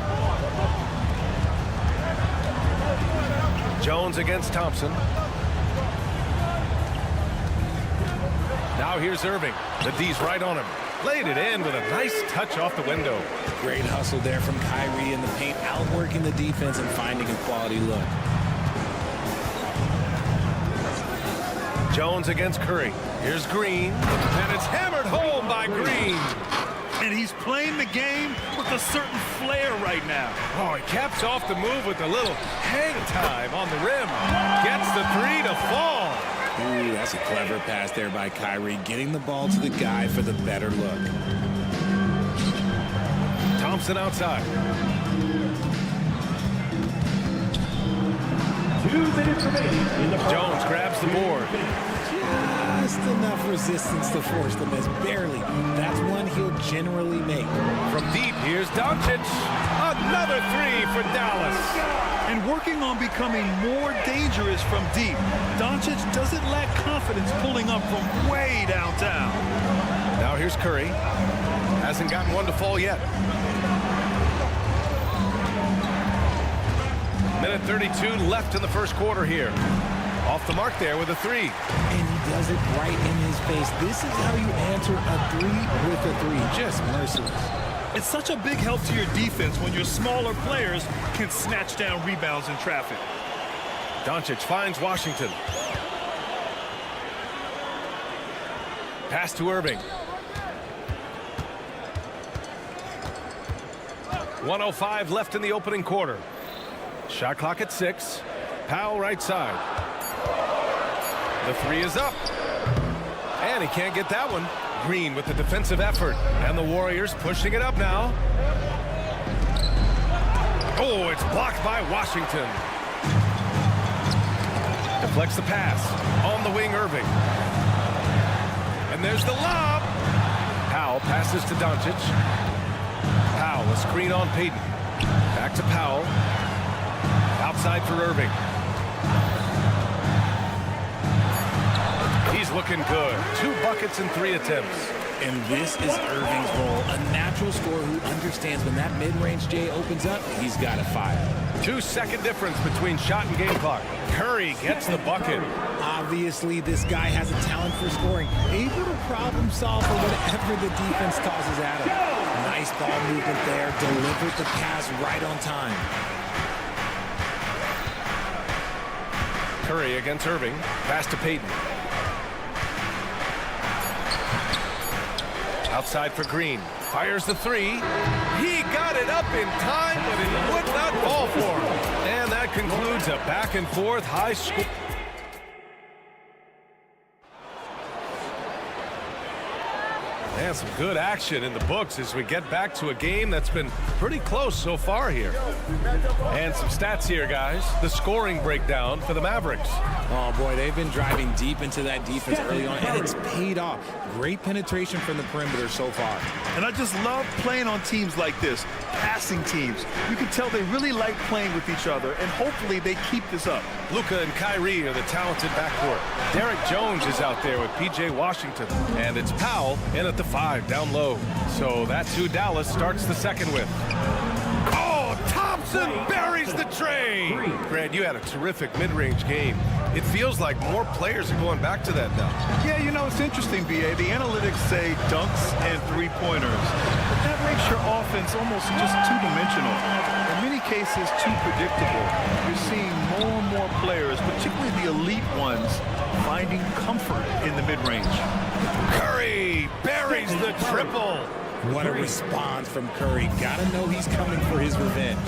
Jones against Thompson. Now here's Irving. The D's right on him. Laid it in with a nice touch off the window. Great hustle there from Kyrie in the paint, outworking the defense and finding a quality look. Jones against Curry. Here's Green. And it's hammered home by Green. And he's playing the game with a certain flair right now. Oh, he caps off the move with a little hang time on the rim. Gets the 3 to fall. Ooh, that's a clever pass there by Kyrie, getting the ball to the guy for the better look. Thompson outside. 2 minutes remaining in the first. Jones grabs the board. Just enough resistance to force the miss, barely. That's one he'll generally make. From deep, here's Doncic. Another 3 for Dallas. And working on becoming more dangerous from deep, Doncic doesn't lack confidence pulling up from way downtown. Now here's Curry. Hasn't gotten one to fall yet. Minute 32 left in the first quarter here. Off the mark there with a 3. And he does it right in his face. This is how you answer a 3 with a 3. Just merciless. It's such a big help to your defense when your smaller players can snatch down rebounds in traffic. Doncic finds Washington. Pass to Irving. 1:05 left in the opening quarter. Shot clock at 6. Powell right side. The three is up. And he can't get that one. Green with the defensive effort. And the Warriors pushing it up now. Oh, it's blocked by Washington. Deflects the pass. On the wing, Irving. And there's the lob. Powell passes to Doncic. Powell, a screen on Payton. Back to Powell. Outside for Irving. He's looking good. 2 buckets in 3 attempts. And this is Irving's role, a natural scorer who understands when that mid-range J opens up, he's got to fire. 2-second difference between shot and game clock. Curry gets the bucket. Obviously, this guy has a talent for scoring, able to problem solve for whatever the defense tosses at him. Nice ball movement there, delivered the pass right on time. Curry against Irving. Pass to Payton. Outside for Green. Fires the 3. He got it up in time, but it would not fall for him. And that concludes a back-and-forth high score. And some good action in the books as we get back to a game that's been pretty close so far here. And some stats here, guys. The scoring breakdown for the Mavericks. Oh, boy, they've been driving deep into that defense early on, and it's paid off. Great penetration from the perimeter so far. And I just love playing on teams like this, passing teams. You can tell they really like playing with each other, and hopefully they keep this up. Luka and Kyrie are the talented backcourt. Derek Jones is out there with P.J. Washington. And it's Powell in at the 5 down low. So that's who Dallas starts the second with. Oh, Thompson buries the tray. Brad, you had a terrific mid-range game. It feels like more players are going back to that now. Yeah, you know, it's interesting, B.A. The analytics say dunks and three-pointers. But that makes your offense almost just two-dimensional. In many cases, too predictable. You're seeing more and more players, particularly the elite ones, finding comfort in the mid-range. Curry buries the triple. What a response from Curry. Gotta know he's coming for his revenge.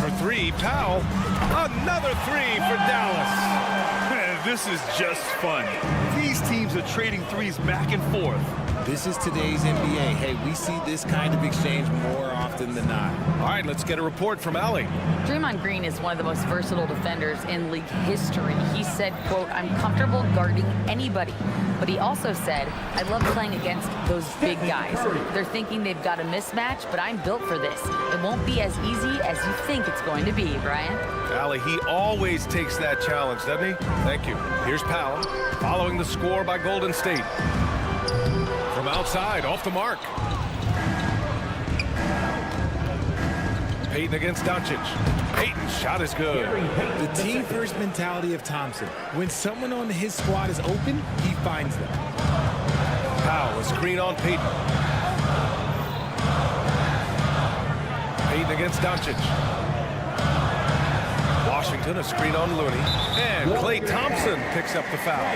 For 3, Powell. Another 3 for Dallas. This is just fun. These teams are trading threes back and forth. This is today's NBA. Hey, we see this kind of exchange more often than not. All right, let's get a report from Allie. Draymond Green is one of the most versatile defenders in league history. He said, quote, "I'm comfortable guarding anybody." But he also said, "I love playing against those big guys. They're thinking they've got a mismatch, but I'm built for this. It won't be as easy as you think it's going to be," Brian. Allie, he always takes that challenge, doesn't he? Thank you. Here's Powell, following the score by Golden State. From outside, off the mark. Payton against Doncic. Payton's shot is good. The team-first mentality of Thompson. When someone on his squad is open, he finds them. Powell, a screen on Payton. Payton against Doncic. Washington, a screen on Looney. And Klay Thompson picks up the foul.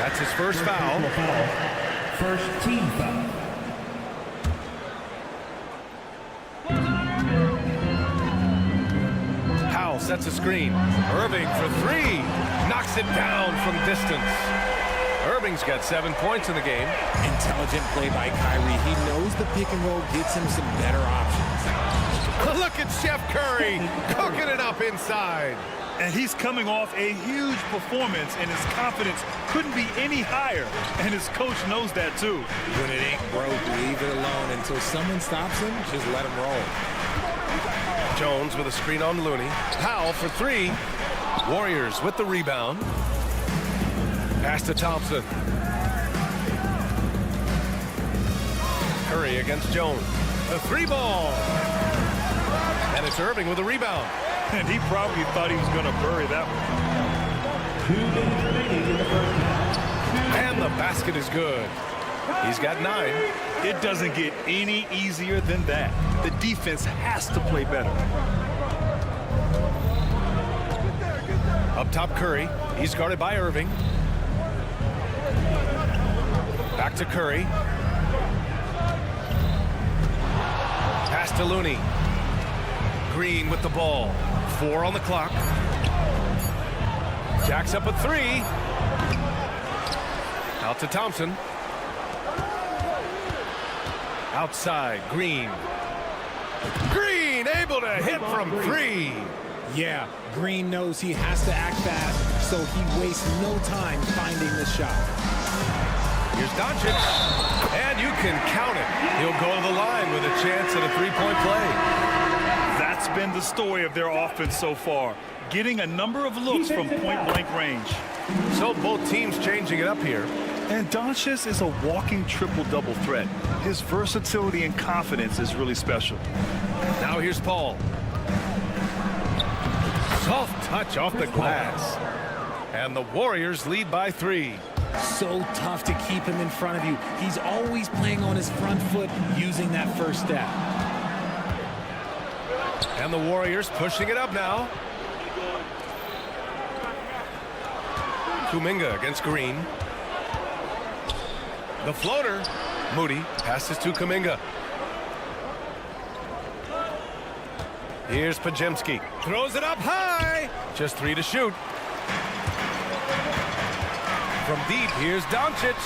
That's his first foul. First team foul. Powell sets a screen. Irving for 3. Knocks it down from distance. Irving's got 7 points in the game. Intelligent play by Kyrie. He knows the pick and roll gets him some better options. Look at Chef Curry cooking it up inside. And he's coming off a huge performance, and his confidence couldn't be any higher. And his coach knows that, too. When it ain't broke, leave it alone. Until someone stops him, just let him roll. Jones with a screen on Looney. Powell for 3. Warriors with the rebound. Pass to Thompson. Curry against Jones. The 3 ball. And it's Irving with a rebound. And he probably thought he was going to bury that one. 2 minutes remaining in the first half. And the basket is good. He's got 9. It doesn't get any easier than that. The defense has to play better. Up top, Curry. He's guarded by Irving. Back to Curry. Pass to Looney. Green with the ball. 4 on the clock. Jacks up a 3. Out to Thompson. Outside, Green. Green able to hit from 3. Yeah, Green knows he has to act fast, so he wastes no time finding the shot. Here's Doncic, and you can count it. He'll go to the line with a chance at a 3-point play. That's been the story of their offense so far, getting a number of looks from point-blank range. So both teams changing it up here. And Doncic is a walking triple-double threat. His versatility and confidence is really special. Now here's Paul. Soft touch off the glass. And the Warriors lead by 3. So tough to keep him in front of you. He's always playing on his front foot using that first step. And the Warriors pushing it up now. Kuminga against Green. The floater. Moody passes to Kuminga. Here's Pajemski. Throws it up high. Just 3 to shoot. From deep, here's Doncic.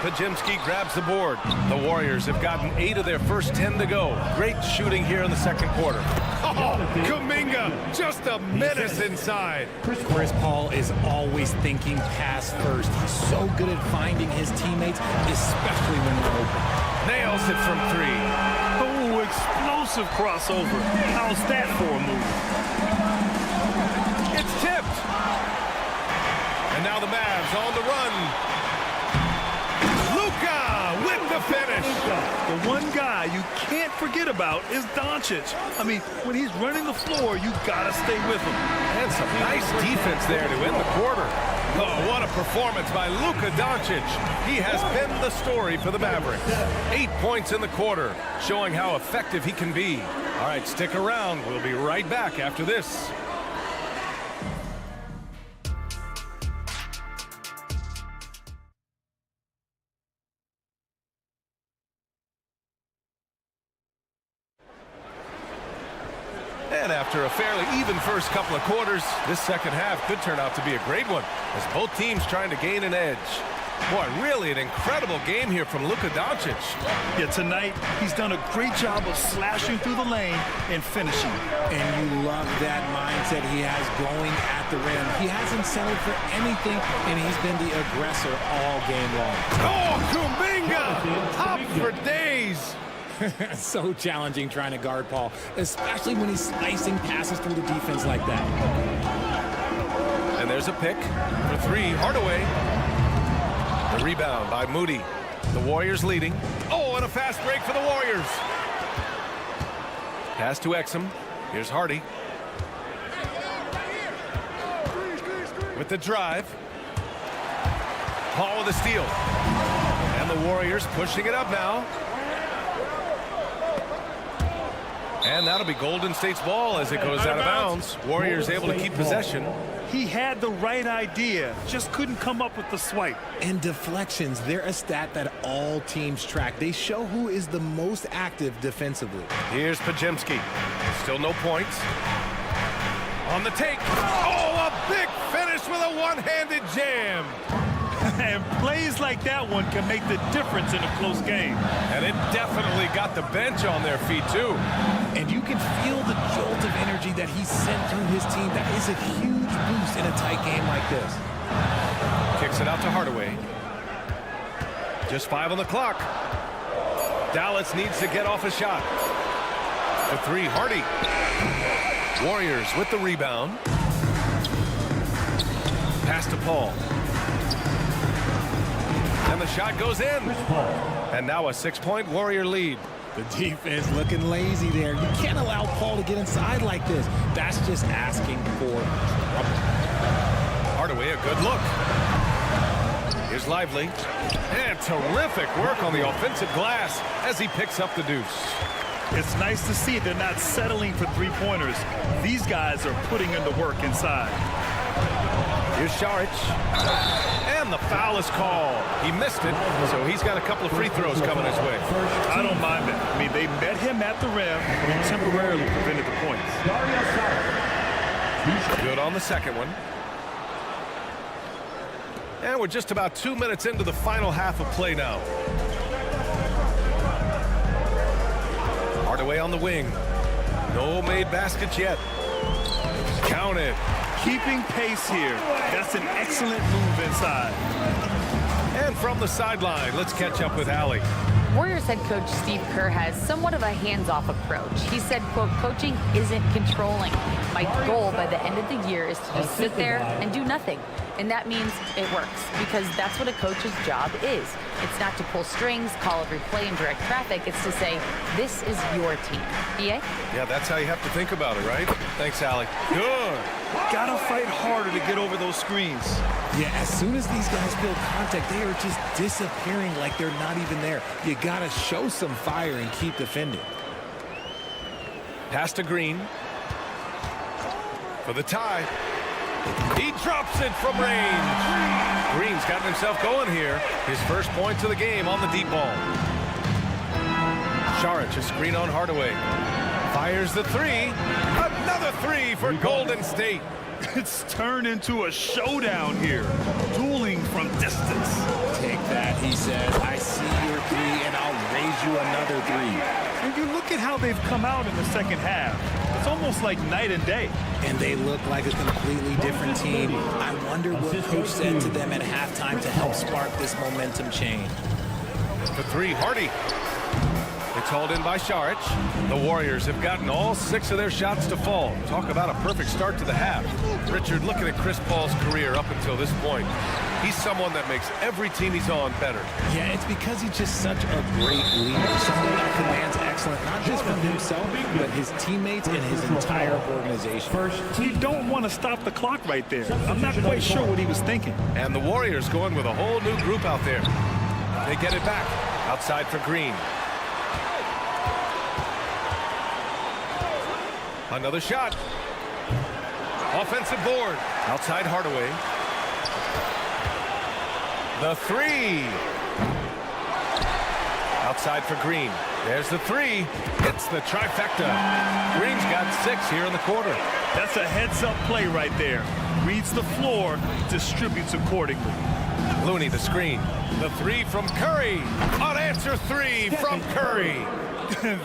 Pajemski grabs the board. The Warriors have gotten 8 of their first 10 to go. Great shooting here in the second quarter. Oh, Kuminga, just a menace inside. Chris Paul is always thinking pass first. He's so good at finding his teammates, especially when they're open. Nails it from 3. Oh, explosive crossover. How's that for a move? It's tipped. And now the Mavs on the run. Luka with the finish. The one guy you can't forget about is Doncic. I mean, when he's running the floor, you gotta stay with him. And some nice defense there to end the quarter. Oh, what a performance by Luka Doncic. He has been the story for the Mavericks. 8 points in the quarter, showing how effective he can be. All right, stick around. We'll be right back after this. And after a fairly even first couple of quarters, this second half could turn out to be a great one as both teams trying to gain an edge. Boy, really an incredible game here from Luka Doncic. Yeah, tonight he's done a great job of slashing through the lane and finishing. And you love that mindset he has going at the rim. He hasn't settled for anything, and he's been the aggressor all game long. Oh, Kuminga! Top for days! So challenging trying to guard Paul, especially when he's slicing passes through the defense like that. And there's a pick for 3, Hardaway. The rebound by Moody. The Warriors leading. Oh, and a fast break for the Warriors. Pass to Exum. Here's Hardy. With the drive. Paul with a steal. And the Warriors pushing it up now. And that'll be Golden State's ball as it goes out of bounds. Warriors able to keep possession. He had the right idea, just couldn't come up with the swipe. And deflections, they're a stat that all teams track. They show who is the most active defensively. Here's Pajemski. Still no points. On the take. Oh, a big finish with a one-handed jam. And plays like that one can make the difference in a close game. And it definitely got the bench on their feet, too. And you can feel the jolt of energy that he sent through his team. That is a huge boost in a tight game like this. Kicks it out to Hardaway. Just 5 on the clock. Dallas needs to get off a shot. For 3, Hardy. Warriors with the rebound. Pass to Paul. And the shot goes in. And now a 6-point Warrior lead. The defense looking lazy there. You can't allow Paul to get inside like this. That's just asking for trouble. Hardaway, a good look. Here's Lively. And terrific work on the offensive glass as he picks up the deuce. It's nice to see they're not settling for 3-pointers. These guys are putting in the work inside. Here's Saric. And the foul is called. He missed it, so he's got a couple of free throws coming his way. I don't mind it. I mean, they met him at the rim and temporarily prevented the points. Good on the second one. And we're just about 2 minutes into the final half of play now. Hardaway on the wing. No made baskets yet. Counted. Keeping pace here. That's an excellent move inside. And from the sideline, let's catch up with Allie. Warriors head coach Steve Kerr has somewhat of a hands-off approach. He said, quote, coaching isn't controlling. My goal by the end of the year is to just sit there and do nothing. And that means it works, because that's what a coach's job is. It's not to pull strings, call every play, and direct traffic. It's to say, this is your team. EA? Yeah, that's how you have to think about it, right? Thanks, Allie. Good. Gotta fight harder to get over those screens. Yeah, as soon as these guys build contact, they are just disappearing like they're not even there. You gotta show some fire and keep defending. Pass to Green. For the tie. He drops it from range. Green's gotten himself going here. His first points of the game on the deep ball. Saric, a screen on Hardaway. Fires the three. Another three for Golden State. It's turned into a showdown here. Dueling from distance. Take that, he says. I see your three, and I'll raise you another three. And you look at how they've come out in the second half. It's almost like night and day. And they look like a completely different team. I wonder what coach said to them at halftime to help spark this momentum change. For three, Hardy. It's hauled in by Saric. The Warriors have gotten all 6 of their shots to fall. Talk about a perfect start to the half. Richard, looking at Chris Paul's career up until this point, he's someone that makes every team he's on better. Yeah, it's because he's just such a great leader. Someone that commands excellence, not just from himself, but his teammates and his entire organization. You don't want to stop the clock right there. I'm not quite sure what he was thinking. And the Warriors going with a whole new group out there. They get it back. Outside for Green. Another shot. Offensive board. Outside Hardaway. The three. Outside for Green. There's the three. It's the trifecta. Green's got 6 here in the quarter. That's a heads-up play right there. Reads the floor, distributes accordingly. Looney, the screen. The three from Curry. Unanswered three from Curry.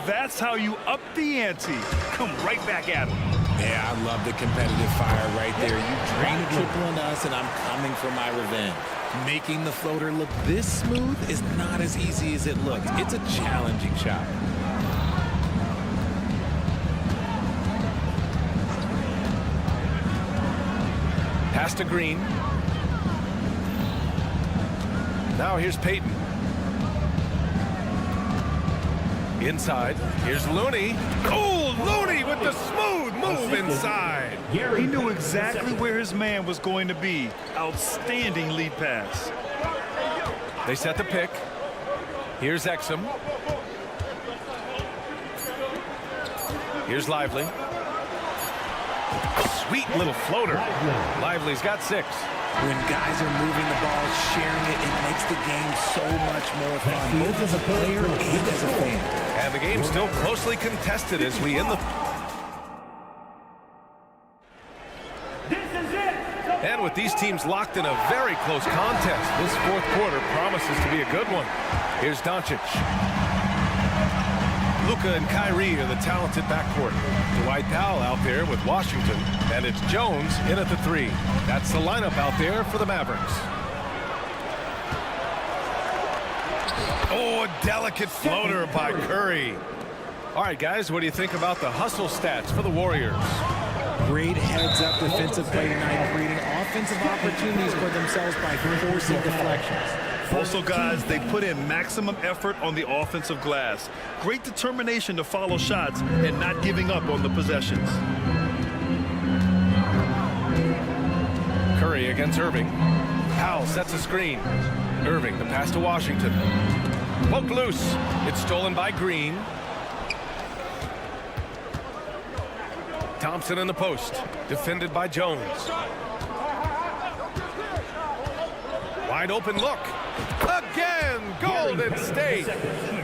That's how you up the ante. Come right back at him. Yeah, I love the competitive fire right there. You drain a triple on us, and I'm coming for my revenge. Making the floater look this smooth is not as easy as it looks. It's a challenging shot. Pass to Green. Now here's Payton. Inside. Here's Looney. Oh, Looney with the smooth move inside. He knew exactly where his man was going to be. Outstanding lead pass. They set the pick. Here's Exum. Here's Lively. Sweet little floater. Lively's got 6. When guys are moving the ball, sharing it, it makes the game so much more fun, both as a player and as a fan. And the game's still closely contested as we end the... And with these teams locked in a very close contest, this fourth quarter promises to be a good one. Here's Doncic. Luka and Kyrie are the talented backcourt. Dwight Powell out there with Washington, and it's Jones in at the 3. That's the lineup out there for the Mavericks. Oh, a delicate floater by Curry. All right, guys, what do you think about the hustle stats for the Warriors? Great heads-up defensive play tonight, creating offensive opportunities for themselves by forcing deflections. Also, guys, they put in maximum effort on the offensive glass. Great determination to follow shots and not giving up on the possessions. Curry against Irving. Powell sets a screen. Irving, the pass to Washington. Poked loose. It's stolen by Green. Thompson in the post. Defended by Jones. Wide open look. Again, Golden State.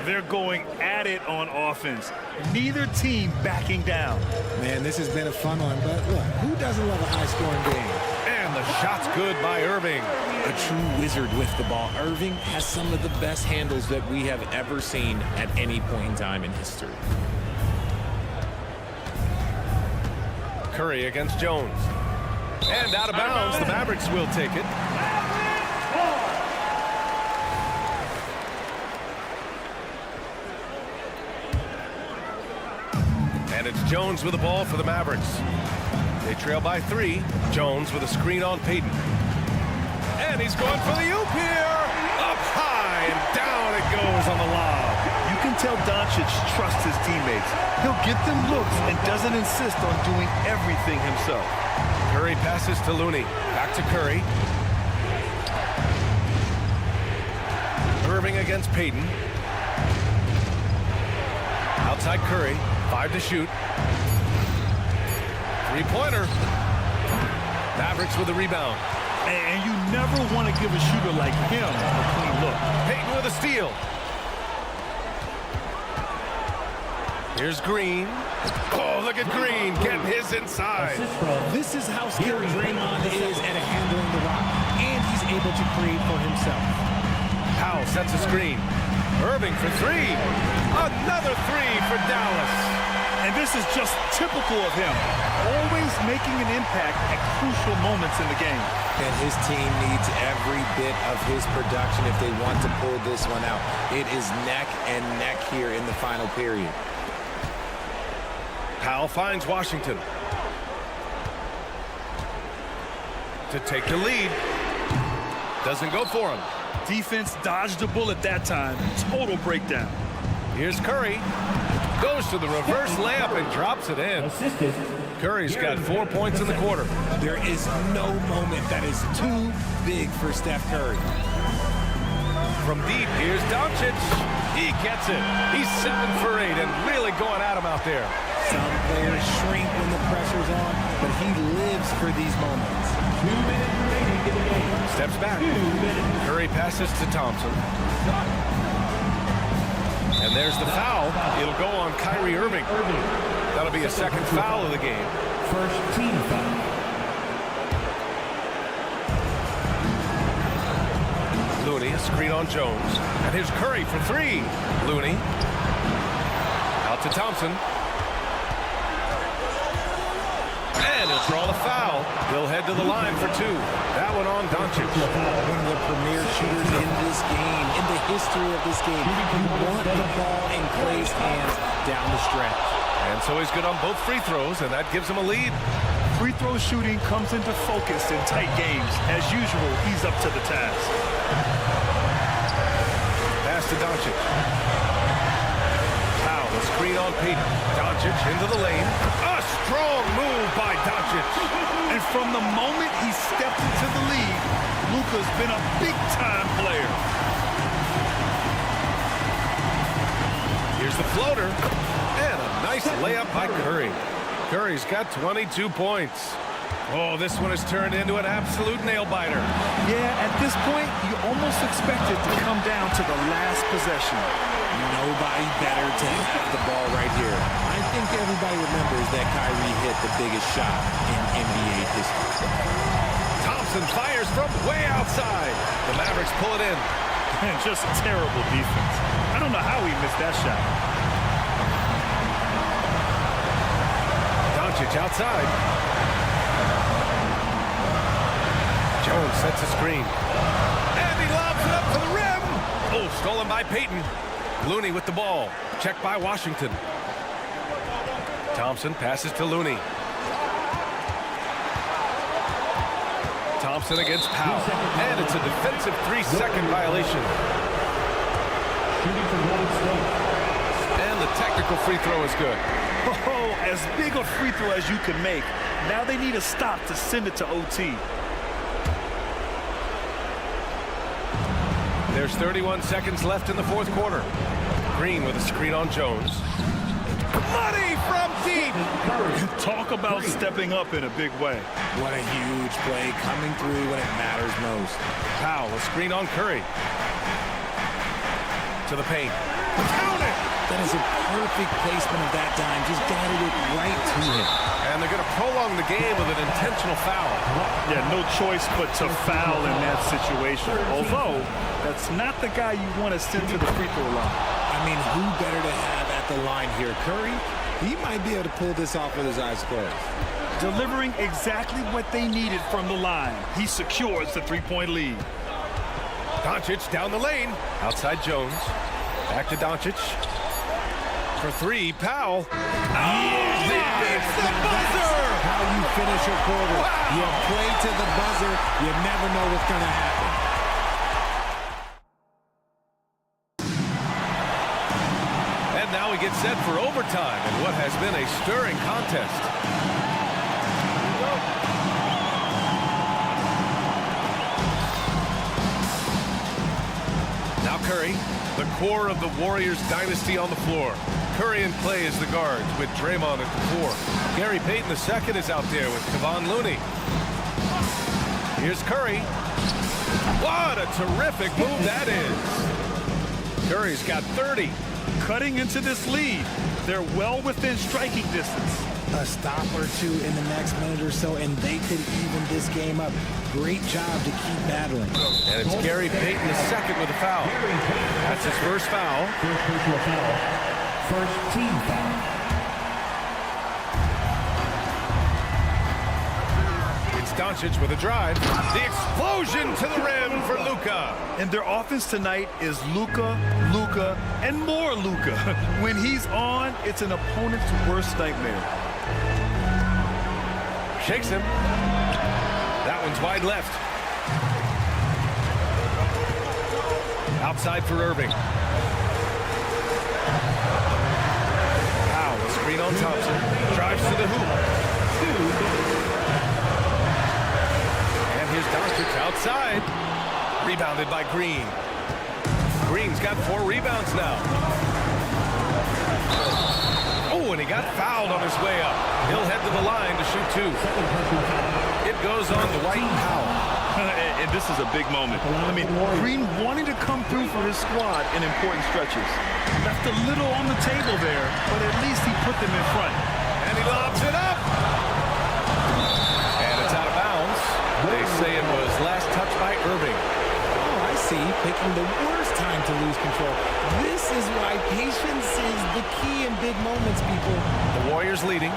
They're going at it on offense. Neither team backing down. Man, this has been a fun one, but look, who doesn't love a high-scoring game? And the shot's good by Irving. A true wizard with the ball. Irving has some of the best handles that we have ever seen at any point in time in history. Curry against Jones. And out of bounds, the Mavericks will take it. And it's Jones with the ball for the Mavericks. They trail by 3. Jones with a screen on Payton. And he's going for the oop here. Up high and down it goes on the lob. You can tell Doncic trusts his teammates. He'll get them looks and doesn't insist on doing everything himself. Curry passes to Looney. Back to Curry. Irving against Payton. Outside Curry. 5 to shoot. Three-pointer. Mavericks with the rebound. And you never want to give a shooter like him a clean look. Payton with a steal. Here's Green. Oh, look at Green getting his inside. This is how skilled Draymond is at handling the rock, and he's able to create for himself. Powell sets a screen. Irving for 3. Another 3 for Dallas. And this is just typical of him. Always making an impact at crucial moments in the game. And his team needs every bit of his production if they want to pull this one out. It is neck and neck here in the final period. Powell finds Washington to take the lead. Doesn't go for him. Defense dodged a bullet that time. Total breakdown. Here's Curry. Goes to the reverse layup and drops it in. Curry's got 4 points in the quarter. There is no moment that is too big for Steph Curry. From deep, here's Doncic. He gets it. He's 7 for 8 and really going at him out there. Some players shrink when the pressure's on, but he lives for these moments. 2 minutes remaining in the game. Steps back. 2 minutes. Curry passes to Thompson. And there's the foul. It'll go on Kyrie Irving. That'll be a second foul of the game. First team foul. Looney, a screen on Jones. And here's Curry for 3. Looney. Out to Thompson. And he'll draw the foul. He'll head to the line for 2. That one on Doncic. One of the premier shooters in this game, in the history of this game. You want the ball in Kele's hands down the stretch. And so he's good on both free throws, and that gives him a lead. Free throw shooting comes into focus in tight games. As usual, he's up to the task. Pass to Doncic. Powell, a screen on Payton. Doncic into the lane. A strong move by Doncic. And from the moment he stepped into the league, Luka's been a big-time player. Here's the floater. And a nice layup by Curry. Curry's got 22 points. Oh, this one has turned into an absolute nail-biter. Yeah, at this point, you almost expect it to come down to the last possession. Nobody better to have the ball right here. I think everybody remembers that Kyrie hit the biggest shot in NBA history. Thompson fires from way outside. The Mavericks pull it in. Man, just a terrible defense. I don't know how he missed that shot. Doncic outside. Jones sets a screen. And he lobs it up to the rim. Oh, stolen by Payton. Looney with the ball. Checked by Washington. Thompson passes to Looney. Thompson against Powell. And it's a defensive 3-second violation. Shooting from Golden State. And the technical free throw is good. Oh, as big a free throw as you can make. Now they need a stop to send it to OT. There's 31 seconds left in the fourth quarter. Green with a screen on Jones. Money from deep. Talk about stepping up in a big way. What a huge play coming through when it matters most. Powell, a screen on Curry. To the paint. Count it! That is a perfect placement of that dime. Just guided it right to him. And they're going to prolong the game with an intentional foul. Yeah, no choice but to foul in that situation. Although, that's not the guy you want to send to the free throw line. I mean, who better to have at the line here? Curry, he might be able to pull this off with his eyes closed. Delivering exactly what they needed from the line. He secures the three-point lead. Doncic down the lane. Outside Jones. Back to Doncic. For three, Powell. Yeah, It's the buzzer! How you finish a quarter. Wow. You play to the buzzer. You never know what's going to happen. And now we get set for overtime in what has been a stirring contest. Now Curry, the core of the Warriors dynasty on the floor. Curry and Clay as the guards with Draymond at the 4. Gary Payton II is out there with Kevon Looney. Here's Curry. What a terrific move that is. Curry's got 30. Cutting into this lead. They're well within striking distance. A stop or two in the next minute or so, and they could even this game up. Great job to keep battling. And it's Gary Payton II with a foul. That's his first foul. First personal foul. First team foul. It's Doncic with a drive. The explosion to the rim for Luka. And their offense tonight is Luka, Luka, and more Luka. When he's on, it's an opponent's worst nightmare. Shakes him. That one's wide left. Outside for Irving. Powell, a screen on Thompson. Drives to the hoop. And here's Doncic outside. Rebounded by Green. Green's got 4 rebounds now. Oh, and he got fouled on his way up. He'll head to the line to shoot 2. It goes on to White and Powell. And this is a big moment. I mean, Green wanting to come through for his squad in important stretches. Left a little on the table there, but at least he put them in front. And he lobs it up. And it's out of bounds. They say it was last touched by Irving. Oh, I see. Picking the worst time to lose control. This is why patience is the key in big moments, people. The Warriors leading.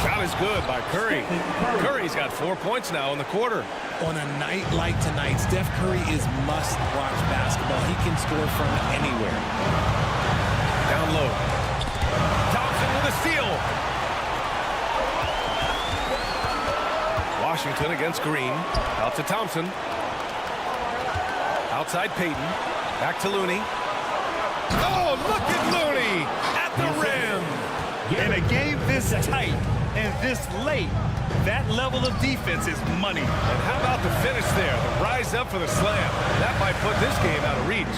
Shot is good by Curry. Curry's got 4 points now in the quarter. On a night like tonight, Steph Curry is must-watch basketball. He can score from anywhere. Down low. Thompson with a steal. Washington against Green. Out to Thompson. Outside Payton. Back to Looney. Oh, look at Looney at the rim. In a game this tight and this late, that level of defense is money. And how about the finish there? The rise up for the slam. That might put this game out of reach.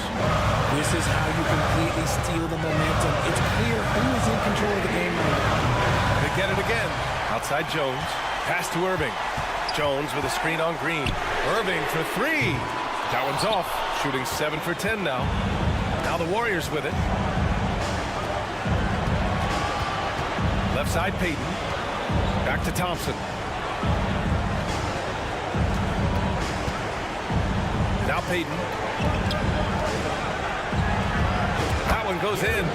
This is how you completely steal the momentum. It's clear who is in control of the game right now. They get it again. Outside Jones. Pass to Irving. Jones with a screen on Green. Irving for 3. That one's off. Shooting 7 for 10 now. Now the Warriors with it. Left side Payton. Back to Thompson. Now Payton. That one goes in.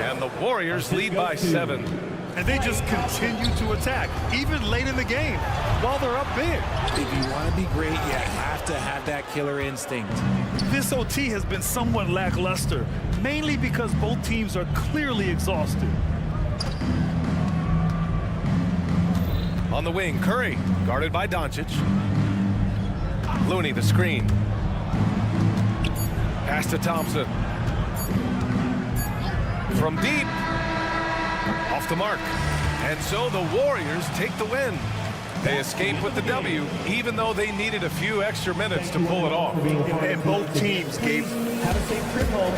And the Warriors lead by 7. And they just continue to attack, even late in the game, while they're up big. If you want to be great, you have to have that killer instinct. This OT has been somewhat lackluster, mainly because both teams are clearly exhausted. On the wing, Curry, guarded by Doncic. Looney, the screen. Pass to Thompson. From deep. Off the mark. And so the Warriors take the win. They escape with the W, even though they needed a few extra minutes to pull it off. And both teams gave... Have a safe trip home.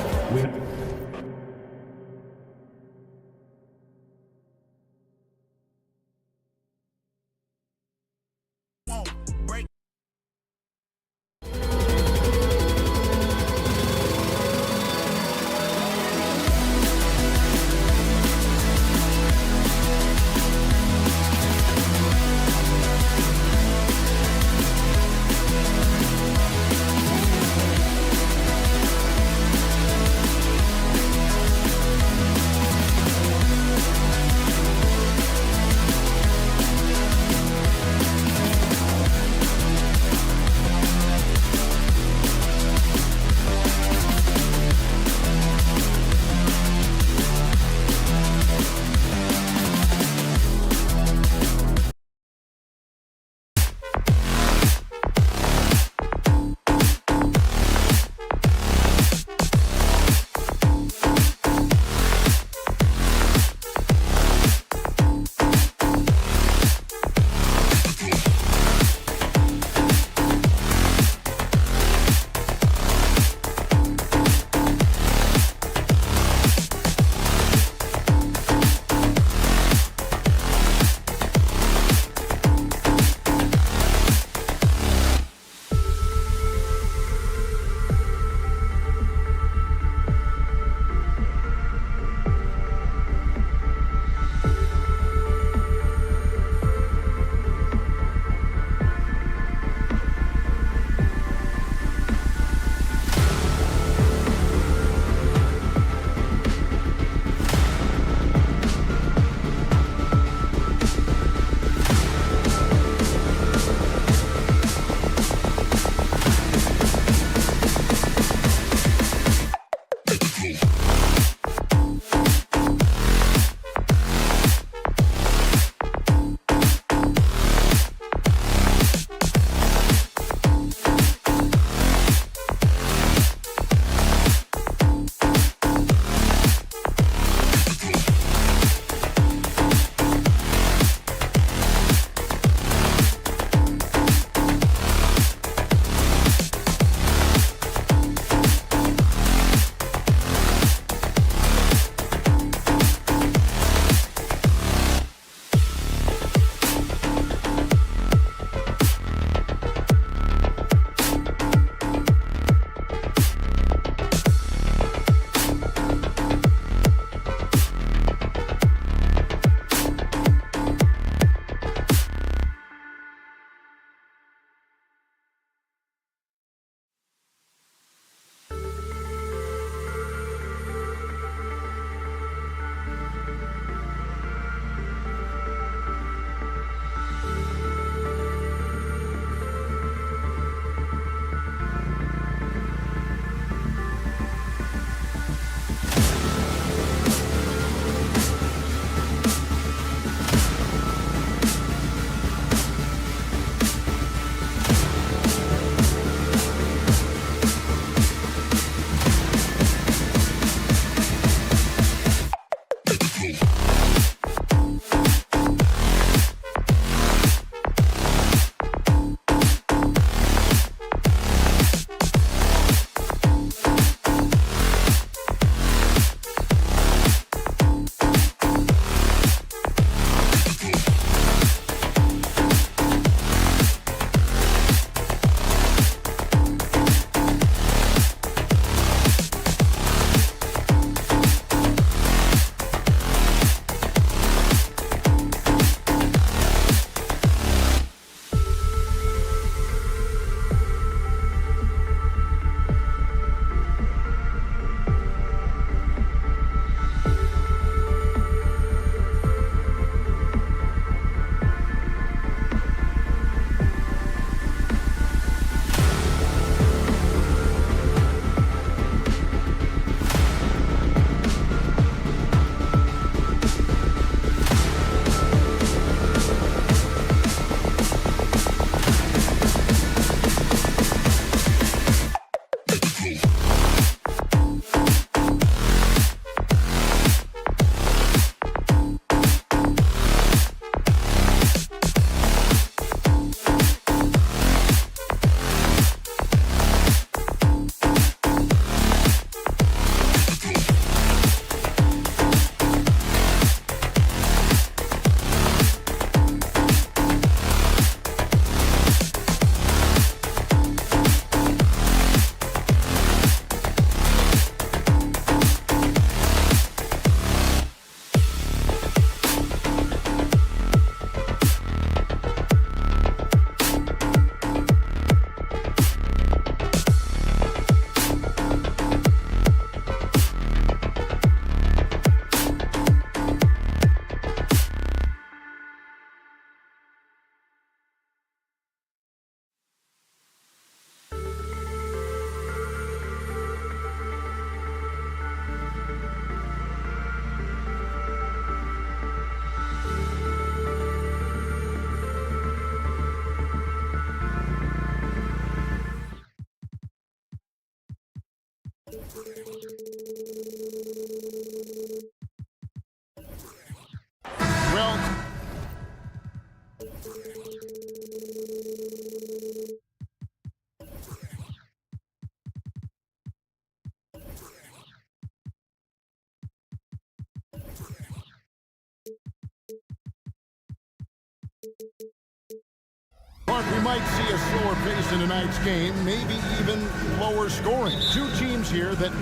might see a slower pace in tonight's game, maybe even lower scoring. Two teams here that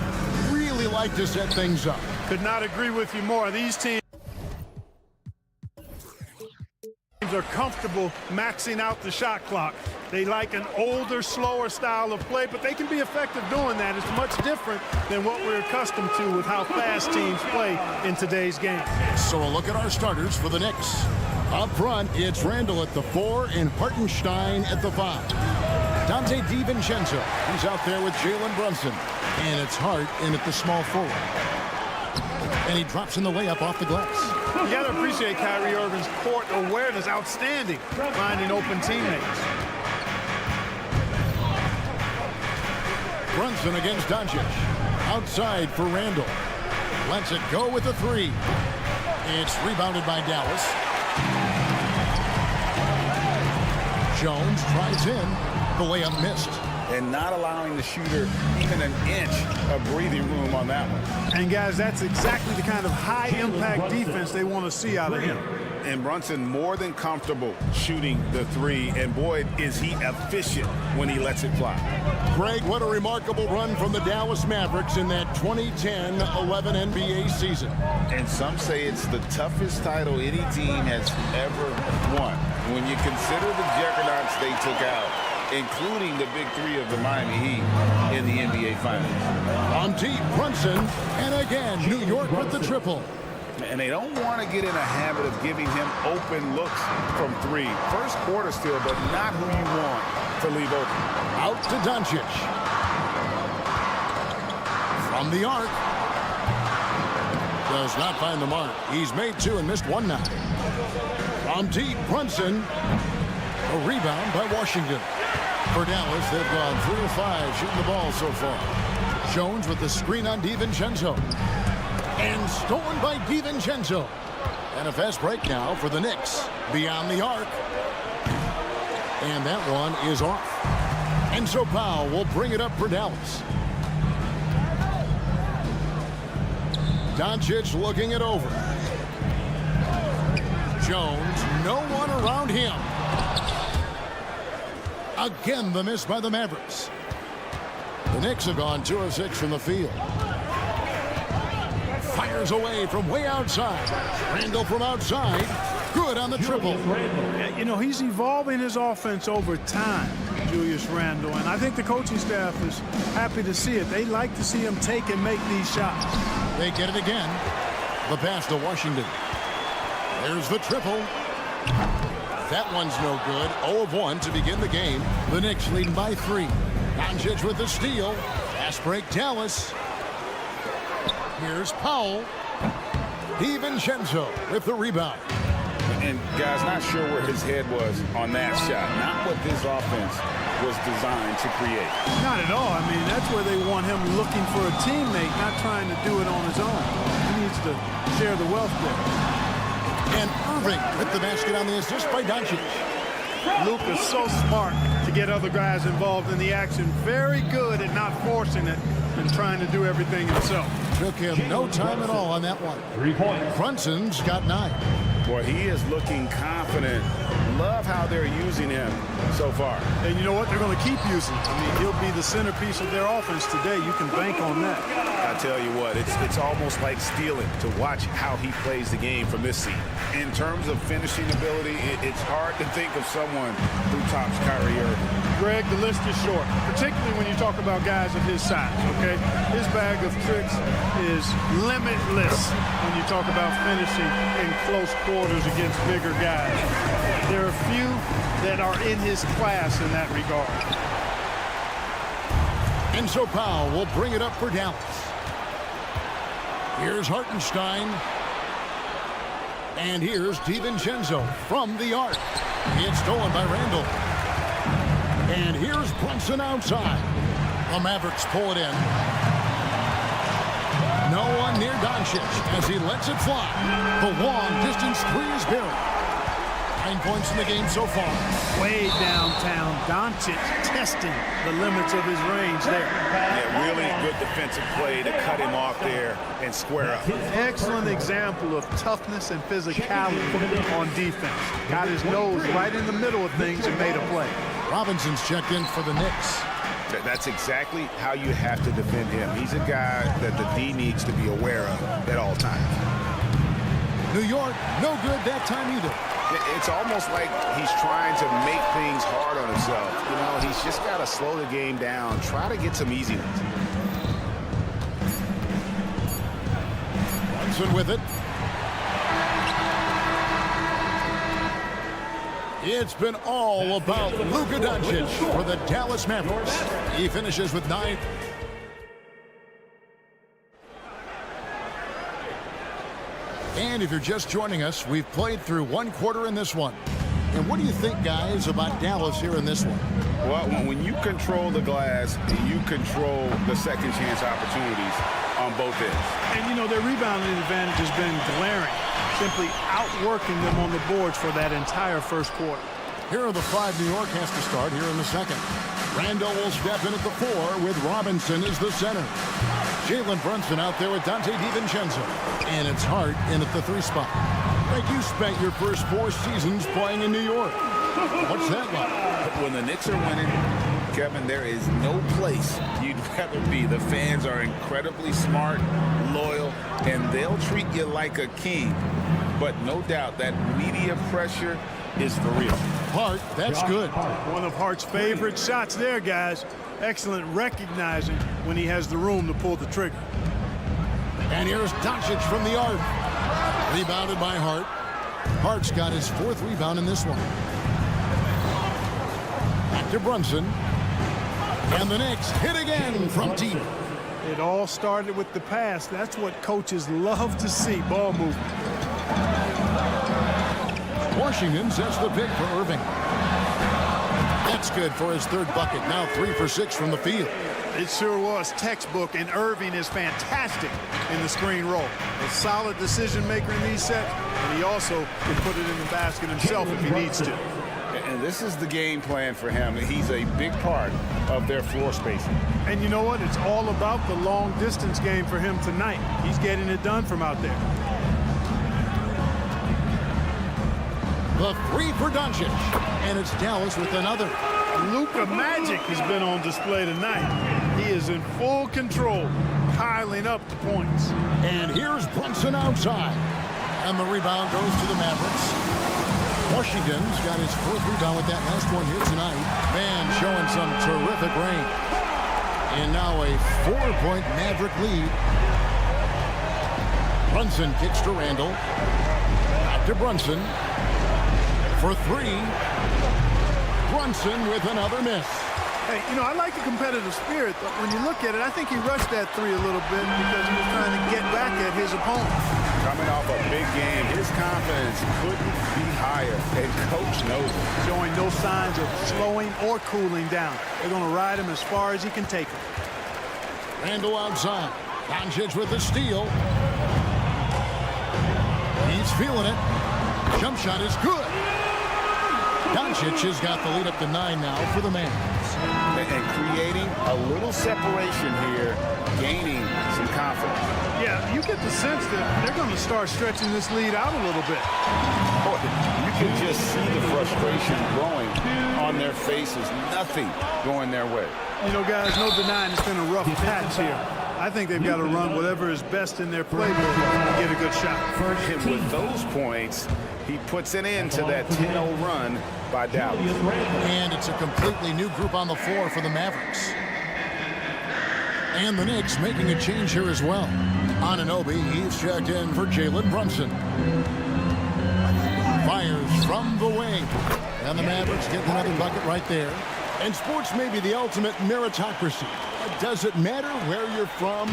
really like to set things up. Could not agree with you more. These teams are comfortable maxing out the shot clock. They like an older, slower style of play, but they can be effective doing that. It's much different than what we're accustomed to with how fast teams play in today's game. So a look at our starters for the Knicks. Up front, it's Randall at the 4 and Hartenstein at the 5. Dante DiVincenzo, he's out there with Jalen Brunson. And it's Hart in at the small forward. And he drops in the layup off the glass. You got to appreciate Kyrie Irving's court awareness, outstanding, finding open teammates. Brunson against Doncic. Outside for Randall. Lets it go with the 3. It's rebounded by Dallas. Jones tries in. The layup missed. And not allowing the shooter even an inch of breathing room on that one. And guys, that's exactly the kind of high-impact defense they want to see out of him. And Brunson more than comfortable shooting the 3, and boy, is he efficient when he lets it fly. Greg, what a remarkable run from the Dallas Mavericks in that 2010-11 NBA season. And some say it's the toughest title any team has ever won. When you consider the juggernauts they took out, including the big 3 of the Miami Heat in the NBA Finals. On deep, Brunson, and again, New York with the triple. And they don't want to get in a habit of giving him open looks from 3. First quarter still, but not who you want to leave open. Out to Doncic. From the arc. Does not find the mark. He's made 2 and missed 1 now. From deep, Brunson. A rebound by Washington. For Dallas, they've gone 3 of 5 shooting the ball so far. Jones with the screen on DiVincenzo. And stolen by DiVincenzo. And a fast break now for the Knicks. Beyond the arc. And that one is off. And so Powell will bring it up for Dallas. Doncic looking it over. Jones, no one around him. Again, the miss by the Mavericks. The Knicks have gone 2 of 6 from the field. Fires away from way outside. Randall from outside. Good on the triple. You know, he's evolving his offense over time, Julius Randle, and I think the coaching staff is happy to see it. They like to see him take and make these shots. They get it again. The pass to Washington. There's the triple. That one's no good. 0 of 1 to begin the game. The Knicks leading by 3. Doncic with the steal. Fast break, Dallas. Here's Powell. DiVincenzo with the rebound. And guys, not sure where his head was on that shot. Not what this offense was designed to create. Not at all. I mean, that's where they want him looking for a teammate, not trying to do it on his own. He needs to share the wealth there. And Irving with the basket on the assist by Doncic. Luke is so smart to get other guys involved in the action. Very good at not forcing it and trying to do everything himself. Took him no time at all on that one. 3 points. Brunson's got 9. Boy, he is looking confident. Love how they're using him so far. And you know what? They're going to keep using him. I mean, he'll be the centerpiece of their offense today. You can bank on that. I tell you what, it's almost like stealing to watch how he plays the game from this seat. In terms of finishing ability, it's hard to think of someone who tops Kyrie Irving. Greg, the list is short, particularly when you talk about guys of his size, okay? His bag of tricks is limitless when you talk about finishing in close quarters against bigger guys. There are few that are in his class in that regard. And so Powell will bring it up for Dallas. Here's Hartenstein. And here's DiVincenzo from the arc. It's stolen by Randall. And here's Brunson outside. The Mavericks pull it in. No one near Doncic as he lets it fly. The long-distance 3 is buried. 9 points in the game so far. Way downtown, Doncic testing the limits of his range there. Yeah, really good defensive play to cut him off there and square up. Excellent example of toughness and physicality on defense. Got his nose right in the middle of things and made a play. Robinson's checked in for the Knicks. That's exactly how you have to defend him. He's a guy that the D needs to be aware of at all times. New York, no good that time either. It's almost like he's trying to make things hard on himself. You know, he's just got to slow the game down, try to get some easy ones. Brunson with it. It's been all about Luka Doncic for the Dallas Mavericks. He finishes with 9. And if you're just joining us, we've played through 1 quarter in this one. And what do you think, guys, about Dallas here in this one? Well, when you control the glass, you control the second chance opportunities on both ends. And, you know, their rebounding advantage has been glaring, simply outworking them on the boards for that entire first quarter. Here are the 5 New York has to start here in the second. Randall will step in at the 4 with Robinson as the center. Jalen Brunson out there with Dante DiVincenzo. And it's Hart in at the 3 spot. Like you spent your first 4 seasons playing in New York. What's that like? When the Knicks are winning, Kevin, there is no place you'd rather be. The fans are incredibly smart, loyal, and they'll treat you like a king. But no doubt that media pressure is for real. Hart, that's good. One of Hart's favorite shots there, guys. Excellent recognizing when he has the room to pull the trigger. And here's Doncic from the arc. Rebounded by Hart. Hart's got his 4th rebound in this one. Back to Brunson. And the Knicks hit again from deep. It all started with the pass. That's what coaches love to see, ball movement. Washington sets the pick for Irving. That's good for his 3rd bucket. Now 3 for 6 from the field. It sure was textbook, and Irving is fantastic in the screen roll. A solid decision maker in these sets, and he also can put it in the basket himself if he needs to. And this is the game plan for him. He's a big part of their floor spacing. And you know what? It's all about the long distance game for him tonight. He's getting it done from out there. The 3 for Doncic. And it's Dallas with another. Luka Magic has been on display tonight. He is in full control, piling up the points. And here's Brunson outside. And the rebound goes to the Mavericks. Washington's got his 4th rebound with that last one here tonight. Van showing some terrific range. And now a 4-point Maverick lead. Brunson kicks to Randall. Back to Brunson. For 3. Brunson with another miss. Hey, you know, I like the competitive spirit, but when you look at it, I think he rushed that 3 a little bit because he was trying to get back at his opponent. Coming off a big game, his confidence couldn't be higher, and coach knows it. Showing no signs of slowing or cooling down. They're going to ride him as far as he can take him. Randall outside. Doncic with the steal. He's feeling it. Jump shot is good. Doncic has got the lead up to 9 now for the Mavericks. And creating a little separation here, gaining some confidence. Yeah, you get the sense that they're going to start stretching this lead out a little bit. Boy, you can just see the frustration growing on their faces. Nothing going their way. You know, guys, no denying it's been a rough patch here. I think they've got to run whatever is best in their playbook to get a good shot. And with those points, he puts an end to that 10-0 run by Dallas. And it's a completely new group on the floor for the Mavericks. And the Knicks making a change here as well. Anunoby, he's checked in for Jalen Brunson. Fires from the wing. And the Mavericks get another bucket right there. And sports may be the ultimate meritocracy. Does it matter where you're from,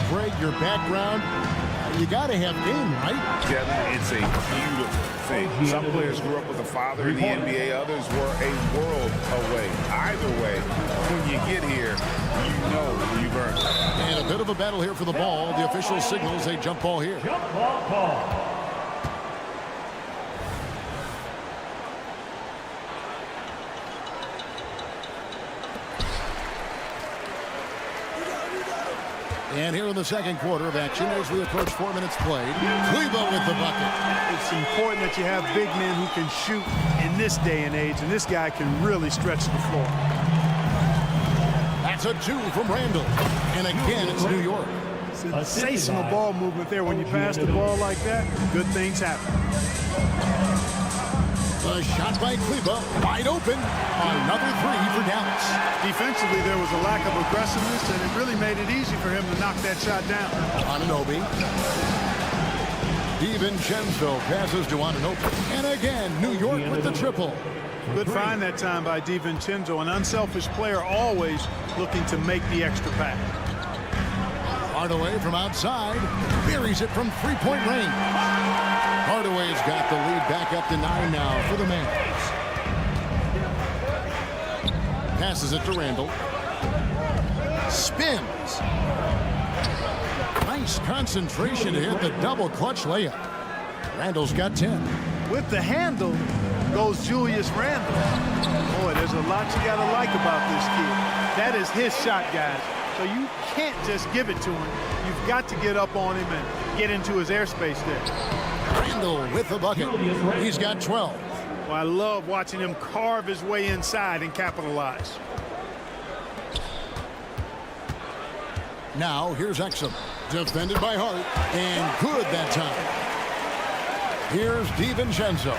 Greg, your background? You got to have game, right? Kevin, it's a beautiful thing. Some players grew up with a father in the NBA. Others were a world away. Either way, when you get here, you know you've earned it. And a bit of a battle here for the ball. The official signals a jump ball here. Jump ball call. And here in the second quarter of action, as we approach 4 minutes played, Kele with the bucket. It's important that you have big men who can shoot in this day and age, and this guy can really stretch the floor. That's a 2 from Randall. And again, it's New York. Sensational ball movement there. When you pass the ball like that, good things happen. A shot by Kele, wide open. Another 3 for Dallas. Defensively, there was a lack of aggressiveness, and it really made it easy for him to knock that shot down. Anunoby. DiVincenzo passes to Anunoby. And again, New York with the triple. Good find that time by DiVincenzo, an unselfish player always looking to make the extra pass. Hardaway from outside, buries it from three-point range. Hardaway's got the lead back up to 9 now for the Mavs. Passes it to Randall. Spins. Nice concentration to hit the double clutch layup. Randall's got 10. With the handle goes Julius Randle. Boy, there's a lot you got to like about this kid. That is his shot, guys. So you can't just give it to him. You've got to get up on him and get into his airspace there. Randall with the bucket. He's got 12. Well, I love watching him carve his way inside and capitalize. Now here's Exum. Defended by Hart. And good that time. Here's DiVincenzo.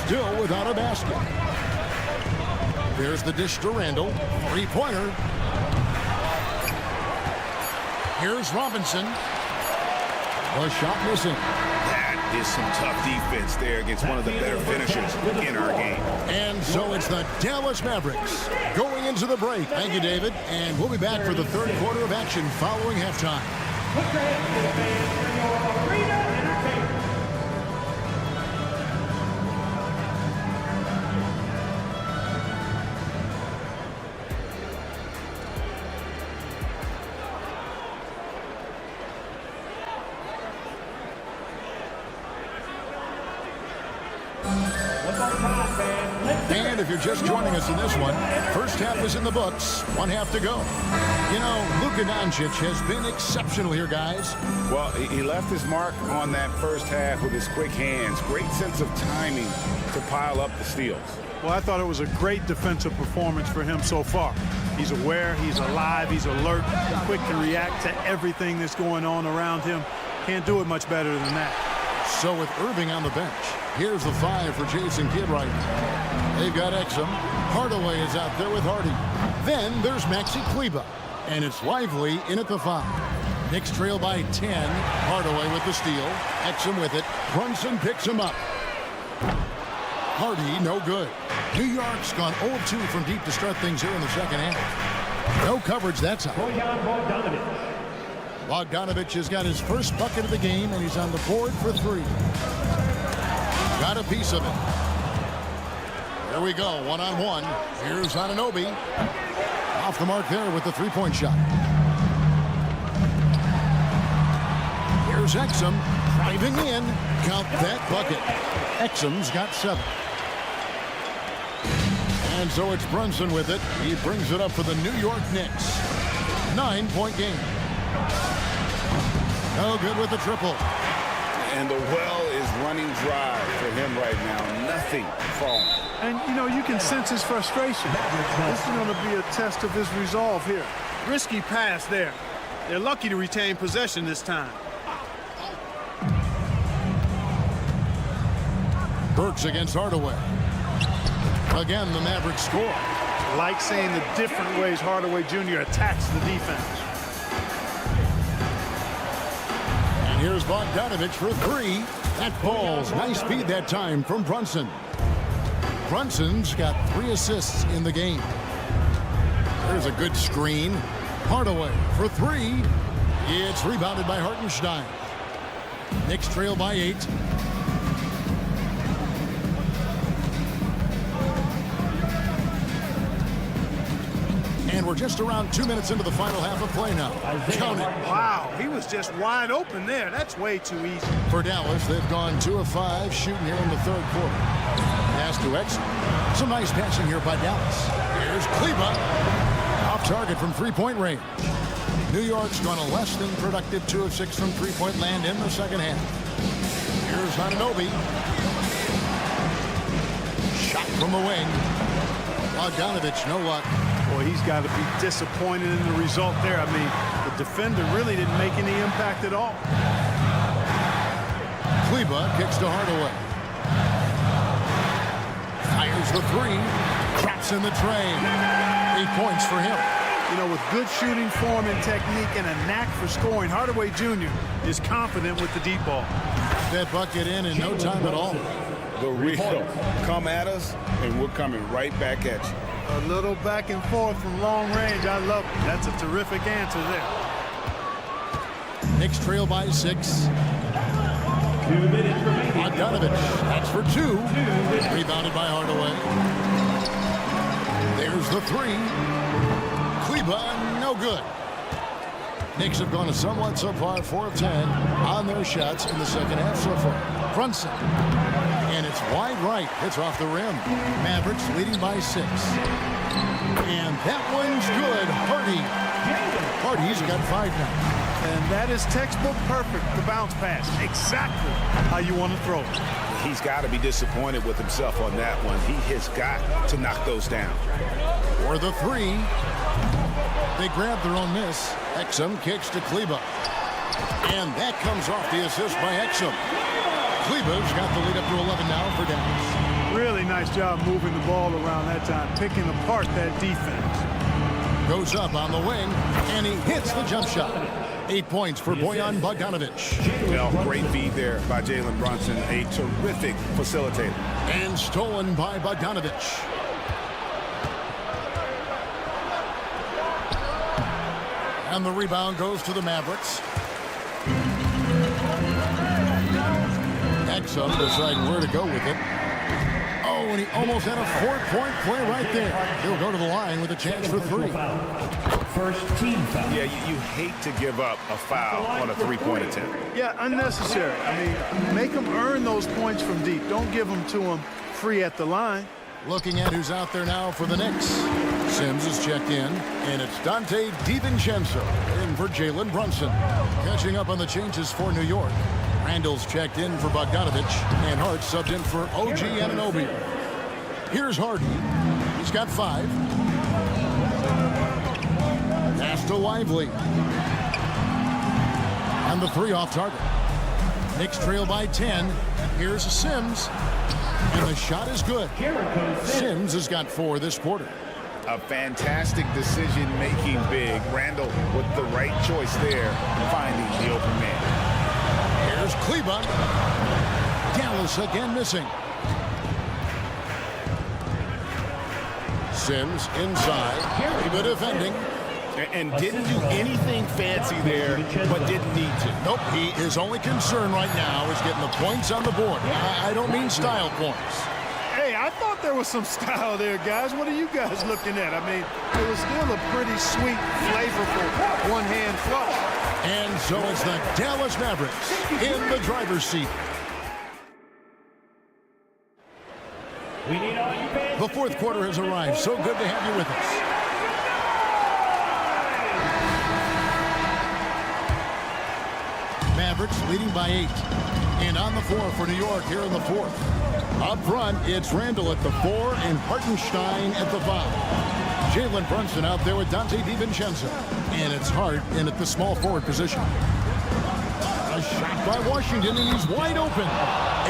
Still without a basket. There's the dish to Randall. Three-pointer. Here's Robinson. A shot missing. That is some tough defense there against one of the better finishers in our game. And so it's the Dallas Mavericks going into the break. Thank you, David. And we'll be back for the third quarter of action following halftime. And if you're just joining us in this one, first half is in the books, 1 half to go. You know, Luka Doncic has been exceptional here, guys. Well, he left his mark on that first half with his quick hands. Great sense of timing to pile up the steals. Well, I thought it was a great defensive performance for him so far. He's aware, he's alive, he's alert, quick to react to everything that's going on around him. Can't do it much better than that. So with Irving on the bench, here's the 5 for Jason Kidd right now. They've got Exum. Hardaway is out there with Hardy. Then there's Maxi Kleber. And it's Lively in at the 5. Knicks trail by 10. Hardaway with the steal. Exum with it. Brunson picks him up. Hardy, no good. New York's gone 0-2 from deep to start things here in the second half. No coverage that time. Bogdanovich has got his first bucket of the game, and he's on the board for 3. Got a piece of it. Here we go, one-on-one. Here's Anunoby. Off the mark there with the three-point shot. Here's Exum driving in. Count that bucket. Exum's got 7. And so it's Brunson with it. He brings it up for the New York Knicks. 9-point game. No good with the triple. And the well is running dry for him right now. Nothing falling. And, you know, you can sense his frustration. This is going to be a test of his resolve here. Risky pass there. They're lucky to retain possession this time. Burks against Hardaway. Again, the Mavericks score. Like seeing the different ways Hardaway Jr. attacks the defense. And here's Bogdanovich for 3. That falls. Nice speed that time from Brunson. Brunson's got 3 assists in the game. There's a good screen. Hardaway for 3. It's rebounded by Hartenstein. Knicks trail by 8. And we're just around 2 minutes into the final half of play now. Count it. Wow, he was just wide open there. That's way too easy. For Dallas, they've gone 2 of 5 shooting here in the third quarter. Pass to Exum. Some nice passing here by Dallas. Here's Kleber. Off target from three-point range. New York's gone a less than productive 2 of 6 from three-point land in the second half. Here's Anunoby. Shot from the wing. Bogdanovich, no luck. Boy, he's got to be disappointed in the result there. I mean, the defender really didn't make any impact at all. Kleba kicks to Hardaway. Fires the three. Traps in the train. 8 points for him. You know, with good shooting form and technique and a knack for scoring, Hardaway Jr. is confident with the deep ball. That bucket in no time at all. The real. Come at us, and we're coming right back at you. A little back and forth from long range. I love it. That's a terrific answer there. Knicks trail by 6. 2 minutes remaining. Bogdanovich, that's for 2. Rebounded by Hardaway. There's the 3. Kleba, no good. Knicks have gone a somewhat subpar 4 of 10 on their shots in the second half so far. Brunson. And it's wide right. It's off the rim. Mavericks leading by 6. And that one's good. Hardy's got 5 now. And that is textbook perfect, the bounce pass. Exactly how you want to throw it. He's got to be disappointed with himself on that one. He has got to knock those down. For the 3. They grab their own miss. Exum kicks to Kleba. And that comes off the assist by Exum. Kleba's got the lead up to 11 now for Dallas. Really nice job moving the ball around that time, picking apart that defense. Goes up on the wing, and he hits the jump shot. 8 points for Bojan Bogdanovich. Well, great feed there by Jalen Brunson, a terrific facilitator. And stolen by Bogdanovich. And the rebound goes to the Mavericks. Exum deciding where to go with it. Oh, and he almost had a 4-point play right there. He'll go to the line with a chance for 3. First team foul. Yeah, you hate to give up a foul on a 3-point attempt. Yeah, unnecessary. I mean, make them earn those points from deep. Don't give them to them free at the line. Looking at who's out there now for the Knicks. Sims is checked in, and it's Dante DiVincenzo in for Jalen Brunson. Catching up on the changes for New York. Randall's checked in for Bogdanovich, and Hart subbed in for OG Anunoby. Here's Harden. He's got 5. Pass to Lively. And the 3 off target. Knicks trail by 10. Here's Sims. And the shot is good. Sims has got 4 this quarter. A fantastic decision-making big. Randall with the right choice there, finding the open man. Here's Kleba. Dallas again missing. Sims inside. Kleba defending. And didn't do anything fancy there, but didn't need to. Nope, his only concern right now is getting the points on the board. I don't mean style points. Hey, I thought there was some style there, guys. What are you guys looking at? I mean, it was still a pretty sweet, flavorful one-hand flush. And so it's the Dallas Mavericks in the driver's seat. The fourth quarter has arrived. So good to have you with us. Mavericks leading by 8. And on the floor for New York here in the 4th. Up front, it's Randall at the 4 and Hartenstein at the 5. Jalen Brunson out there with Dante DiVincenzo. And it's Hart in at the small forward position. A shot by Washington, and he's wide open.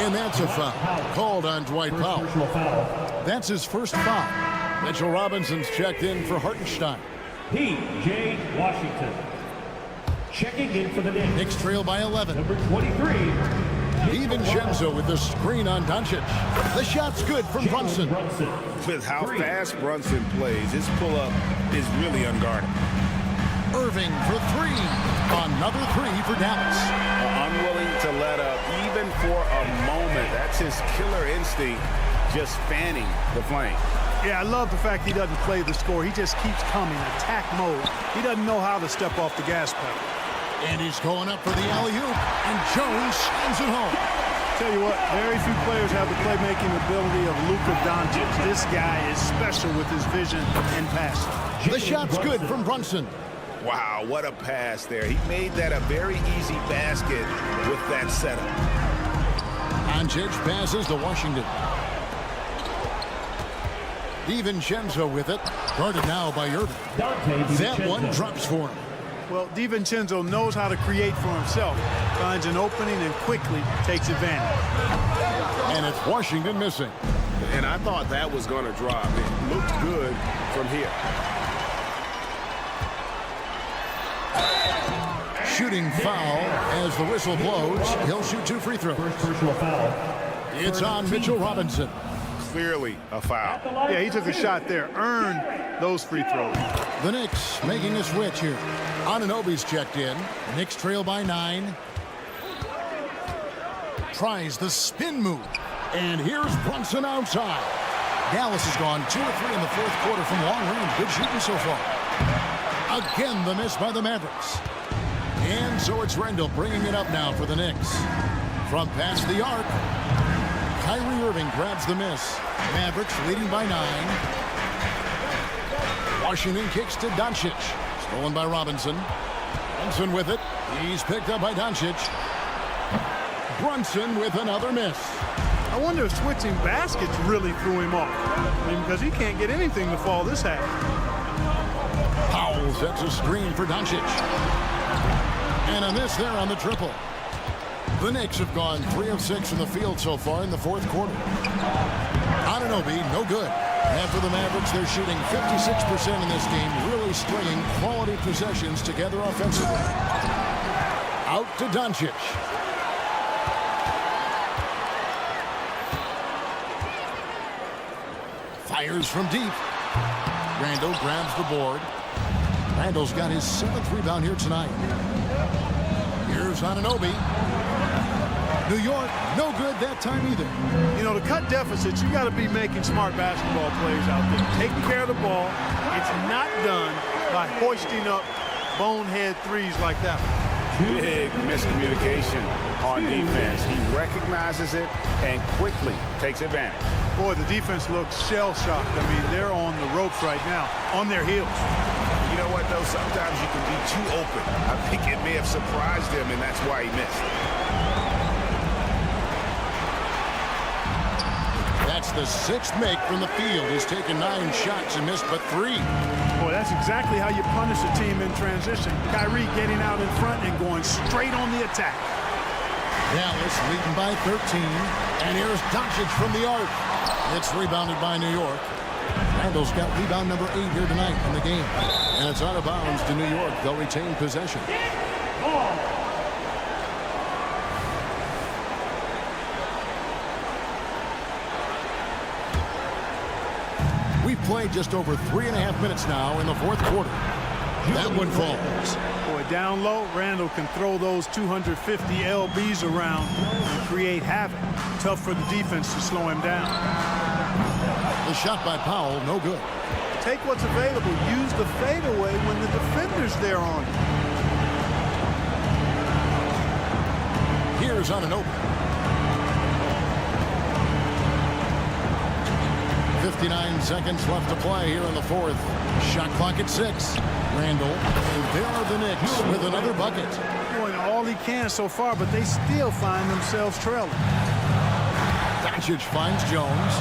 And that's a foul called on Dwight Powell. That's his first foul. Mitchell Robinson's checked in for Hartenstein. P.J. Washington. Checking in for the Knicks. Knicks trail by 11. Number 23. DiVincenzo with the screen on Doncic. The shot's good from Brunson. With how fast Brunson plays, his pull-up is really unguardable. Irving for 3. Another 3 for Dallas. Unwilling to let up even for a moment. That's his killer instinct, just fanning the flame. Yeah, I love the fact he doesn't play the score. He just keeps coming, attack mode. He doesn't know how to step off the gas pedal. And he's going up for the alley-oop, and Jones slams it home. Tell you what, very few players have the playmaking ability of Luka Doncic. This guy is special with his vision and passing. The shot's good from Brunson. Wow, what a pass there. He made that a very easy basket with that setup. Doncic passes to Washington. DiVincenzo with it. Guarded now by Irving. That one drops for him. Well, DiVincenzo knows how to create for himself. Finds an opening and quickly takes advantage. And it's Washington missing. And I thought that was going to drop. It looked good from here. Shooting foul as the whistle blows. He'll shoot 2 free throws. Personal foul. It's on Mitchell Robinson. Clearly a foul. Yeah, he took a shot there. Earned those free throws. The Knicks making a switch here. Anunoby's checked in. Knicks trail by 9. Tries the spin move. And here's Brunson outside. Dallas has gone 2 or 3 in the fourth quarter from long range. Good shooting so far. Again, the miss by the Mavericks. And so it's Rendell bringing it up now for the Knicks. From past the arc, Kyrie Irving grabs the miss. Mavericks leading by 9. Washington kicks to Doncic. Stolen by Robinson. Brunson with it. He's picked up by Doncic. Brunson with another miss. I wonder if switching baskets really threw him off. I mean, because he can't get anything to fall this half. Powell sets a screen for Doncic. And a miss there on the triple. The Knicks have gone 3 of 6 from the field so far in the fourth quarter. Anunoby, no good. And for the Mavericks, they're shooting 56% in this game, really stringing quality possessions together offensively. Out to Doncic. Fires from deep. Randall grabs the board. Randall's got his 7th rebound here tonight. Here's Anunoby. New York, no good that time either. You know, to cut deficits, you got to be making smart basketball plays out there. Taking care of the ball. It's not done by hoisting up bonehead threes like that. Big miscommunication on defense. He recognizes it and quickly takes advantage. Boy, the defense looks shell-shocked. I mean, they're on the ropes right now, on their heels. You know what, though? Sometimes you can be too open. I think it may have surprised him, and that's why he missed. That's the 6th make from the field. He's taken 9 shots and missed but 3. Boy, that's exactly how you punish a team in transition. Kyrie getting out in front and going straight on the attack. Dallas leading by 13. And here's Doncic from the arc. It's rebounded by New York. Randall's got rebound number 8 here tonight in the game. And it's out of bounds to New York. They'll retain possession. We've played just over 3.5 minutes now in the fourth quarter. That one falls. Boy, down low, Randall can throw those 250 LBs around and create havoc. Tough for the defense to slow him down. The shot by Powell, no good. Take what's available. Use the fadeaway when the defender's there on you. Here's Anunoby. 59 seconds left to play here in the fourth. Shot clock at 6. Randall. And there are the Knicks with another bucket. Doing all he can so far, but they still find themselves trailing. Doncic finds Jones.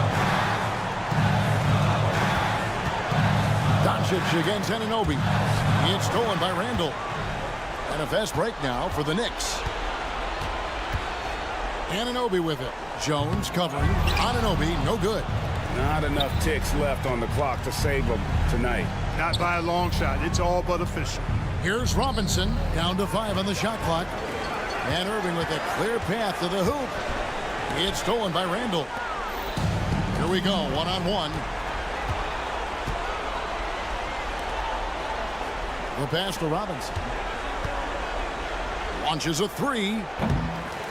Doncic against Anunoby. It's stolen by Randall. And a fast break now for the Knicks. Anunoby with it. Jones covering. Anunoby, no good. Not enough ticks left on the clock to save them tonight. Not by a long shot. It's all but official. Here's Robinson, down to 5 on the shot clock. And Irving with a clear path to the hoop. It's stolen by Randall. Here we go, one-on-one. The pass to Robinson. Launches a 3.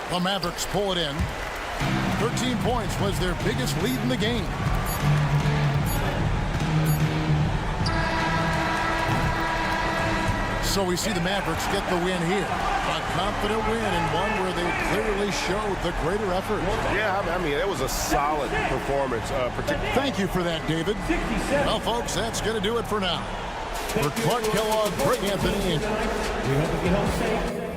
The Mavericks pull it in. 13 points was their biggest lead in the game. So we see the Mavericks get the win here. A confident win and one where they clearly showed the greater effort. Yeah, I mean, it was a solid performance. Thank you for that, David. Well, folks, that's going to do it for now. For Clark Kellogg, Greg Anthony, and